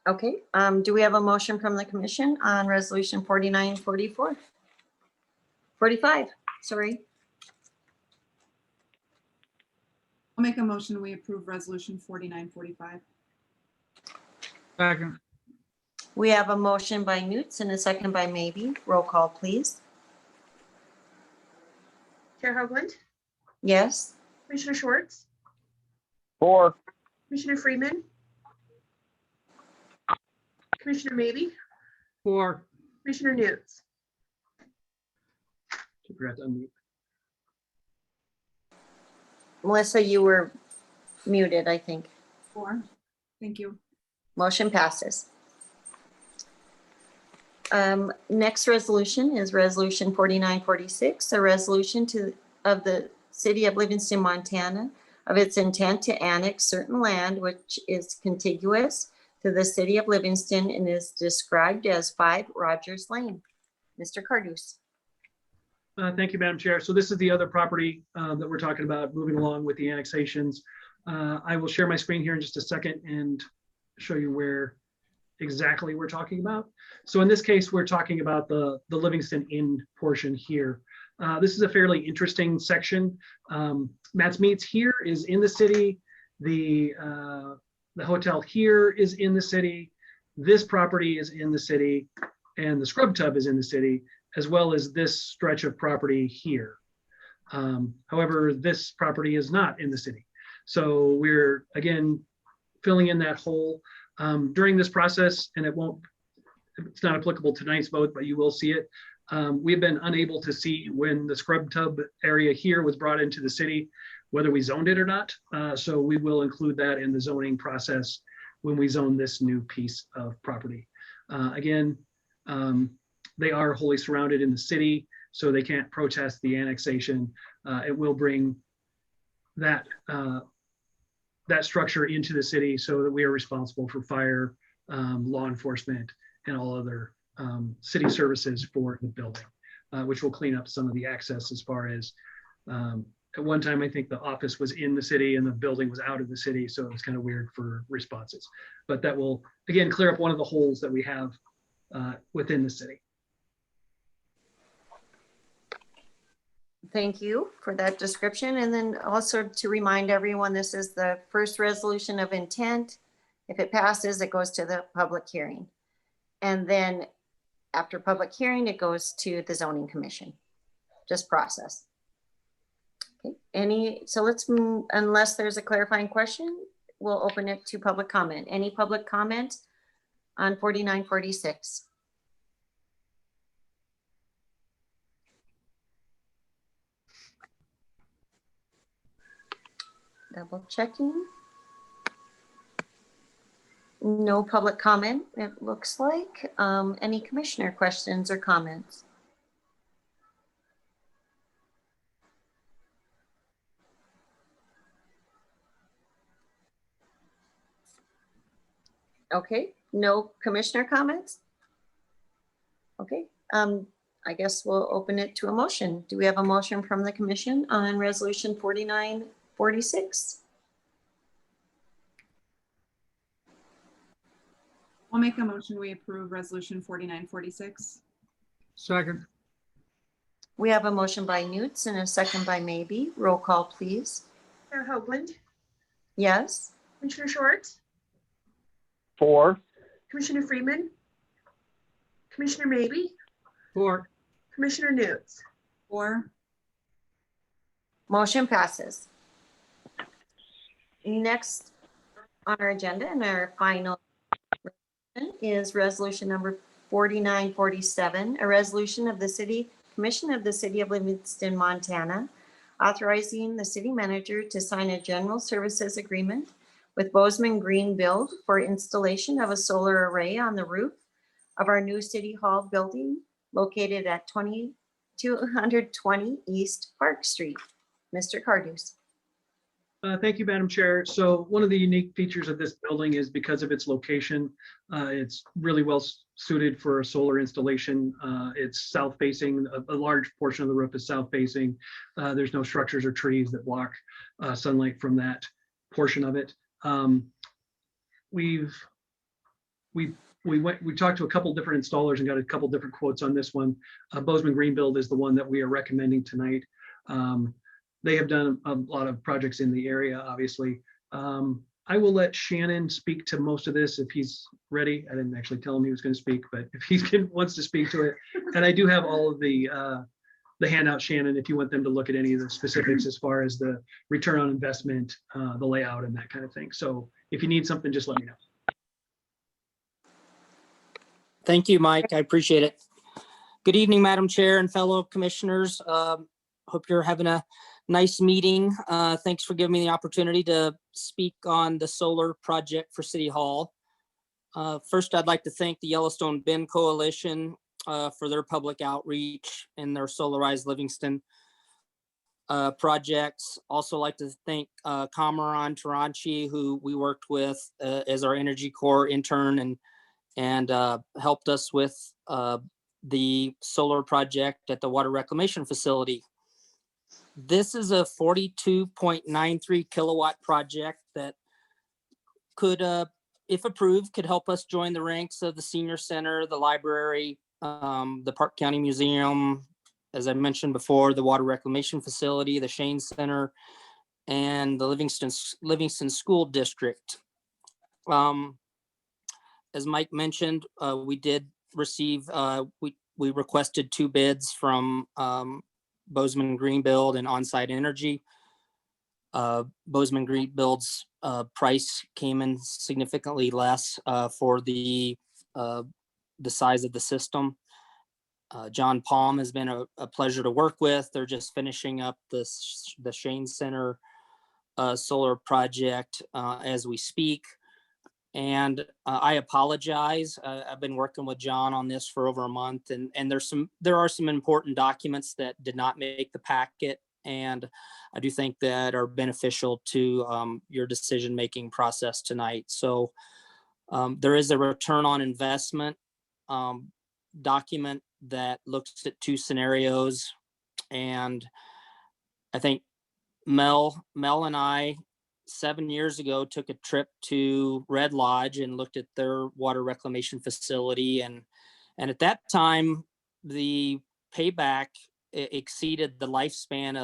Okay, do we have a motion from the commission on resolution 4944? 45, sorry. I'll make a motion, we approve resolution 4945. Second, We have a motion by Newts and a second by Maybe. Roll call, please. Chair Hoagland, Yes? Commissioner Schwartz, 4, Commissioner Freeman, Commissioner Maybe, 4, Commissioner Newts. Forgot to unmute. Melissa, you were muted, I think. 4, thank you. Motion passes. Next resolution is resolution 4946, a resolution of the city of Livingston, Montana, of its intent to annex certain land which is contiguous to the city of Livingston and is described as 5 Rogers Lane. Mr. Cardus. Thank you, Madam Chair. So this is the other property that we're talking about moving along with the annexations. I will share my screen here in just a second and show you where exactly we're talking about. So in this case, we're talking about the Livingston Inn portion here. This is a fairly interesting section. Matt's Meats here is in the city. The hotel here is in the city. This property is in the city, and the scrub tub is in the city, as well as this stretch of property here. However, this property is not in the city. So we're, again, filling in that hole. During this process, and it's not applicable to tonight's vote, but you will see it. We've been unable to see when the scrub tub area here was brought into the city, whether we zoned it or not. So we will include that in the zoning process when we zone this new piece of property. Again, they are wholly surrounded in the city, so they can't protest the annexation. It will bring that structure into the city so that we are responsible for fire, law enforcement, and all other city services for the building, which will clean up some of the access as far as, at one time, I think the office was in the city and the building was out of the city, so it was kind of weird for responses. But that will, again, clear up one of the holes that we have within the city. Thank you for that description. And then also to remind everyone, this is the first resolution of intent. If it passes, it goes to the public hearing. And then after public hearing, it goes to the zoning commission, just process. Okay, so let's move, unless there's a clarifying question, we'll open it to public comment. Any public comment on 4946? Double checking. No public comment, it looks like. Any commissioner questions or comments? Okay, no commissioner comments? Okay, I guess we'll open it to a motion. Do we have a motion from the commission on resolution 4946? I'll make a motion, we approve resolution 4946. second, We have a motion by Newts and a second by Maybe. Roll call, please. Chair Hoagland, Yes? Commissioner Schwartz, 4, Commissioner Freeman, Commissioner Maybe, 4, Commissioner Newts. 4, Motion passes. Next on our agenda and our final is resolution number 4947, a resolution of the City Commission of the City of Livingston, Montana, authorizing the city manager to sign a general services agreement with Bozeman Green Build for installation of a solar array on the roof of our new City Hall building located at 2220 East Park Street. Mr. Cardus. Thank you, Madam Chair. So one of the unique features of this building is because of its location, it's really well suited for a solar installation. It's south facing, a large portion of the roof is south facing. There's no structures or trees that block sunlight from that portion of it. We talked to a couple different installers and got a couple different quotes on this one. Bozeman Green Build is the one that we are recommending tonight. They have done a lot of projects in the area, obviously. I will let Shannon speak to most of this if he's ready. I didn't actually tell him he was going to speak, but if he wants to speak to it. And I do have all of the handout, Shannon, if you want them to look at any of the specifics as far as the return on investment, the layout and that kind of thing. So if you need something, just let me know. Thank you, Mike. I appreciate it. Good evening, Madam Chair and fellow commissioners. Hope you're having a nice meeting. Thanks for giving me the opportunity to speak on the solar project for City Hall. First, I'd like to thank the Yellowstone Bend Coalition for their public outreach and their Solarized Livingston projects. Also like to thank Kamaran Taranchi, who we worked with as our Energy Corps intern and helped us with the solar project at the water reclamation facility. This is a 42.93 kilowatt project that could, if approved, could help us join the ranks of the senior center, the library, the Park County Museum, as I mentioned before, the water reclamation facility, the Shane Center, and the Livingston School District. As Mike mentioned, we did receive, we requested 2 bids from Bozeman Green Build and On-Site Energy. Bozeman Green Build's price came in significantly less for the size of the system. John Palm has been a pleasure to work with. They're just finishing up the Shane Center solar project as we speak. And I apologize. I've been working with John on this for over a month, and there are some important documents that did not make the packet, and I do think that are beneficial to your decision-making process tonight. So there is a return on investment document that looks at 2 scenarios, and I think Mel and I 7 years ago took a trip to Red Lodge and looked at their water reclamation facility, and at that time the payback exceeded the lifespan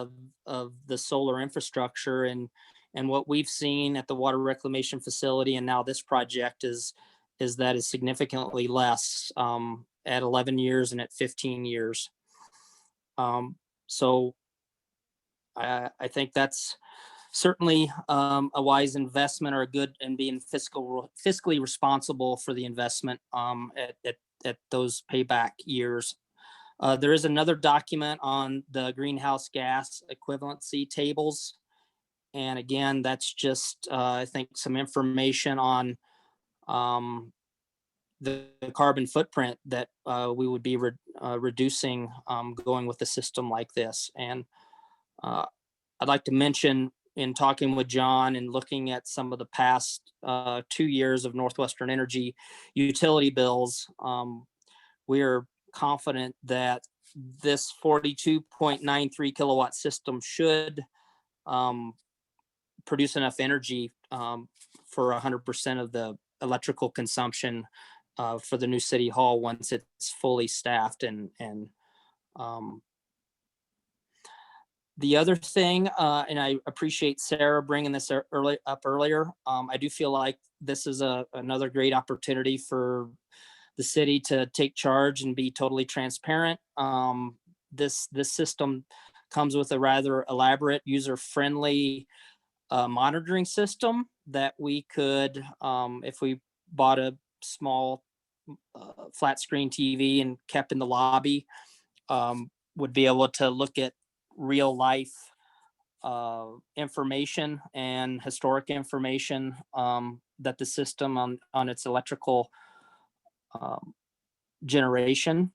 of the solar infrastructure, and what we've seen at the water reclamation facility and now this project is significantly less at 11 years and at 15 years. So I think that's certainly a wise investment, or a good, and being fiscally responsible for the investment at those payback years. There is another document on the greenhouse gas equivalency tables. And again, that's just, I think, some information on the carbon footprint that we would be reducing going with a system like this. And I'd like to mention, in talking with John and looking at some of the past 2 years of Northwestern Energy utility bills, we are confident that this 42.93 kilowatt system should produce enough energy for 100% of the electrical consumption for the new City Hall once it's fully staffed. And the other thing, and I appreciate Sarah bringing this up earlier, I do feel like this is another great opportunity for the city to take charge and be totally transparent. This system comes with a rather elaborate, user-friendly monitoring system that we could, if we bought a small flat screen TV and kept in the lobby, would be able to look at real life information and historic information that the system on its electrical generation.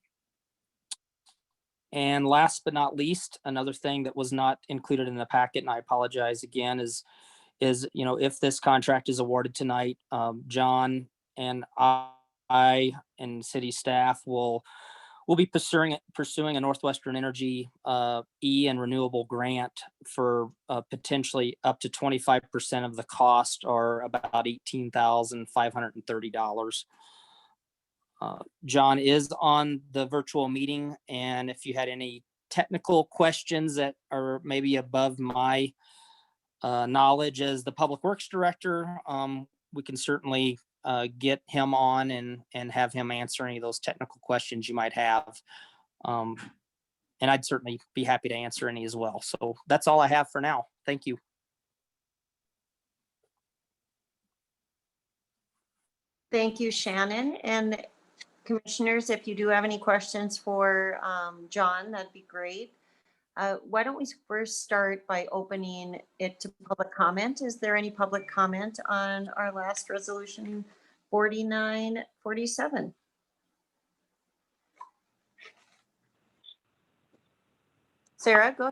And last but not least, another thing that was not included in the packet, and I apologize again, is is, if this contract is awarded tonight, John and I and city staff will be pursuing a Northwestern Energy E and renewable grant for potentially up to 25% of the cost, or about $18,530. John is on the virtual meeting, and if you had any technical questions that are maybe above my knowledge as the Public Works Director, we can certainly get him on and have him answer any of those technical questions you might have. And I'd certainly be happy to answer any as well. So that's all I have for now. Thank you. Thank you, Shannon. And commissioners, if you do have any questions for John, that'd be great. Why don't we first start by opening it to public comment? Is there any public comment on our last resolution 4947? Sarah, go.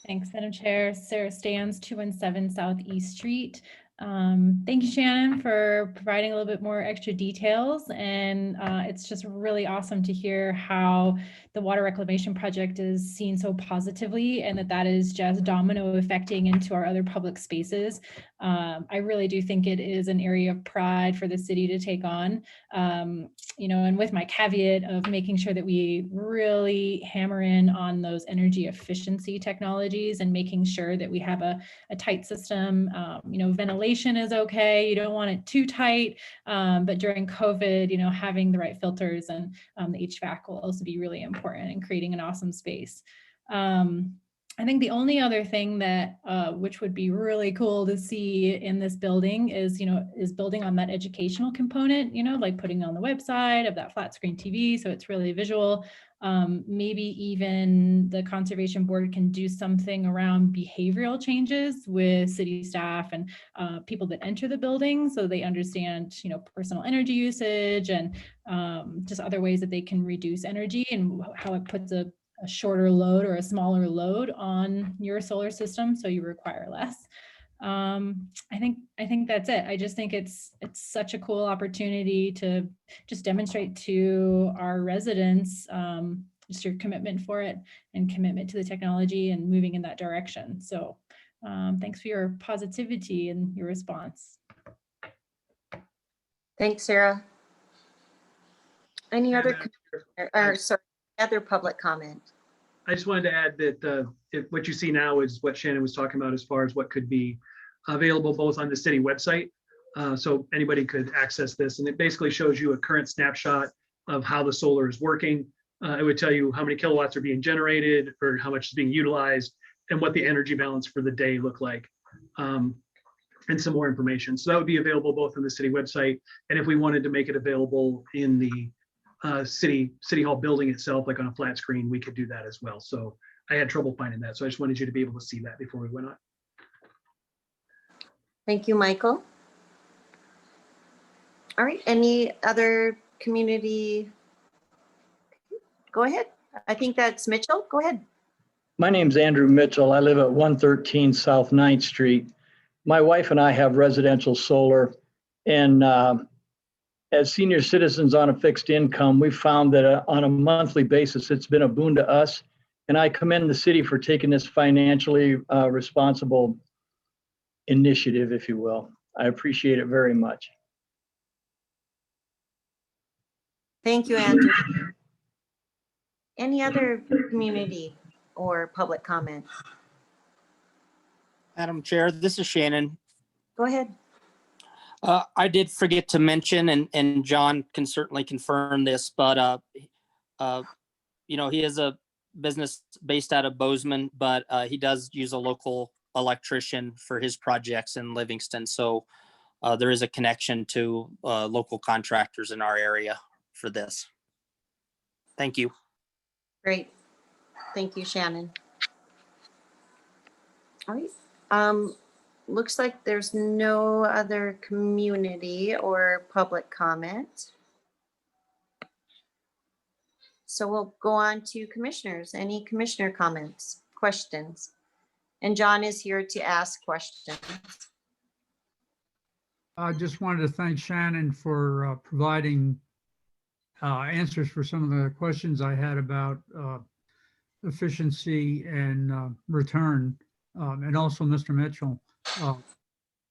Thanks, Madam Chair. Sarah Stans, 217 South East Street. Thank you, Shannon, for providing a little bit more extra details. And it's just really awesome to hear how the water reclamation project is seen so positively, and that is just domino affecting into our other public spaces. I really do think it is an area of pride for the city to take on, and with my caveat of making sure that we really hammer in on those energy efficiency technologies and making sure that we have a tight system. Ventilation is okay. You don't want it too tight, but during COVID, having the right filters and the HVAC will also be really important in creating an awesome space. I think the only other thing that which would be really cool to see in this building is building on that educational component, like putting on the website of that flat screen TV, so it's really visual. Maybe even the conservation board can do something around behavioral changes with city staff and people that enter the building, so they understand, personal energy usage and just other ways that they can reduce energy and how it puts a shorter load or a smaller load on your solar system, so you require less. I think that's it. I just think it's such a cool opportunity to just demonstrate to our residents just your commitment for it and commitment to the technology and moving in that direction. So thanks for your positivity and your response. Thanks, Sarah. Any other, other public comment? I just wanted to add that what you see now is what Shannon was talking about as far as what could be available both on the city website. So anybody could access this, and it basically shows you a current snapshot of how the solar is working. It would tell you how many kilowatts are being generated or how much is being utilized and what the energy balance for the day look like, and some more information. So that would be available both on the city website, and if we wanted to make it available in the city hall building itself, like on a flat screen, we could do that as well. So I had trouble finding that, so I just wanted you to be able to see that before we went on. Thank you, Michael. All right, any other community? Go ahead. I think that's Mitchell. Go ahead. My name's Andrew Mitchell. I live at 113 South 9th Street. My wife and I have residential solar, and as senior citizens on a fixed income, we've found that on a monthly basis, it's been a boon to us. And I commend the city for taking this financially responsible initiative, if you will. I appreciate it very much. Thank you, Andrew. Any other community or public comment? Madam Chair, this is Shannon. Go ahead. I did forget to mention, and John can certainly confirm this, but he is a business based out of Bozeman, but he does use a local electrician for his projects in Livingston. So there is a connection to local contractors in our area for this. Thank you. Great. Thank you, Shannon. All right. Looks like there's no other community or public comment. So we'll go on to commissioners. Any commissioner comments, questions? And John is here to ask questions. I just wanted to thank Shannon for providing answers for some of the questions I had about efficiency and return, and also Mr. Mitchell.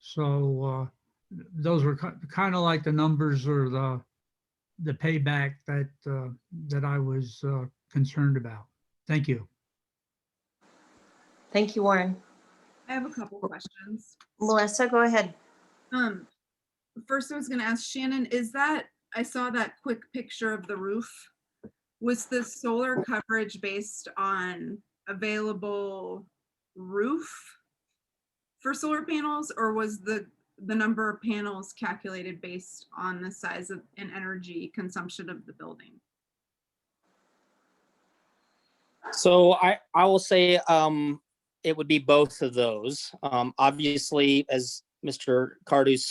So those were kind of like the numbers or the payback that I was concerned about. Thank you. Thank you, Warren. I have a couple questions. Melissa, go ahead. First I was gonna ask Shannon, I saw that quick picture of the roof. Was the solar coverage based on available roof for solar panels, or was the number of panels calculated based on the size of and energy consumption of the building? So I will say it would be both of those. Obviously, as Mr. Cardus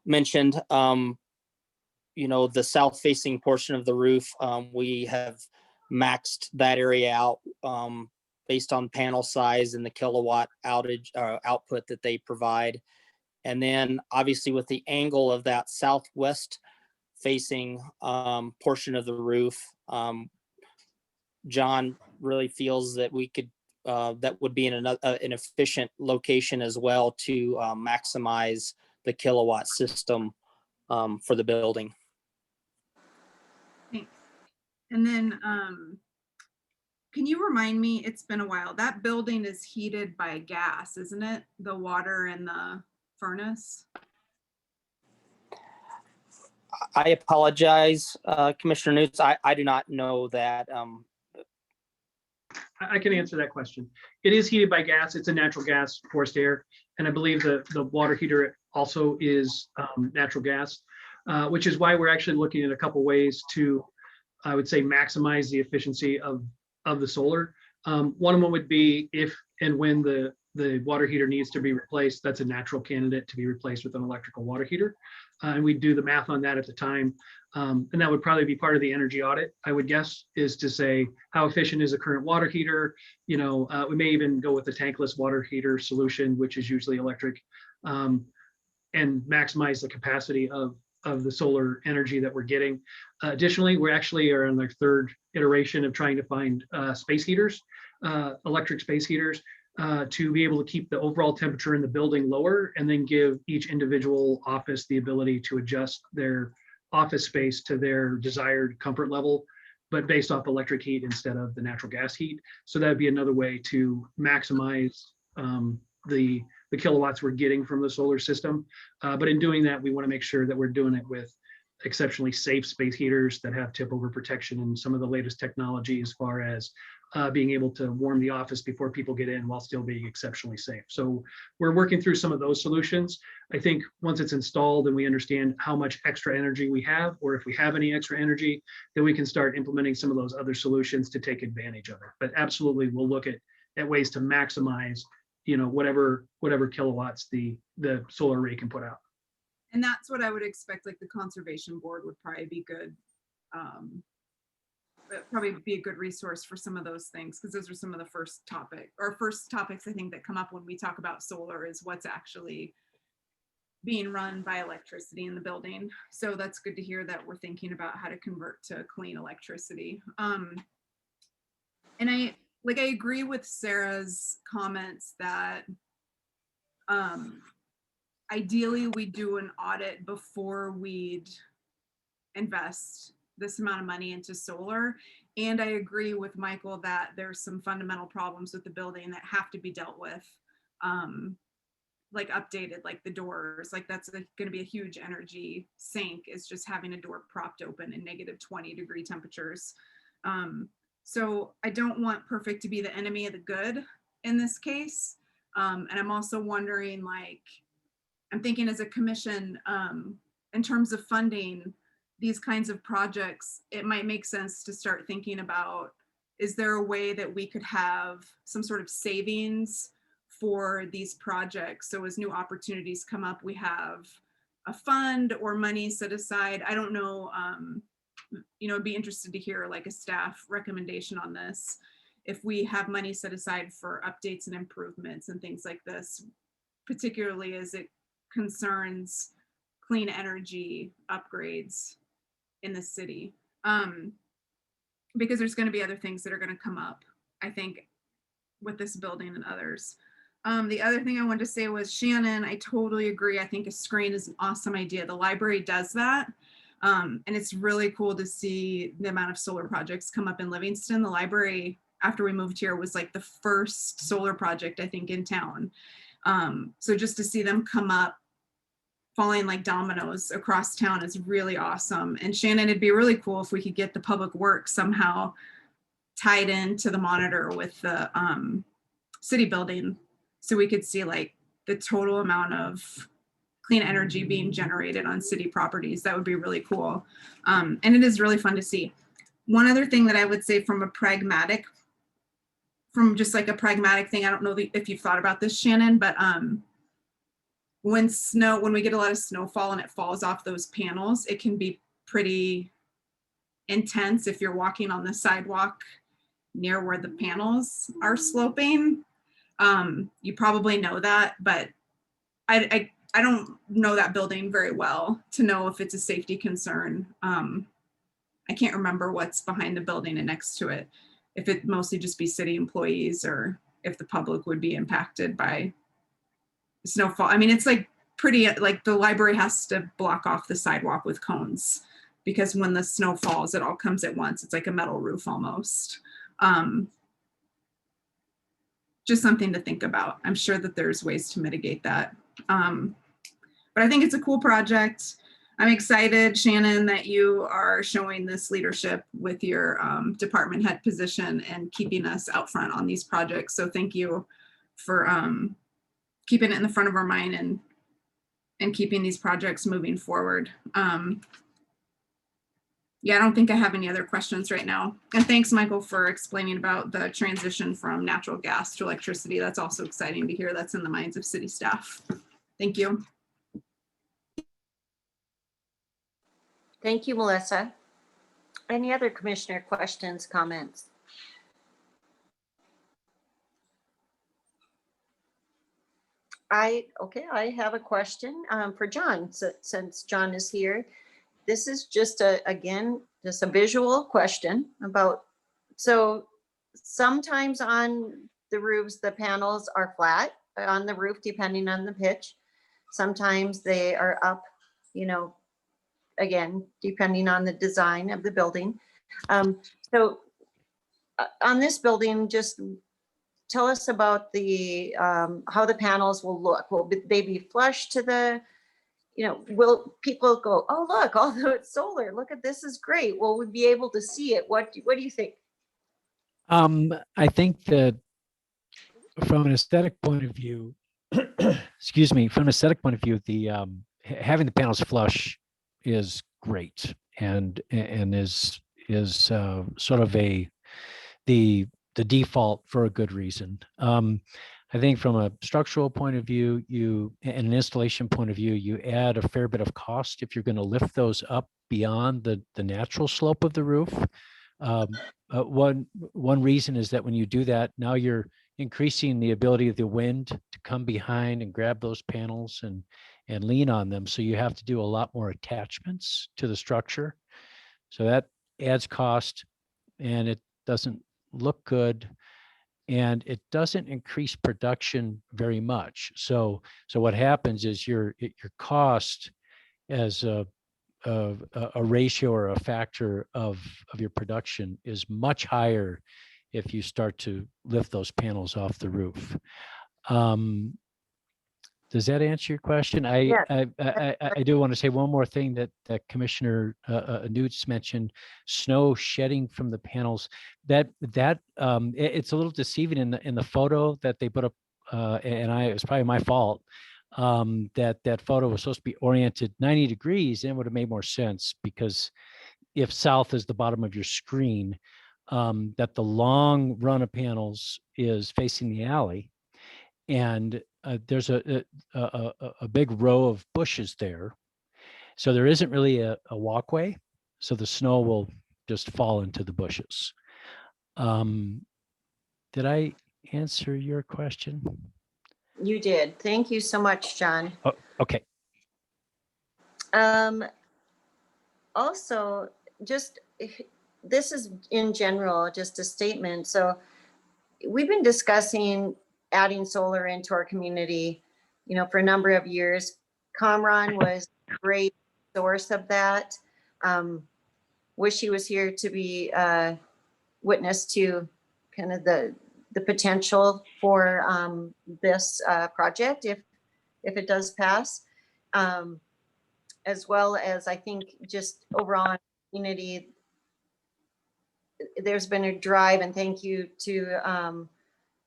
mentioned, the south-facing portion of the roof, we have maxed that area out based on panel size and the kilowatt output that they provide. And then obviously with the angle of that southwest facing portion of the roof, John really feels that we could, that would be an efficient location as well to maximize the kilowatt system for the building. Thanks. And then can you remind me, it's been a while, that building is heated by gas, isn't it? The water and the furnace? I apologize, Commissioner Newts. I do not know that. I can answer that question. It is heated by gas. It's a natural gas forced air. And I believe the water heater also is natural gas, which is why we're actually looking at a couple ways to, I would say, maximize the efficiency of the solar. One of them would be if and when the water heater needs to be replaced, that's a natural candidate to be replaced with an electrical water heater. And we do the math on that at the time. And that would probably be part of the energy audit, I would guess, is to say, how efficient is the current water heater? We may even go with the tankless water heater solution, which is usually electric, and maximize the capacity of the solar energy that we're getting. Additionally, we actually are in the third iteration of trying to find space heaters, electric space heaters, to be able to keep the overall temperature in the building lower and then give each individual office the ability to adjust their office space to their desired comfort level, but based off electric heat instead of the natural gas heat. So that'd be another way to maximize the kilowatts we're getting from the solar system. But in doing that, we want to make sure that we're doing it with exceptionally safe space heaters that have tip over protection and some of the latest technology as far as being able to warm the office before people get in while still being exceptionally safe. So we're working through some of those solutions. I think once it's installed and we understand how much extra energy we have, or if we have any extra energy, then we can start implementing some of those other solutions to take advantage of it. But absolutely, we'll look at ways to maximize, whatever kilowatts the solar array can put out. And that's what I would expect, like the conservation board would probably be good. Probably be a good resource for some of those things, because those are some of the first topics I think that come up when we talk about solar, is what's actually being run by electricity in the building. So that's good to hear that we're thinking about how to convert to clean electricity. And I agree with Sarah's comments that ideally we do an audit before we'd invest this amount of money into solar. And I agree with Michael that there's some fundamental problems with the building that have to be dealt with, like updated, like the doors, like that's going to be a huge energy sink, is just having a door propped open in -20-degree temperatures. So I don't want perfect to be the enemy of the good in this case. And I'm also wondering, I'm thinking as a commission, in terms of funding these kinds of projects, it might make sense to start thinking about, is there a way that we could have some sort of savings for these projects? So as new opportunities come up, we have a fund or money set aside. I don't know, I'd be interested to hear like a staff recommendation on this. if we have money set aside for updates and improvements and things like this, particularly as it concerns clean energy upgrades in the city. Because there's going to be other things that are going to come up, I think, with this building and others. The other thing I wanted to say was, Shannon, I totally agree. I think a screen is an awesome idea. The library does that. And it's really cool to see the amount of solar projects come up in Livingston. The library, after we moved here, was like the first solar project, I think, in town. So just to see them come up, falling like dominoes across town is really awesome. And Shannon, it'd be really cool if we could get the public works somehow tied into the monitor with the city building, so we could see like the total amount of clean energy being generated on city properties. That would be really cool. And it is really fun to see. One other thing that I would say from just like a pragmatic thing, I don't know if you've thought about this, Shannon, but when we get a lot of snowfall and it falls off those panels, it can be pretty intense if you're walking on the sidewalk near where the panels are sloping. You probably know that, but I don't know that building very well to know if it's a safety concern. I can't remember what's behind the building and next to it, if it mostly just be city employees or if the public would be impacted by snowfall. I mean, it's like pretty, like the library has to block off the sidewalk with cones because when the snow falls, it all comes at once. It's like a metal roof almost. Just something to think about. I'm sure that there's ways to mitigate that. But I think it's a cool project. I'm excited, Shannon, that you are showing this leadership with your department head position and keeping us out front on these projects. So thank you for keeping it in the front of our mind and keeping these projects moving forward. Yeah, I don't think I have any other questions right now. And thanks, Michael, for explaining about the transition from natural gas to electricity. That's also exciting to hear. That's in the minds of city staff. Thank you. Thank you, Melissa. Any other commissioner questions, comments? I have a question for John, since John is here. This is just again, just a visual question about, so sometimes on the roofs, the panels are flat on the roof, depending on the pitch. Sometimes they are up, again, depending on the design of the building. So on this building, just tell us about the how the panels will look. Will they be flush to the, will people go, oh, look, although it's solar, look at this is great. Will we be able to see it? What do you think? I think that from an aesthetic point of view, excuse me, from an aesthetic point of view, the having the panels flush is great and is sort of the default for a good reason. I think from a structural point of view, and an installation point of view, you add a fair bit of cost if you're going to lift those up beyond the natural slope of the roof. One reason is that when you do that, now you're increasing the ability of the wind to come behind and grab those panels and lean on them. So you have to do a lot more attachments to the structure. So that adds cost and it doesn't look good. And it doesn't increase production very much. So what happens is your cost as a ratio or a factor of your production is much higher if you start to lift those panels off the roof. Does that answer your question? Yes. I do want to say one more thing that Commissioner Newts mentioned: snow shedding from the panels. It's a little deceiving in the photo that they put up, and it was probably my fault. That photo was supposed to be oriented 90 degrees, and it would have made more sense because if south is the bottom of your screen, that the long run of panels is facing the alley, and there's a big row of bushes there. So there isn't really a walkway. So the snow will just fall into the bushes. did I answer your question? You did. Thank you so much, John. Oh, okay. Also, just this is in general, just a statement. So we've been discussing adding solar into our community, for a number of years. Comron was a great source of that. Wish he was here to be witness to kind of the potential for this project if it does pass. As well as I think just overall in the community, there's been a drive, and thank you to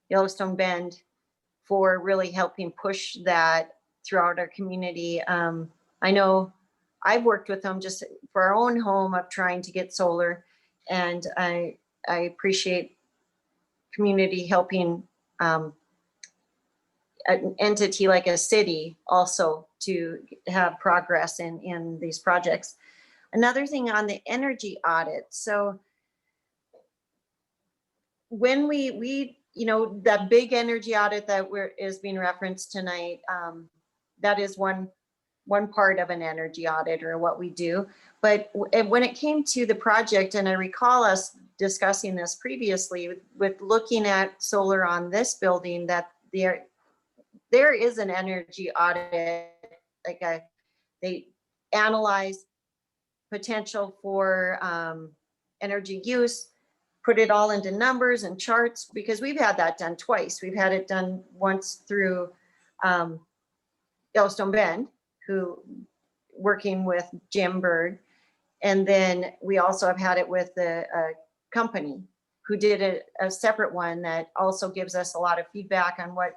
Yellowstone Bend for really helping push that throughout our community. I know I've worked with them just for our own home of trying to get solar, and I appreciate community helping an entity like a city also to have progress in these projects. Another thing on the energy audit. So when we that big energy audit that is being referenced tonight, that is one part of an energy audit or what we do. But when it came to the project, and I recall us discussing this previously with looking at solar on this building, that there is an energy audit, they analyze potential for energy use, put it all into numbers and charts, because we've had that done twice. We've had it done once through Yellowstone Bend, who working with Jim Bird, and then we also have had it with the company who did a separate one that also gives us a lot of feedback on what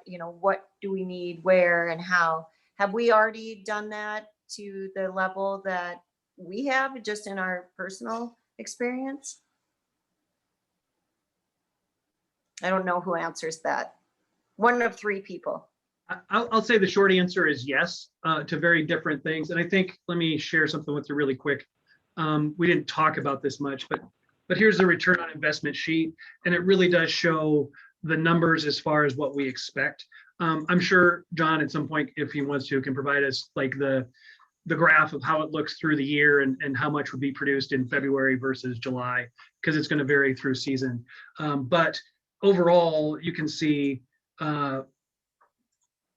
do we need, where, and how. Have we already done that to the level that we have just in our personal experience? I don't know who answers that. One of three people. I'll say the short answer is yes, to very different things. And I think, let me share something with you really quick. We didn't talk about this much, but here's the return on investment sheet. And it really does show the numbers as far as what we expect. I'm sure John, at some point, if he wants to, can provide us like the graph of how it looks through the year and how much would be produced in February versus July, because it's going to vary through season. But overall, you can see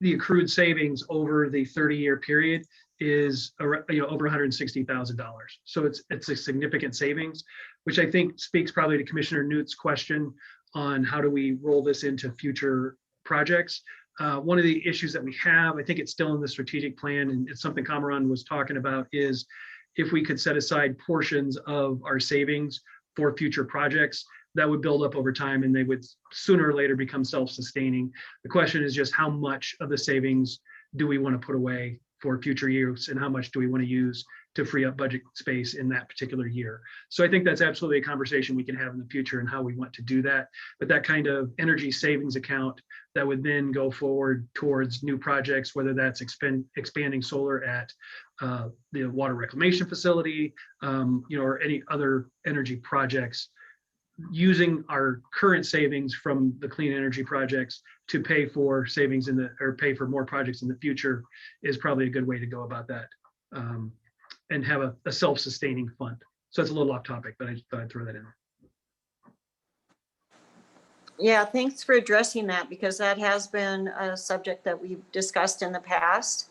the accrued savings over the 30-year period is over $160,000. So it's a significant savings, which I think speaks probably to Commissioner Newt's question on how do we roll this into future projects. One of the issues that we have, I think it's still in the strategic plan, and it's something Cameron was talking about, is if we could set aside portions of our savings for future projects, that would build up over time and they would sooner or later become self-sustaining. The question is just how much of the savings do we want to put away for future use, and how much do we want to use to free up budget space in that particular year. So I think that's absolutely a conversation we can have in the future and how we want to do that. But that kind of energy savings account that would then go forward towards new projects, whether that's expanding solar at the water reclamation facility, or any other energy projects, using our current savings from the clean energy projects to pay for savings pay for more projects in the future is probably a good way to go about that, and have a self-sustaining fund. So it's a little off topic, but I just thought I'd throw that in. Yeah, thanks for addressing that, because that has been a subject that we've discussed in the past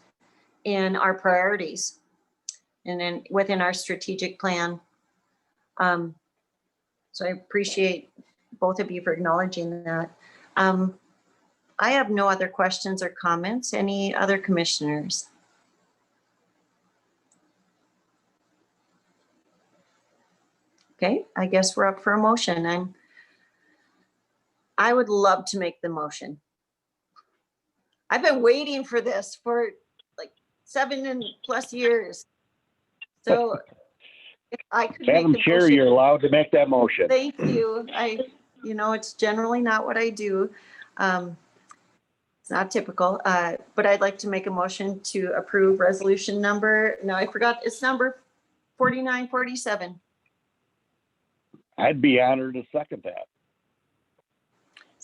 in our priorities and then within our strategic plan. So I appreciate both of you for acknowledging that. I have no other questions or comments. Any other commissioners? Okay, I guess we're up for a motion. I would love to make the motion. I've been waiting for this for like 7+ years. So if I could make Madam the Chair, motion. you're allowed to make that motion. Thank you. It's generally not what I do. It's not typical, but I'd like to make a motion to approve resolution number, no, I forgot, it's number 4947. I'd be honored to second that.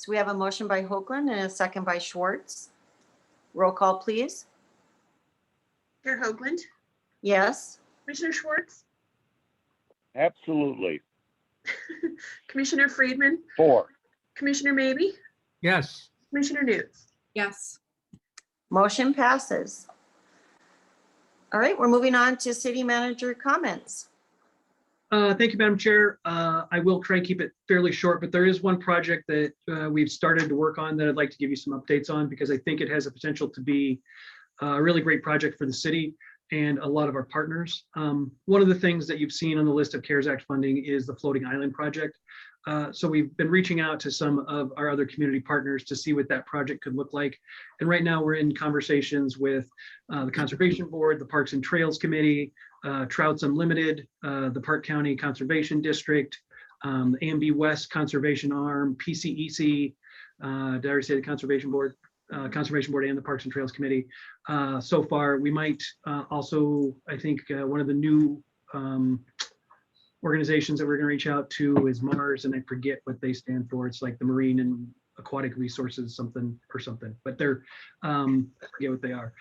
So we have a motion by Hoagland and a second by Schwartz. Roll call, please. Chair Hoagland, Yes. Commissioner Schwartz, Absolutely. Commissioner Friedman, 4. Commissioner Maybe, Yes. Commissioner Newt. Yes. Motion passes. All right, we're moving on to city manager comments. Thank you, Madam Chair. I will try and keep it fairly short, but there is one project that we've started to work on that I'd like to give you some updates on because I think it has a potential to be a really great project for the city and a lot of our partners. One of the things that you've seen on the list of CARES Act funding is the floating island project. So we've been reaching out to some of our other community partners to see what that project could look like. And right now we're in conversations with the Conservation Board, the Parks and Trails Committee, Trouts Unlimited, the Park County Conservation District, the AMB West Conservation Arm, PCEC, did I already say the Conservation Board? Conservation Board and the Parks and Trails Committee. So far, we might also, I think one of the new organizations that we're going to reach out to is Mars, and I forget what they stand for. It's like the Marine and Aquatic Resources something, but they're, I forget what they are.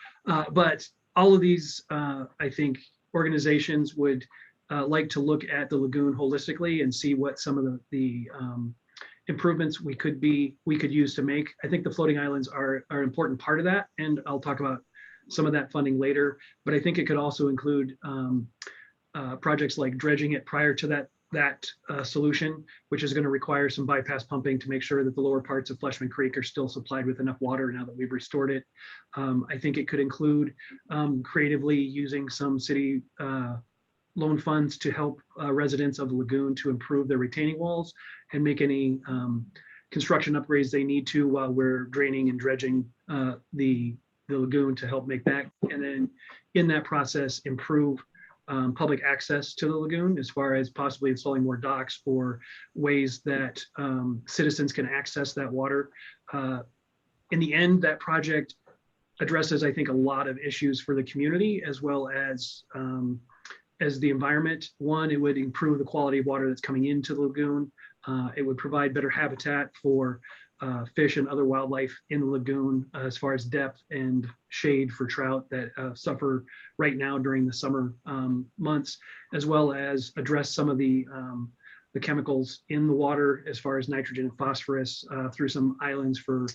But all of these, I think, organizations would like to look at the lagoon holistically and see what some of the improvements we could use to make. I think the floating islands are an important part of that, and I'll talk about some of that funding later. But I think it could also include projects like dredging it prior to that solution, which is going to require some bypass pumping to make sure that the lower parts of Fleshman Creek are still supplied with enough water now that we've restored it. I think it could include creatively using some city loan funds to help residents of the lagoon to improve their retaining walls and make any construction upgrades they need to while we're draining and dredging the lagoon to help make that. And then in that process, improve public access to the lagoon as far as possibly installing more docks or ways that citizens can access that water. In the end, that project addresses, I think, a lot of issues for the community as well as the environment. One, it would improve the quality of water that's coming into the lagoon. It would provide better habitat for fish and other wildlife in the lagoon as far as depth and shade for trout that suffer right now during the summer months, as well as address some of the chemicals in the water as far as nitrogen and phosphorus through some islands for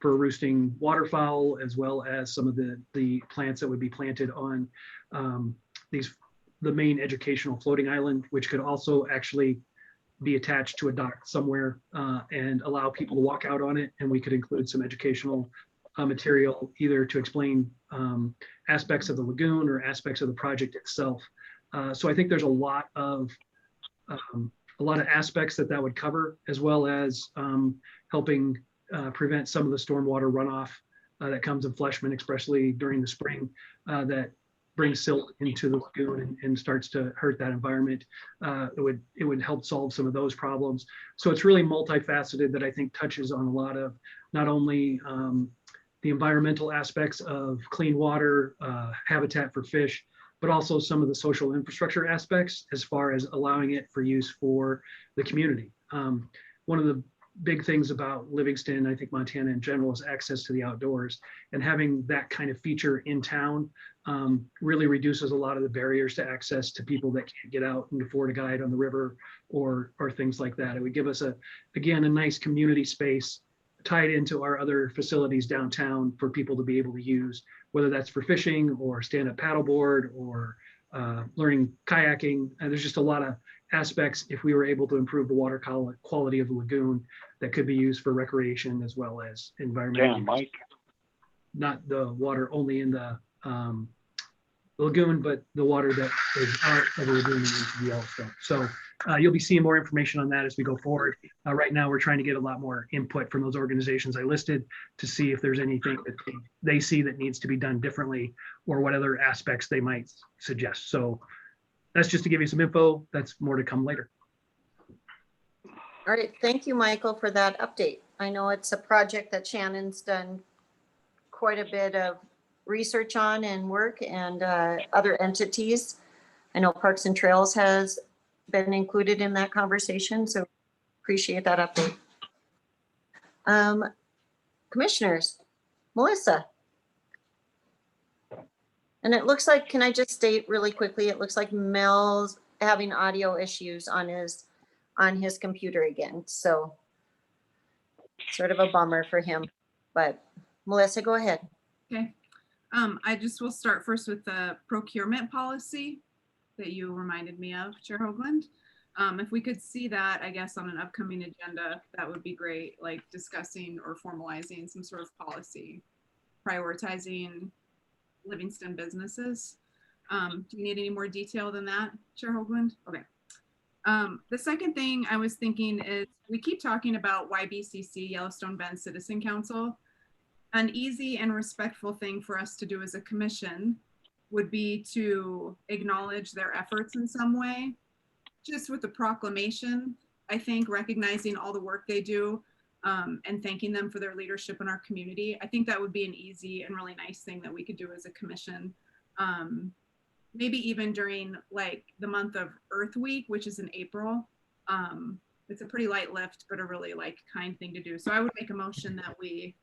roosting waterfowl, as well as some of the plants that would be planted on the main educational floating island, which could also actually be attached to a dock somewhere and allow people to walk out on it. And we could include some educational material either to explain aspects of the lagoon or aspects of the project itself. So I think there's a lot of aspects that would cover, as well as helping prevent some of the stormwater runoff that comes in Fleshman, especially during the spring, that brings silt into the lagoon and starts to hurt that environment. It would help solve some of those problems. So it's really multifaceted that I think touches on a lot of not only the environmental aspects of clean water, habitat for fish, but also some of the social infrastructure aspects as far as allowing it for use for the community. One of the big things about Livingston, I think Montana in general, is access to the outdoors, and having that kind of feature in town really reduces a lot of the barriers to access to people that can't get out and afford a guide on the river or things like that. It would give us again, a nice community space tied into our other facilities downtown for people to be able to use, whether that's for fishing or stand-up paddleboard or learning kayaking. And there's just a lot of aspects, if we were able to improve the water quality of the lagoon, that could be used for recreation as well as environmental. Yeah, Mike. Not the water only in the lagoon, but the water that is out of the lagoon into the Yellowstone. So you'll be seeing more information on that as we go forward. Right now, we're trying to get a lot more input from those organizations I listed to see if there's anything that they see that needs to be done differently or what other aspects they might suggest. So that's just to give you some info. That's more to come later. All right, thank you, Michael, for that update. I know it's a project that Shannon's done quite a bit of research on and work, and other entities. I know Parks and Trails has been included in that conversation, so appreciate that update. Commissioners, Melissa. And it looks like, can I just state really quickly, it looks like Mel's having audio issues on his computer again. So sort of a bummer for him, but Melissa, go ahead. Okay. I just will start first with the procurement policy that you reminded me of, Chair Hoagland. If we could see that, I guess, on an upcoming agenda, that would be great, like discussing or formalizing some sort of policy, prioritizing Livingston businesses. Do you need any more detail than that, Chair Hoagland? Okay. The second thing I was thinking is we keep talking about YBCC, Yellowstone Bend Citizen Council. An easy and respectful thing for us to do as a commission would be to acknowledge their efforts in some way, just with the proclamation, I think, recognizing all the work they do and thanking them for their leadership in our community. I think that would be an easy and really nice thing that we could do as a commission. Maybe even during like the month of Earth Week, which is in April. It's a pretty light lift, but a really like kind thing to do. So I would make a motion that we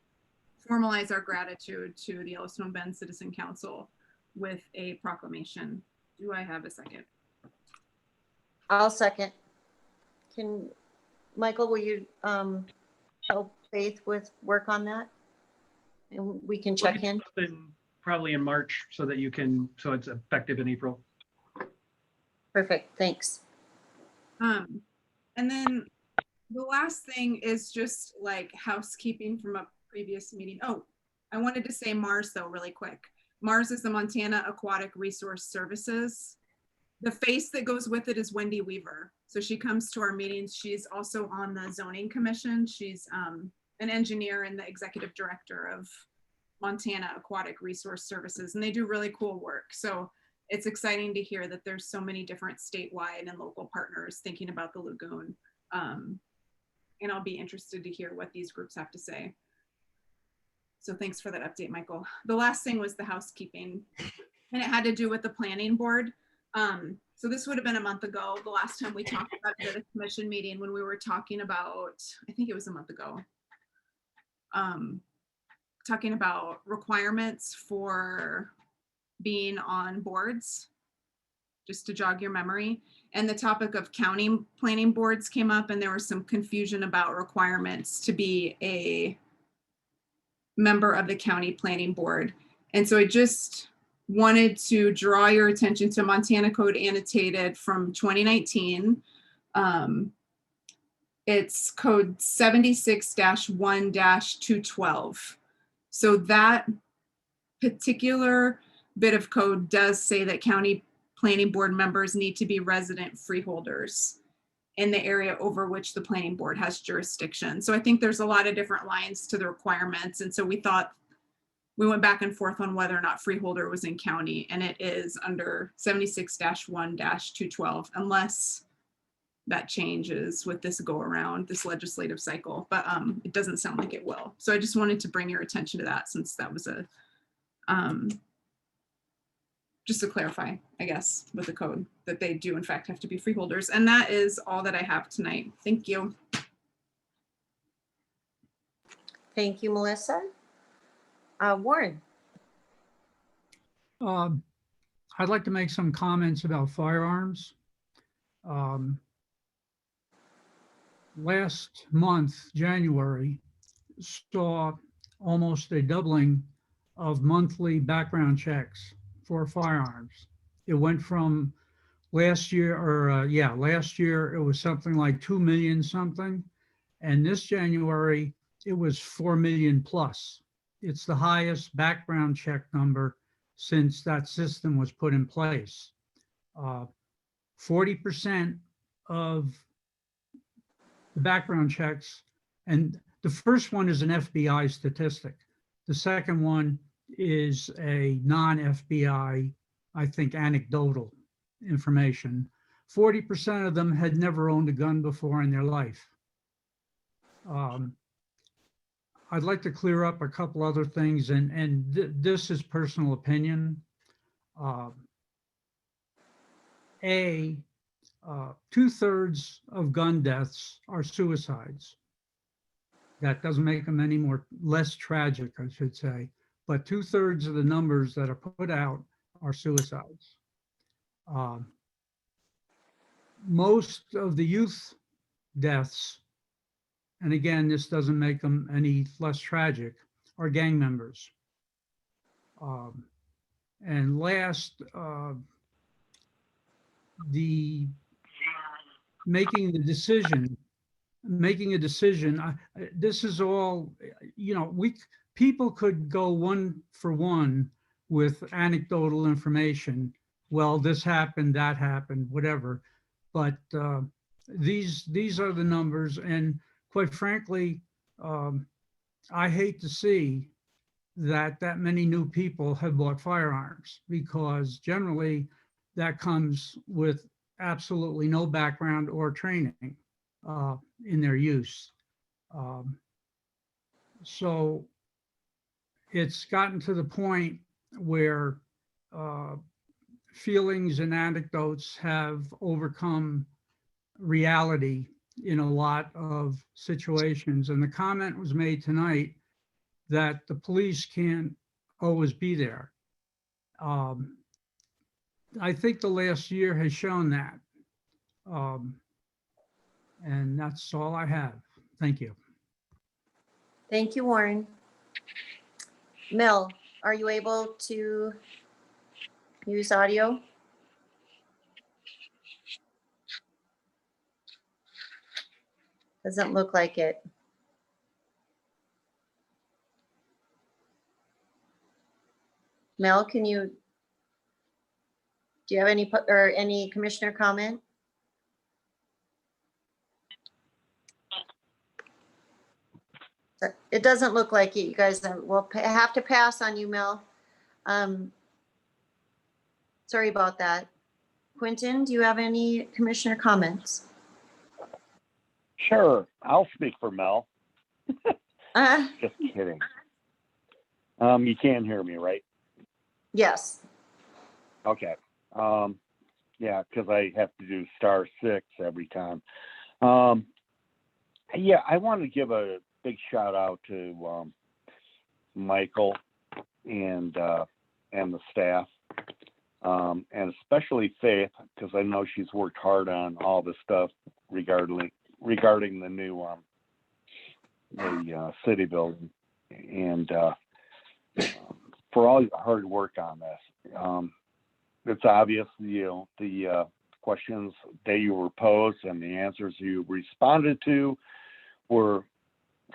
formalize our gratitude to the Yellowstone Bend Citizen Council with a proclamation. Do I have a second? I'll second. Michael, will you help Faith with work on that? And we can check in. Probably in March so that you can, so it's effective in April. Perfect, thanks. And then the last thing is just like housekeeping from a previous meeting. Oh, I wanted to say MARS though, really quick. MARS is the Montana Aquatic Resource Services. The face that goes with it is Wendy Weaver. So she comes to our meetings. She's also on the zoning commission. She's an engineer and the executive director of Montana Aquatic Resource Services, and they do really cool work. So it's exciting to hear that there's so many different statewide and local partners thinking about the lagoon. And I'll be interested to hear what these groups have to say. So thanks for that update, Michael. The last thing was the housekeeping, and it had to do with the planning board. So this would have been a month ago, the last time we talked about it at a commission meeting when we were talking about, I think it was a month ago, talking about requirements for being on boards, just to jog your memory. And the topic of county planning boards came up, and there was some confusion about requirements to be a member of the county planning board. And so I just wanted to draw your attention to Montana Code Annotated from 2019. It's code 76-1-212. So that particular bit of code does say that county planning board members need to be resident freeholders in the area over which the planning board has jurisdiction. So I think there's a lot of different lines to the requirements. And so we went back and forth on whether or not freeholder was in county, and it is under 76-1-212, unless that changes with this go around, this legislative cycle, but it doesn't sound like it will. So I just wanted to bring your attention to that, since that was a, just to clarify, I guess, with the code, that they do in fact have to be freeholders. And that is all that I have tonight. Thank you. Thank you, Melissa. Warren. I'd like to make some comments about firearms. Last month, January, saw almost a doubling of monthly background checks for firearms. It went from last year, last year it was something like 2 million something. And this January, it was 4 million plus. It's the highest background check number since that system was put in place. 40% of the background checks, and the first one is an FBI statistic. The second one is a non-FBI, I think, anecdotal information. 40% of them had never owned a gun before in their life. I'd like to clear up a couple other things, and this is personal opinion. 2/3 of gun deaths are suicides. That doesn't make them any less tragic, I should say. But 2/3 of the numbers that are put out are suicides. Most of the youth deaths, and again, this doesn't make them any less tragic, are gang members. And last, the making a decision, this is all, people could go one for one with anecdotal information. Well, this happened, that happened, whatever. But these are the numbers. And quite frankly, I hate to see that many new people have bought firearms, because generally that comes with absolutely no background or training in their use. So it's gotten to the point where feelings and anecdotes have overcome reality in a lot of situations. And the comment was made tonight that the police can't always be there. I think the last year has shown that. And that's all I have. Thank you. Thank you, Warren. Mel, are you able to use audio? Doesn't look like it. Mel, do you have any commissioner comment? It doesn't look like it. You guys will have to pass on you, Mel. Sorry about that. Quentin, do you have any commissioner comments? Sure, I'll speak for Mel. Just kidding. You can hear me, right? Yes. Okay. Yeah, because I have to do *6 every time. Yeah, I want to give a big shout out to Michael and the staff, and especially Faith, because I know she's worked hard on all this stuff regarding the new the city building, and for all your hard work on this. It's obvious, the questions that you were posed and the answers you responded to were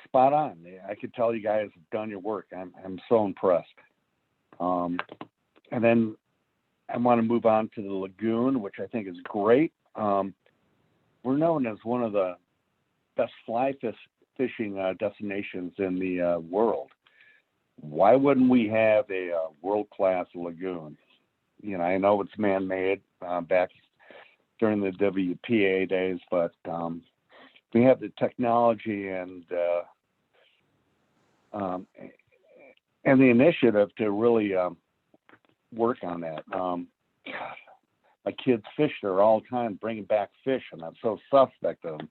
spot on. I could tell you guys have done your work. I'm so impressed. And then I want to move on to the lagoon, which I think is great. We're known as one of the best fly fishing destinations in the world. Why wouldn't we have a world-class lagoon? I know it's man-made back during the WPA days, but we have the technology and the initiative to really work on that. God, my kids fish there all the time, bringing back fish, and I'm so suspect of them.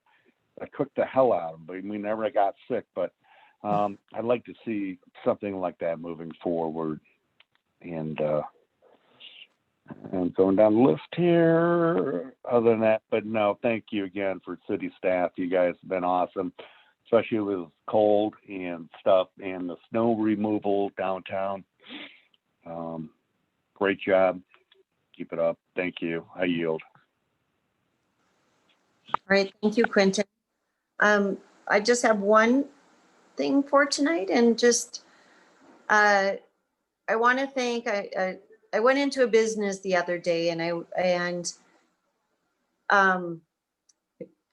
I cooked the hell out of them, but we never got sick. But I'd like to see something like that moving forward. And going down the list here, other than that, but no, thank you again for city staff. You guys have been awesome, especially with cold and stuff and the snow removal downtown. Great job. Keep it up. Thank you. I yield. All right. Thank you, Quentin. I just have one thing for tonight, and just I want to thank. I went into a business the other day, and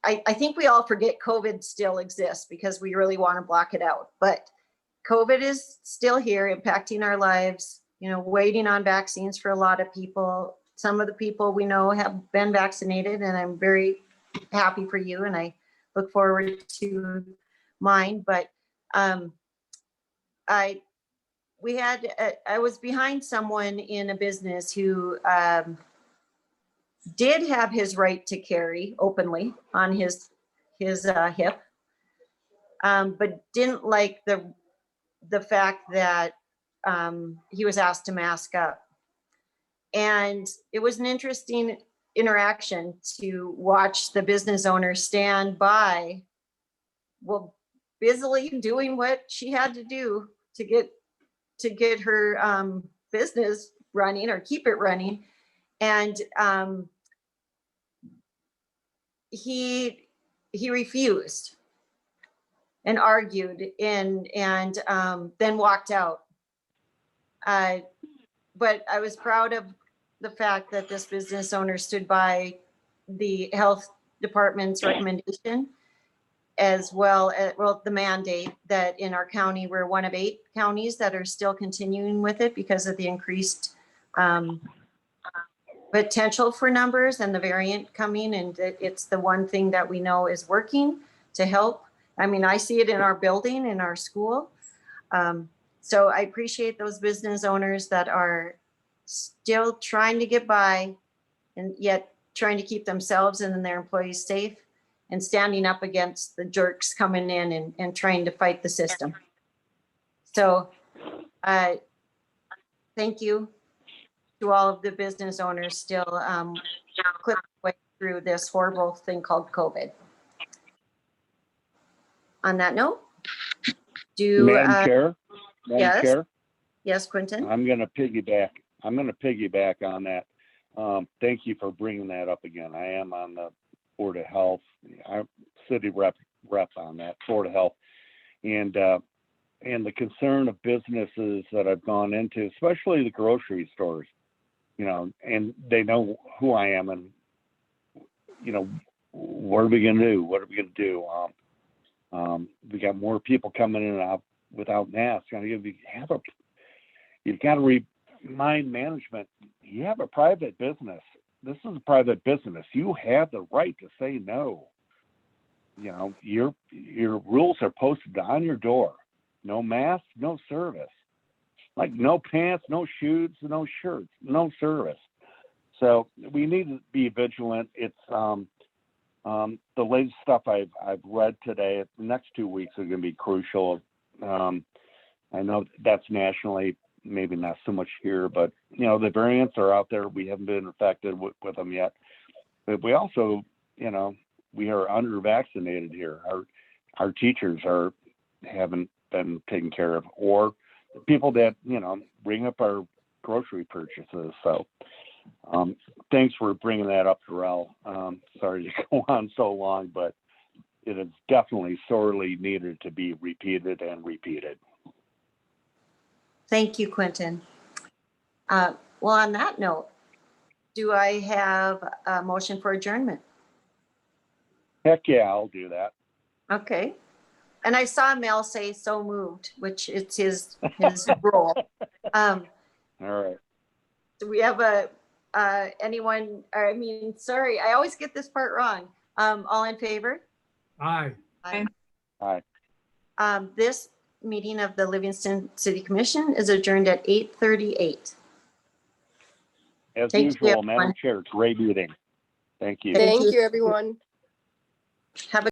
I think we all forget COVID still exists because we really want to block it out. But COVID is still here, impacting our lives. Waiting on vaccines for a lot of people. Some of the people we know have been vaccinated, and I'm very happy for you, and I look forward to mine. But I was behind someone in a business who did have his right to carry openly on his hip. but didn't like the fact that he was asked to mask up. And it was an interesting interaction to watch the business owner stand by, well, busily doing what she had to do to get her business running or keep it running. And he refused and argued and then walked out. But I was proud of the fact that this business owner stood by the health department's recommendation, as well as, well, the mandate that in our county, we're one of 8 counties that are still continuing with it because of the increased potential for numbers and the variant coming. And it's the one thing that we know is working to help. I mean, I see it in our building, in our school. So I appreciate those business owners that are still trying to get by and yet trying to keep themselves and their employees safe and standing up against the jerks coming in and trying to fight the system. So thank you to all of the business owners still clipping way through this horrible thing called COVID. On that note, Madam Chair? Madam yes. Chair? Yes, Quentin? I'm going to piggyback on that. Thank you for bringing that up again. I am on the Board of Health. I'm city rep on that Board of Health. And the concern of businesses that I've gone into, especially the grocery stores, you know, and they know who I am and, you know, what are we going to do? What are we going to do? We got more people coming in and out without masks. You've got to remind management, you have a private business. This is a private business. You have the right to say no. You know, your rules are posted on your door. No mask, no service. Like no pants, no shoes, no shirts, no service. So we need to be vigilant. It's the latest stuff I've read today. The next 2 weeks are going to be crucial. I know that's nationally, maybe not so much here, but you know the variants are out there. We haven't been infected with them yet, but we also, you know, we are under-vaccinated here. Our teachers haven't been taken care of, or people that, you know, bring up our grocery purchases. So thanks for bringing that up, Darrell. Sorry to go on so long, but it is definitely sorely needed to be repeated and repeated. Thank you, Quentin. Well, on that note, do I have a motion for adjournment? Heck yeah, I'll do that. Okay. And I saw Mel say so moved, which it's his role. All right. Do we have anyone, I mean, sorry, I always get this part wrong. All in favor? Aye. Aye. This meeting of the Livingston City Commission is adjourned at 8:38. As Thank you, usual, everyone. Madam Chair, great meeting. Thank you. Thank you, everyone. Have a